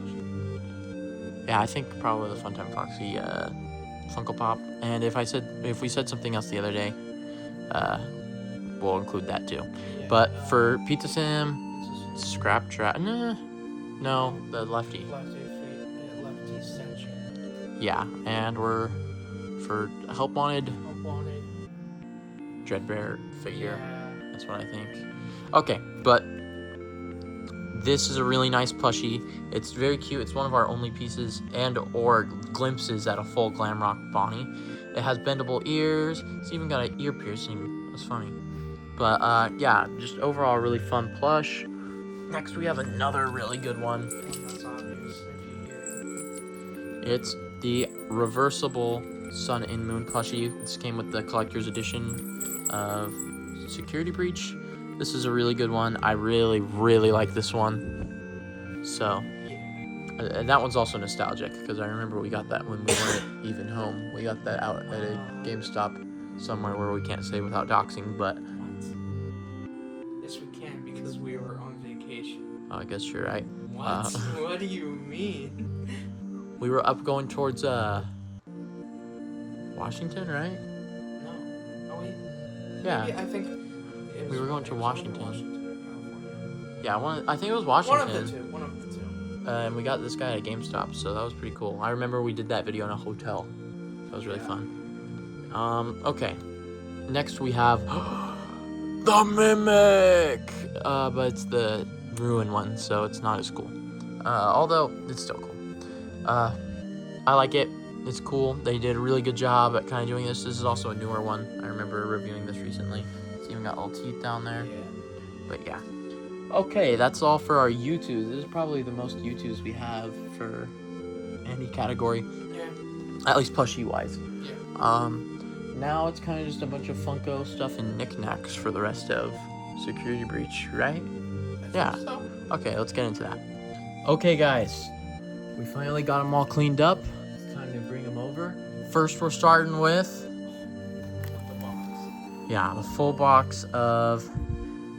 plushie. Yeah, I think probably the Funtime Foxy Funko Pop. And if we said something else the other day, we'll include that too. Yeah. But for Pizza Sim, Scrap Trap, no, the Lefty. Lefty statue. Yeah, and we're for Help Wanted, Dreadbear figure. Yeah. That's what I think. Okay, but this is a really nice plushie. It's very cute. It's one of our only pieces or glimpses at a full Glamrock Bonnie. It has bendable ears. It's even got an ear piercing. That's funny. But yeah, just overall really fun plush. Next we have another really good one. That's obvious if you hear it. It's the reversible Sun and Moon plushie. This came with the collector's edition of Security Breach. This is a really good one. I really, really like this one. So, and that one's also nostalgic because I remember we got that when we weren't even home. We got that out at a GameStop somewhere where we can't say without doxing, but... What? Yes, we can because we were on vacation. I guess you're right. What? What do you mean? We were up going towards, Washington, right? No. Oh, wait. Yeah. Maybe, I think... We were going to Washington. Or California. Yeah, I think it was Washington. One of the two. And we got this guy at a GameStop, so that was pretty cool. I remember we did that video in a hotel. That was really fun. Okay. Next we have the Mimic! But it's the Ruin one, so it's not as cool. Although it's still cool. I like it. It's cool. They did a really good job at kind of doing this. This is also a newer one. I remember reviewing this recently. It's even got little teeth down there. Yeah. But yeah. Okay, that's all for our YouTubes. This is probably the most YouTubes we have for any category. Yeah. At least plushie wise. Yeah. Now it's kind of just a bunch of Funko stuff and knickknacks for the rest of Security Breach, right? Yeah. So, Okay, let's get into that. Okay, guys. We finally got them all cleaned up. It's time to bring them over. First, we're starting with... the box. Yeah, the full box of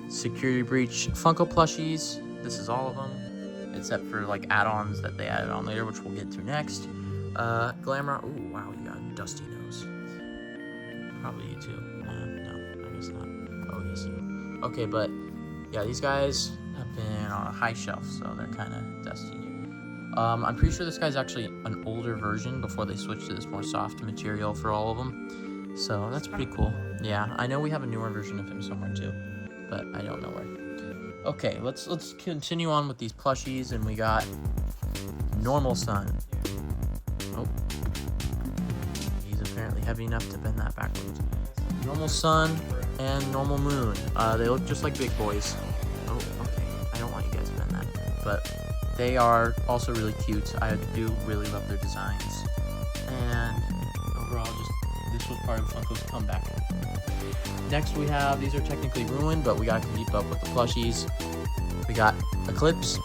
Security Breach Funko plushies. This is all of them, except for like add-ons that they added on later, which we'll get to next. Glamour. Ooh, wow, you got a dusty nose. Probably you too. No, I guess not. Oh, yes, you. Okay, but yeah, these guys have been on a high shelf, so they're kind of dusty. I'm pretty sure this guy's actually an older version before they switched to this more soft material for all of them. So that's pretty cool. Yeah, I know we have a newer version of him somewhere too, but I don't know where. Okay, let's continue on with these plushies, and we got Normal Sun. Oh, he's apparently heavy enough to bend that backwards. Normal Sun and Normal Moon. They look just like big boys. Oh, okay. I don't want you guys to bend that, but they are also really cute. I do really love their designs, and overall, this was part of Funko's comeback. Next we have, these are technically ruined, but we gotta keep up with the plushies. We got Eclipse,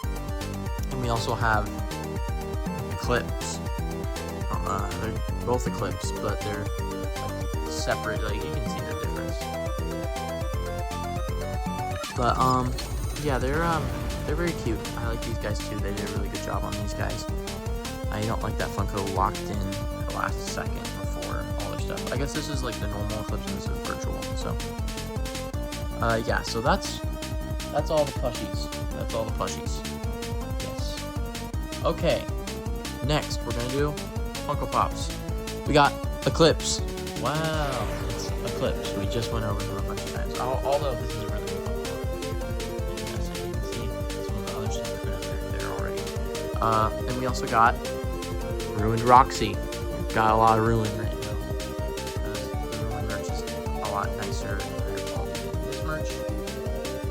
and we also have Eclipse. They're both Eclipse, but they're like separate. Like you can see the difference. But yeah, they're very cute. I like these guys too. They did a really good job on these guys. I don't like that Funko locked in at the last second before all their stuff. I guess this is like the normal Eclipse and this is virtual. So yeah, so that's all the plushies. That's all the plushies. Yes. Okay. Next, we're gonna do Funko Pops. We got Eclipse. Wow, it's Eclipse. We just went over them a bunch of times. Although this is a really good Funko Pop. As you can see, some of the other stuff are there already. And we also got Ruined Roxy. We've got a lot of Ruin right now. The Ruin merch is a lot nicer and higher quality than this merch.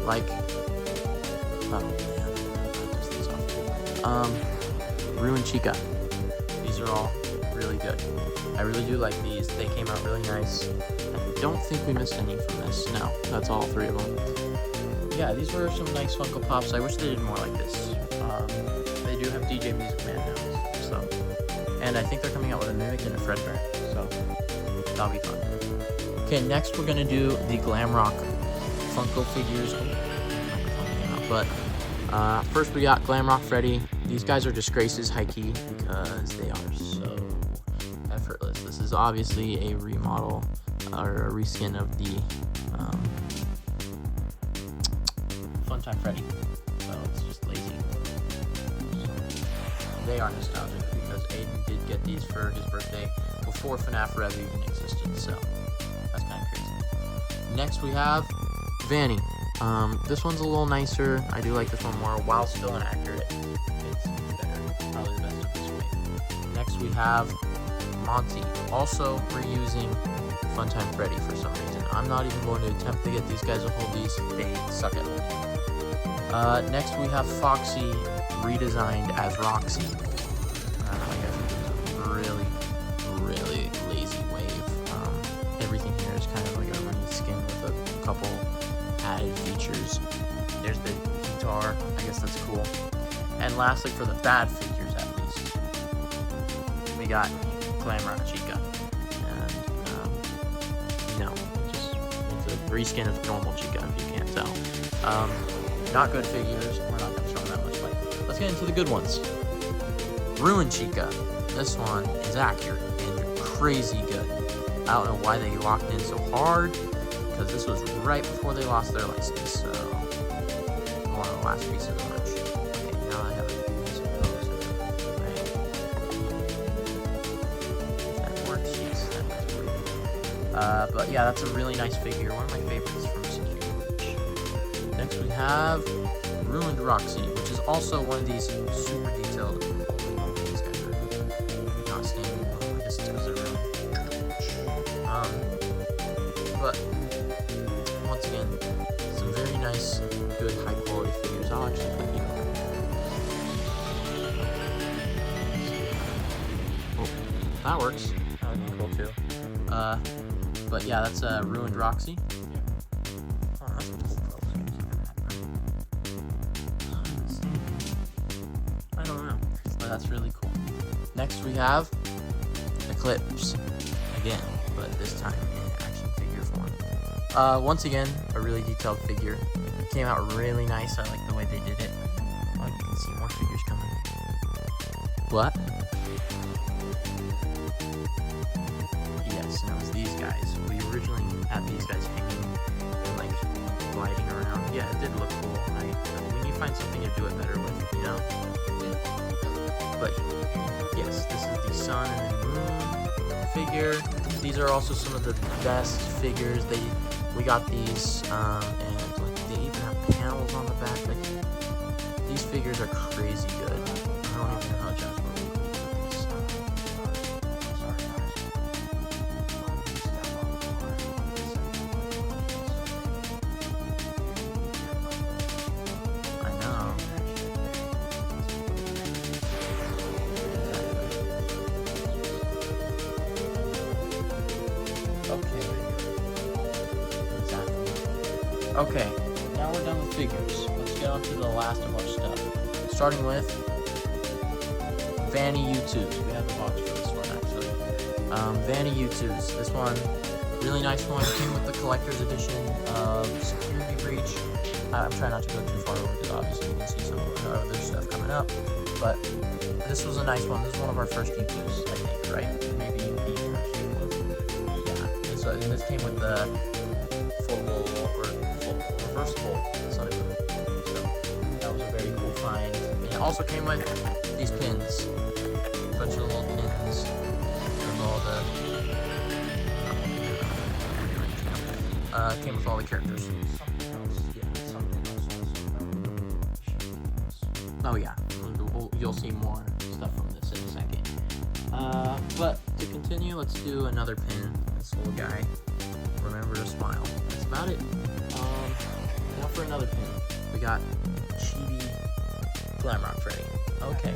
Like, oh man, just these off. Ruin Chica. These are all really good. I really do like these. They came out really nice. I don't think we missed any from this. No, that's all three of them. Yeah, these were some nice Funko Pops. I wish they did more like this. They do have DJ Music Man now, so. And I think they're coming out with a Mimic and a Fredbear, so that'll be fun. Okay, next we're gonna do the Glam Rock Funko figures. But first we got Glam Rock Freddy. These guys are disgraces, high-key, because they are so effortless. This is obviously a remodel or a reskin of the Funtime Freddy. So it's just lazy. So they are nostalgic because Aiden did get these for his birthday before FnafRev's even existed. So that's kind of crazy. Next we have Vanny. This one's a little nicer. I do like this one more, while still inaccurate. It's better. Probably the best of this way. Next we have Monty, also reusing Funtime Freddy for some reason. I'm not even going to attempt to get these guys to hold these. They suck at holding. Next we have Foxy, redesigned as Roxy. I guess it's a really, really lazy wave. Everything here is kind of like a reskin with a couple added features. There's the guitar. I guess that's cool. And lastly, for the bad figures at least, we got Glam Rock Chica. And no, it's a reskin of normal Chica, if you can't tell. Not good figures. We're not going to show them that much light. Let's get into the good ones. Ruin Chica. This one is accurate and crazy good. I don't know why they locked in so hard, because this was right before they lost their license, so one of the last pieces of merch. Okay, now I have a piece of pose. Right. That works, yes, that works pretty good. But yeah, that's a really nice figure, one of my favorites from Security Breach. Next we have Ruined Roxy, which is also one of these super detailed. These guys are not standing well. I guess it's because they're ruined. But once again, some very nice, good, high quality figures. I'll actually put you. Oh, that works. That would be cool too. But yeah, that's Ruined Roxy. Oh, that's a cool I don't know, but that's really cool. Next we have Eclipse again, but this time in action figure form. Once again, a really detailed figure. It came out really nice. I like the way they did it. Oh, you can see more figures coming. What? Yes, and it was these guys. We originally had these guys hanging and like gliding around. Yeah, it did look cool. We need to find something to do it better with, you know? But yes, this is the sun and the moon figure. These are also some of the best figures. We got these, and like they even have panels on the back. Like these figures are crazy good. I don't even know how Josh will put these. I know. Okay, now we're done with figures. Let's get on to the last of our stuff. Starting with Vanny U2s. We have the box for this one, actually. Vanny U2s. This one, really nice one. Came with the collector's edition of Security Breach. I'm trying not to go too far over because obviously you can see some other stuff coming up. But this was a nice one. This is one of our first U2s, I think, right? Maybe the first one. Yeah. And this came with the reversible sun and moon. So that was a very cool find. And it also came with these pins. A bunch of little pins with all the came with all the characters. Oh yeah. You'll see more stuff from this in a second. But to continue, let's do another pin. This little guy. Remember to smile. That's about it. Now for another pin, we got Chibi Glamrock Freddy. Okay.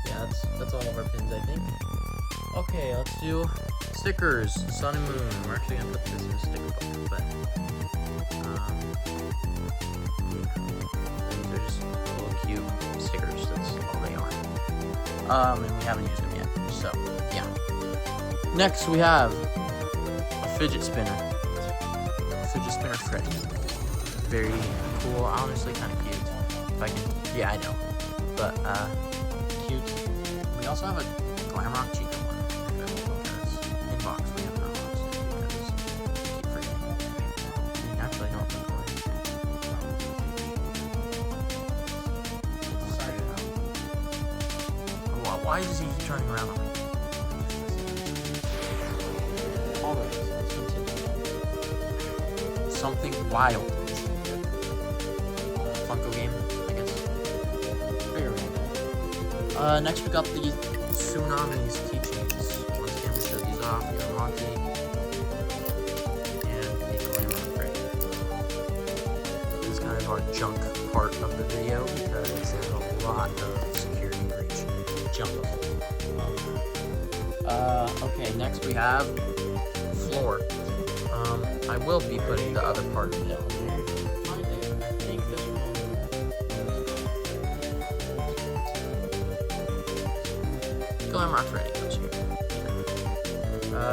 Yeah, that's all of our pins, I think. Okay, let's do stickers, sun and moon. We're actually gonna put this in a sticker book, but these are just little cute stickers. That's all they are. And we haven't used them yet, so yeah. Next we have a fidget spinner. Fidget spinner Freddy. Very cool, honestly kind of cute. If I can, yeah, I know. But cute. We also have a Glamrock Chica one. Because in box we have an unboxed because I keep forgetting. Actually, I don't think why is he turning around on me? Something wild. Funko game, I guess. Very random. Next we got the Tsunami's keychains. Once again, we showed these off. We have Monty and the Glamour Freddy. This is kind of our junk part of the video because there's a lot of security breach junk. Okay, next we have Floor. I will be putting the other part of it on there. I think this one. Glamrock Freddy comes here.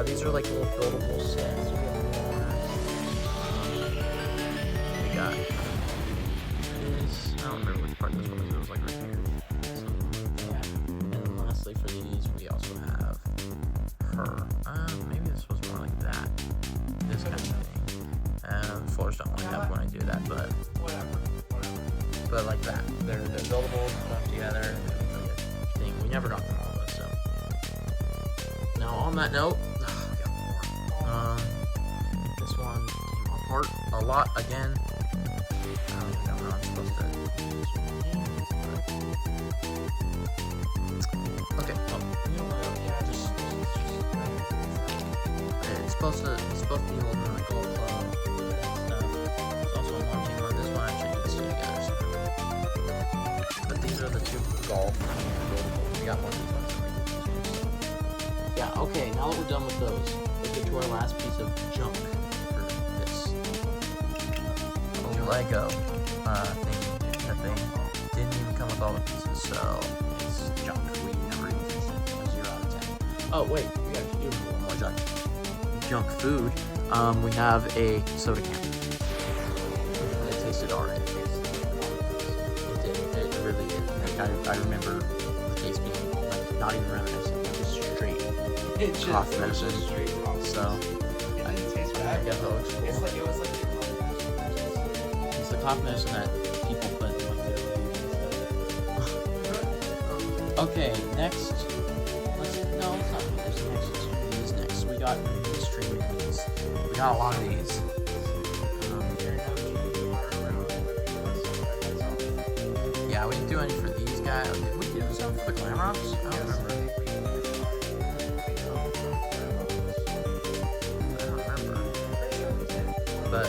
These are like little buildable sets. We have more. We got this. I don't remember which part this was. It was like right here. And then lastly for these, we also have her. Maybe this was more like that. This kind of thing. Floors don't like that when I do that, but whatever. But like that, they're buildable, put together, and thing. We never got them all though, so. Now on that note, we got more. This one came apart a lot again. I don't even know how I'm supposed to. Okay. Well, you know what? Yeah, just it's supposed to be holding like a little club and stuff. There's also a launching one. This one actually gets two together. So. But these are the two golf. We got one of these ones. Yeah. Okay. Now that we're done with those, let's get to our last piece of junk for this Lego thing that they didn't even come with all the pieces, so it's junk. We never even finished it. A 0 out of 10. Oh wait, we actually do have one more junk food. We have a soda can. It tasted alright. It did. It really did. Like, I remember the taste being like not even reminiscent, like just straight cough medicine. So It didn't taste bad. I guess that looks cool. It was like the It's the cough medicine that people put in like their food and stuff. Okay, next. Let's not do this next. These next. We got mystery movies. We got a lot of these. Yeah, we didn't do any for these guys. Did we do some for the Glam Rocks? I don't remember. But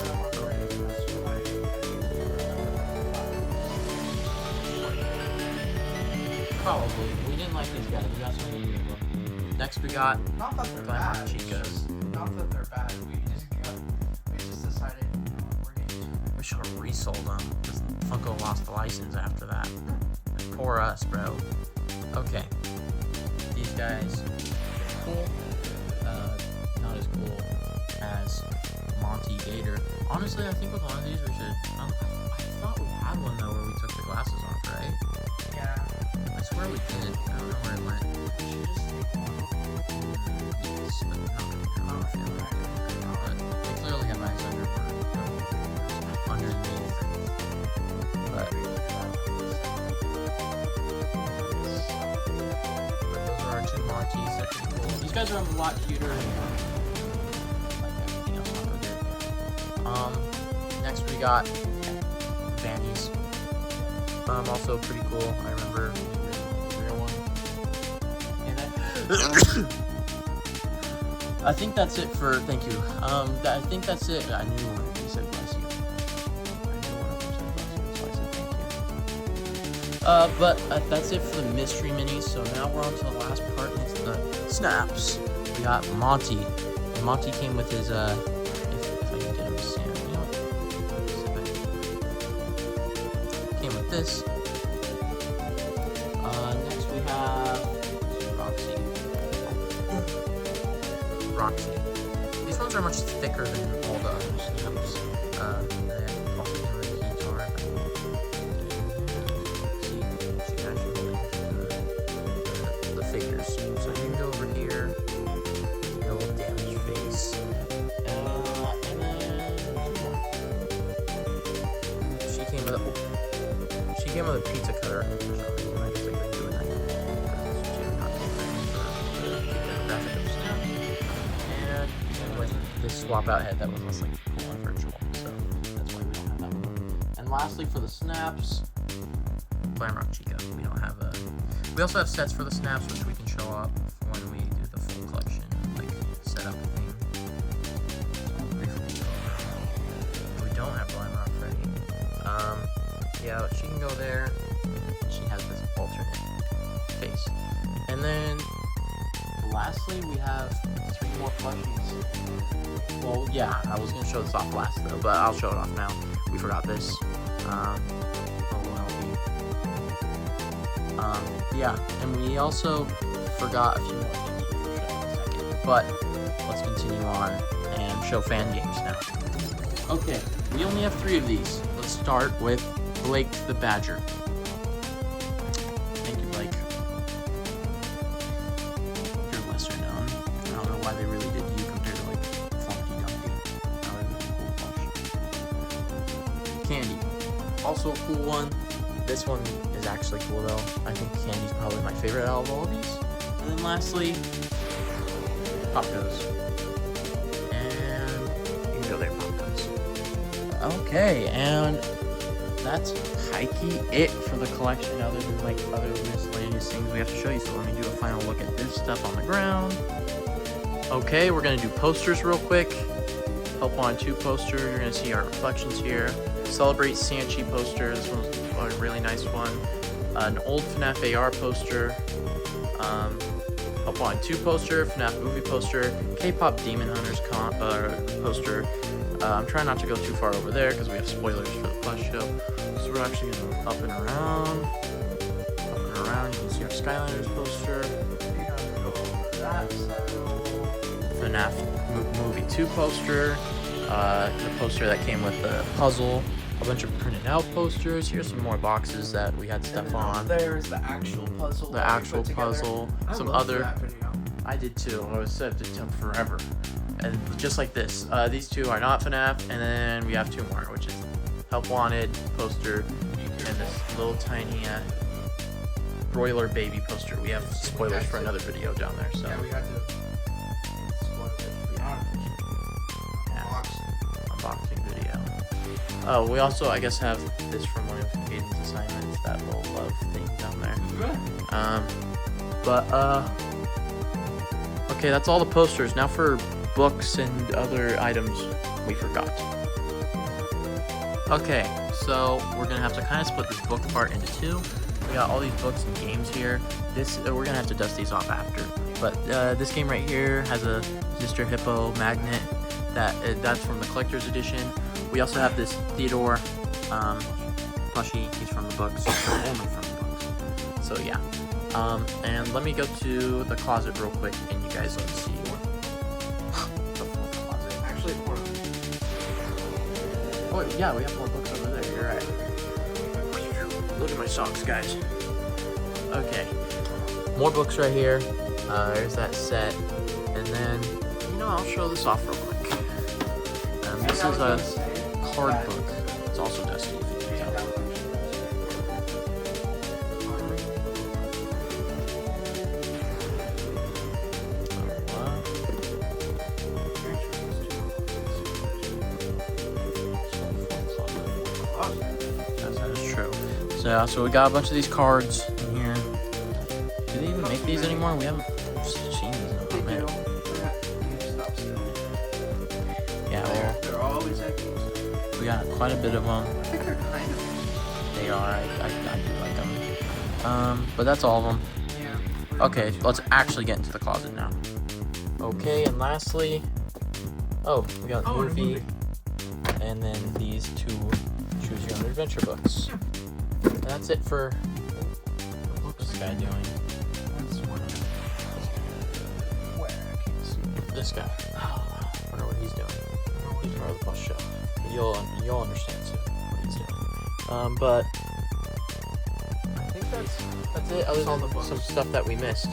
probably. We didn't like these guys. We got some new people. Next we got Not that they're Bonnie bad. and Chicas. Not that they're bad. We just decided we're getting. We should have resold them. Because Funko lost the license after that. Poor us, bro. Okay. These guys, cool. Not as cool as Monty Gator. Honestly, I think with one of these we should. I thought we had one though where we took the glasses off, right? Yeah. I swear we did. I don't know where it went. We should just take one. Yes, but not I don't feel like it. But they clearly have eyes underneath. But those are our two Monties. They're pretty cool. These guys are a lot cuter and like everything else on there. Next we got Vannies. Also pretty cool. I remember the real one. And I think that's it for. Thank you. I think that's it. I knew one of them said bless you. But that's it for the mystery minis. So now we're on to the last part, and it's the snaps. We got Monty, and Monty came with his if I can get him to stand, you know what? Came with this. Next we have Roxy. These ones are much thicker than all the other snaps. They also came with a guitar. See, she can actually hold the figures. So you can go over here, get a little damaged face. And then she came with a pizza cutter. I guess I could do it. And with this swap out head that was less like cool and virtual, so that's why we don't have that one. And lastly, for the snaps, Glam Rock Chica. We don't have a. We also have sets for the snaps, which we can show up when we do the full collection, like setup thing. So briefly go over. We don't have Glam Rock Freddy. Yeah, she can go there. She has this alternate face, and then lastly, we have 3 more plushies. Well, yeah, I was gonna show this off last though, but I'll show it off now. We forgot this. Yeah, and we also forgot a few more things which we'll show in a second. But let's continue on and show fan games now. Okay, we only have 3 of these. Let's start with Blake the Badger. Thank you, Blake. You're lesser known. I don't know why they really did you compared to like Funky Dumpty. That would have been a cool plush. Candy. Also a cool one. This one is actually cool though. I think Candy's probably my favorite out of all of these. And then lastly, Pop Goes. And you can go there, Pop Goes. Okay, and that's high-key it for the collection, other than like other miscellaneous things we have to show you. So let me do a final look at this stuff on the ground. Okay, we're gonna do posters real quick. Help on 2 poster. You're gonna see our reflections here. Celebrate Sanchi poster. This one's a really nice one. An old FNAF AR poster. Help on 2 poster. FNAF movie poster. K-pop Demon Hunters poster. I'm trying not to go too far over there because we have spoilers for the plush show. So we're actually gonna up and around. Up and around. You can see our Skylanders poster. FNAF movie 2 poster. The poster that came with the puzzle. A bunch of printed out posters. Here's some more boxes that we had stuff on. There's the actual puzzle. The actual puzzle. Some other. That video. I did too. I was set to took forever. And just like this, these 2 are not FNAF, and then we have 2 more, which is Help Wanted poster and this little tiny broiler baby poster. We have spoilers for another video down there. So Yeah, we had to spoil it for the unboxing video. Oh, we also, I guess, have this from one of Aiden's assignments, that little love thing down there. Okay, that's all the posters. Now for books and other items we forgot. Okay, so we're gonna have to kind of split this book part into 2. We got all these books and games here. This we're gonna have to dust these off after. But this game right here has a Mr. Hippo magnet that's from the collector's edition. We also have this Theodore plushie. He's from the books, only from the books. So yeah. And let me go to the closet real quick, and you guys will see the full closet. Actually, more. Oh yeah, we have more books over there. You're right. Look at my socks, guys. Okay, more books right here. There's that set, and then I'll show this off real quick. This is a card book. It's also dusty. If you can tell. That is true. So we got a bunch of these cards in here. Do they even make these anymore? We haven't seen these in a minute. Yeah, They're always like we got quite a bit of them. I think they're kind of. They are. I do like them. But that's all of them. Yeah. Okay, let's actually get into the closet now. Okay, and lastly, we got the movie, and then these 2 Choose Your Own Adventure books. And that's it for. What's this guy doing? Where? I can't see. This guy. I wonder what he's doing. He's part of the bus show. You'll understand soon what he's doing. But I think that's it. Other than some stuff that we missed.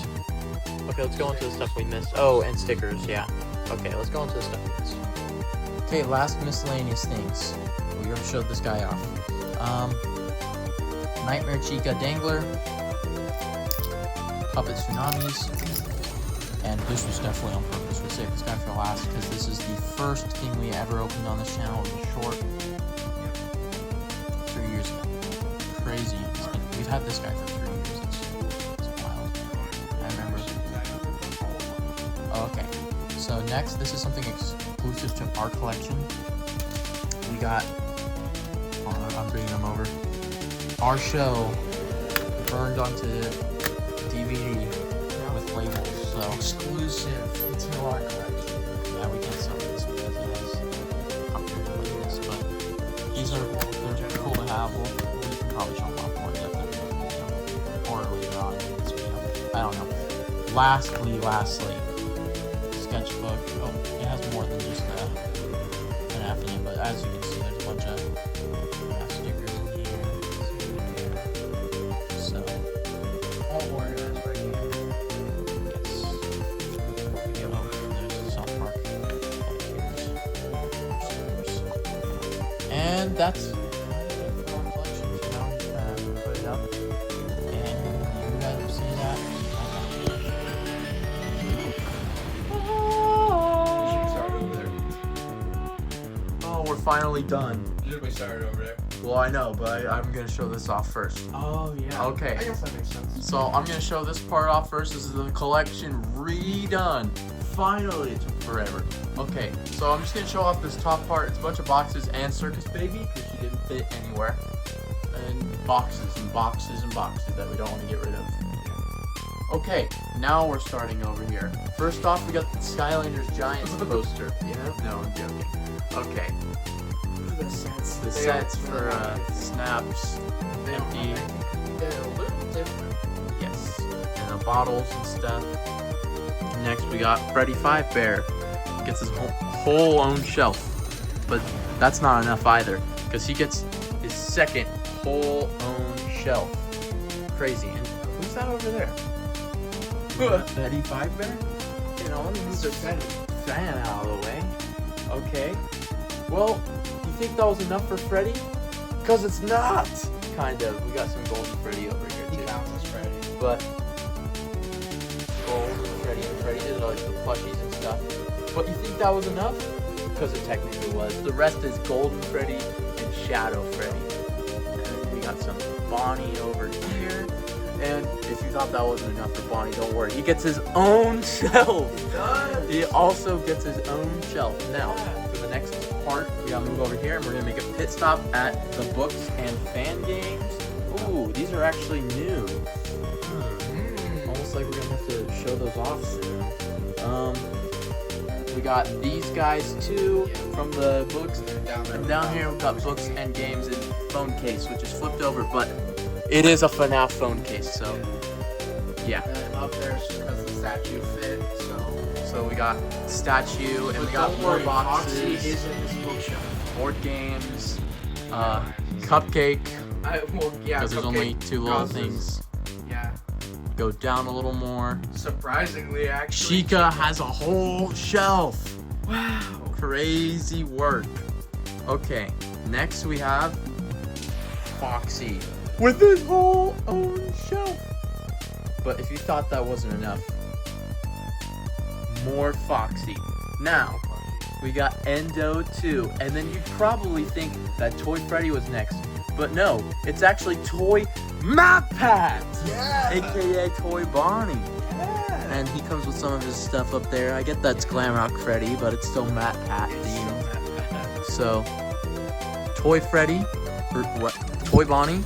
Okay, let's go into the stuff we missed. Oh, and stickers. Yeah. Okay, let's go into the stuff we missed. Okay, last miscellaneous things. We already showed this guy off. Nightmare Chica Dangler, Puppet Tsunamis, and this was definitely on purpose. We saved this guy for last because this is the first thing we ever opened on this channel. It was short 3 years ago. Crazy. We've had this guy for 3 years. It's wild. I remember. Oh, okay. So next, this is something exclusive to our collection. We got. I'm bringing them over. Our show burned onto DVD with labels, so Exclusive to our collection. yeah, we can't sell this because it has copyright like this, but these they're cool to have. We can probably show them off more in depth in the video, or later on in this video. I don't know. Lastly, sketchbook. Oh, it has more than just an FNAF in it, but as you can see, there's a bunch of stickers in here. So, All organized right here. yes. There's the South Park stickers. And that's it for our collection. So now we put it up, and you guys will see that. Start over there. Oh, we're finally done. Usually started over there. Well, I know, but I'm gonna show this off first. Oh yeah. Okay. I guess that makes sense. So I'm gonna show this part off first. This is the collection redone. Finally, it took forever. Okay, so I'm just gonna show off this top part. It's a bunch of boxes and Circus Baby because she didn't fit anywhere, and boxes and boxes and boxes that we don't want to get rid of. Okay, now we're starting over here. First off, we got the Skylanders Giants poster. Yeah. No, I'm joking. Okay, The sets. the sets for snaps, empty. They're a little different. Yes, and the bottles and stuff. Next, we got Freddy Fazbear. Gets his whole own shelf, but that's not enough either, because he gets his second whole own shelf. Crazy. And who's that over there? Freddy Fazbear? You know, let me move this fan out of the way. Okay. Well, you think that was enough for Freddy? Because it's not. Kind of. We got some Golden Freddy over here He too. counts as Freddy. But Gold and Freddy did like the plushies and stuff. But you think that was enough? Because it technically was. The rest is Golden Freddy and Shadow Freddy. And we got some Bonnie over here. And if you thought that wasn't enough for Bonnie, don't worry. He gets his own shelf. He also gets his own shelf. Now, for the next part, we gotta move over here and we're gonna make a pit stop at the books and fan games. Ooh, these are actually new. Almost like we're gonna have to show those off soon. We got these guys too from the books. And down here we've got books and games and phone case, which is flipped over, but it is a FNaF phone case, so yeah. And up there is just because the statue fit, So we got statue and we got don't more worry, Foxy boxes, is in his bookshelf. board games, cupcake, because there's only two little causes- things. Yeah. Go down a little more. Surprisingly, actually. Chica has a whole shelf. Wow. Crazy work. Okay, next we have Foxy with his whole own shelf. But if you thought that wasn't enough, more Foxy. Now, we got Endo too, and then you'd probably think that Toy Freddy was next, but no, it's actually Toy MatPat, aka Toy Bonnie. And he comes with some of his stuff up there. I get that's Glam Rock Freddy, but it's still MatPat themed. So, Toy Freddy, or what? Toy Bonnie,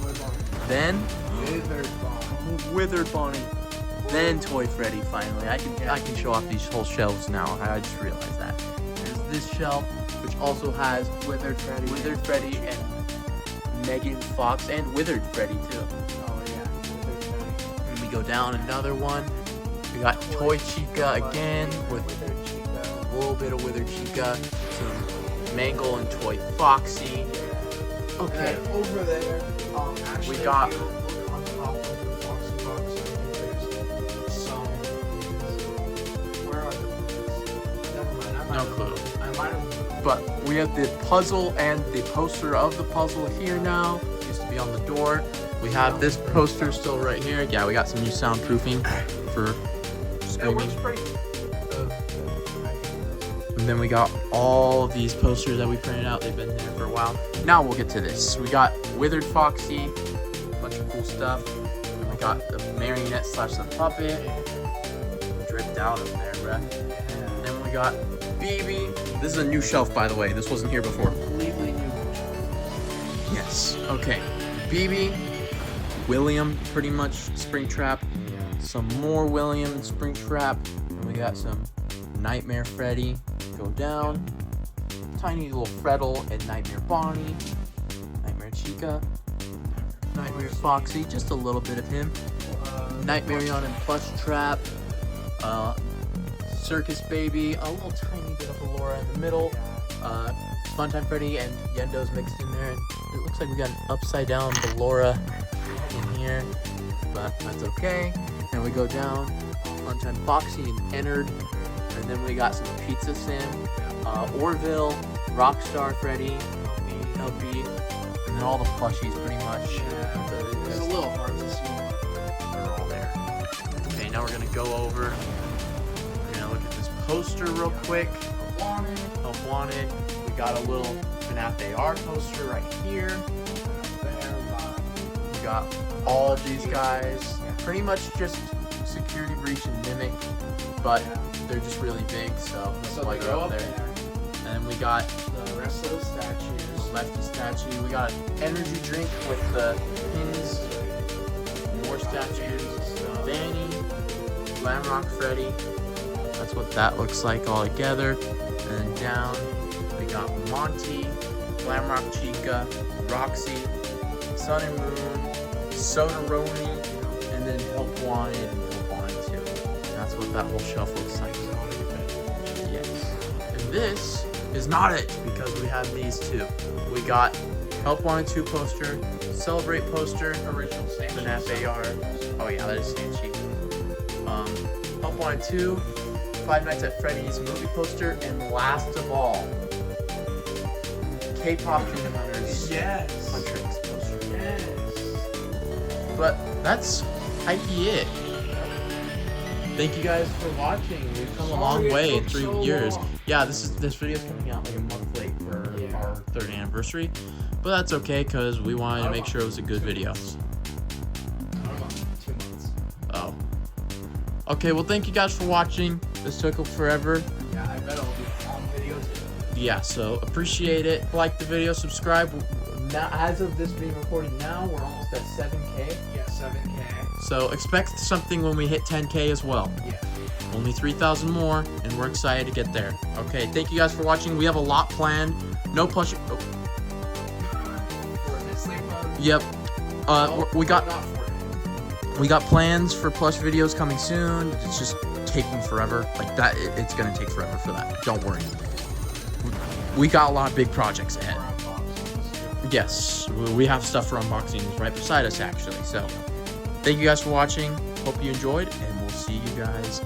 then Withered Bonnie, then Toy Freddy. Finally, I can show off these whole shelves now. I just realized that. There's this shelf, which also has Withered Freddy, and Megan Fox, and Withered Freddy too. Oh yeah. And we go down another one. We got Toy Chica again with a little bit of Withered Chica, some Mangle and Toy Foxy. Okay. And over there, actually, We got- if you look on top of the Foxy box, I think there's some. Where are the books? Never mind. I might No have- clue. I might have. But we have the puzzle and the poster of the puzzle here now. It used to be on the door. We have this poster still right here. Yeah, we got some new soundproofing for That works screaming. pretty. And then we got all of these posters that we printed out. They've been there for a while. Now we'll get to this. We got Withered Foxy, a bunch of cool stuff. And we got the marionette / the puppet. Dripped out of there, bruh. And then we got BB. This is a new shelf, by the way. This wasn't here before. Completely new. Yes. Okay. BB, William, pretty much Springtrap. Some more William and Springtrap. And we got some Nightmare Freddy. Go down. Tiny little Freddle and Nightmare Bonnie. Nightmare Chica. Nightmare Foxy. Just a little bit of him. Nightmarion and Plush Trap. Circus Baby. A little tiny bit of Allura in the middle. Funtime Freddy and Yendo's mixed in there. And it looks like we got an upside down Allura in here, but that's okay. And we go down, Funtime Foxy and Ennard, and then we got some Pizza Sim, Orville, Rockstar Freddy, LP, and then all the plushies pretty much. It's a little hard to see. They're all there. Okay, now we're gonna go over. We're gonna look at this poster real quick. Of Wanted. We got a little FNAF AR poster right here. There, We got all of these guys. Pretty much just Security Breach and Mimic, but they're just really big, so that's why they're up there. And then we got the rest of the statues. Lefty statue. We got energy drink with the pins. More statues. Danny, Glamrock Freddy. That's what that looks like all together. And then down, we got Monty, Glamrock Chica, Roxy, Sun and Moon, Sodaroni, and then Help Wanted and Help Wanted 2. And that's what that whole shelf looks like. Yes. And this is not it, because we have these two. We got Help Wanted 2 poster, Celebrate poster, Original FNAF AR. Oh yeah, that is Stanchi. Help Wanted 2, Five Nights at Freddy's movie poster, and last of all, K-pop Demon Hunters. Yes. Huntrix poster. Yes. But that's Heike it. Thank you guys for watching. We've come a long way in 3 years. Yeah, this video's coming out like a month late for our 3rd anniversary, but that's okay because we wanted to make sure it was a good video. 2 months. Oh. Okay, well, thank you guys for watching. This took forever. Yeah, I bet I'll do a long video too. Yeah, so appreciate it. Like the video, subscribe. Now, as of this being recorded now, we're almost at 7K. Yeah, 7K. So expect something when we hit 10K as well. Yeah. Only 3,000 more, and we're excited to get there. Okay, thank you guys for watching. We have a lot planned. No plush. Oh. Yep. We got plans for plush videos coming soon. It's just taking forever. Like that, it's gonna take forever for that. Don't worry. We got a lot of big projects ahead. Yes, we have stuff for unboxings right beside us actually. So, thank you guys for watching. Hope you enjoyed, and we'll see you guys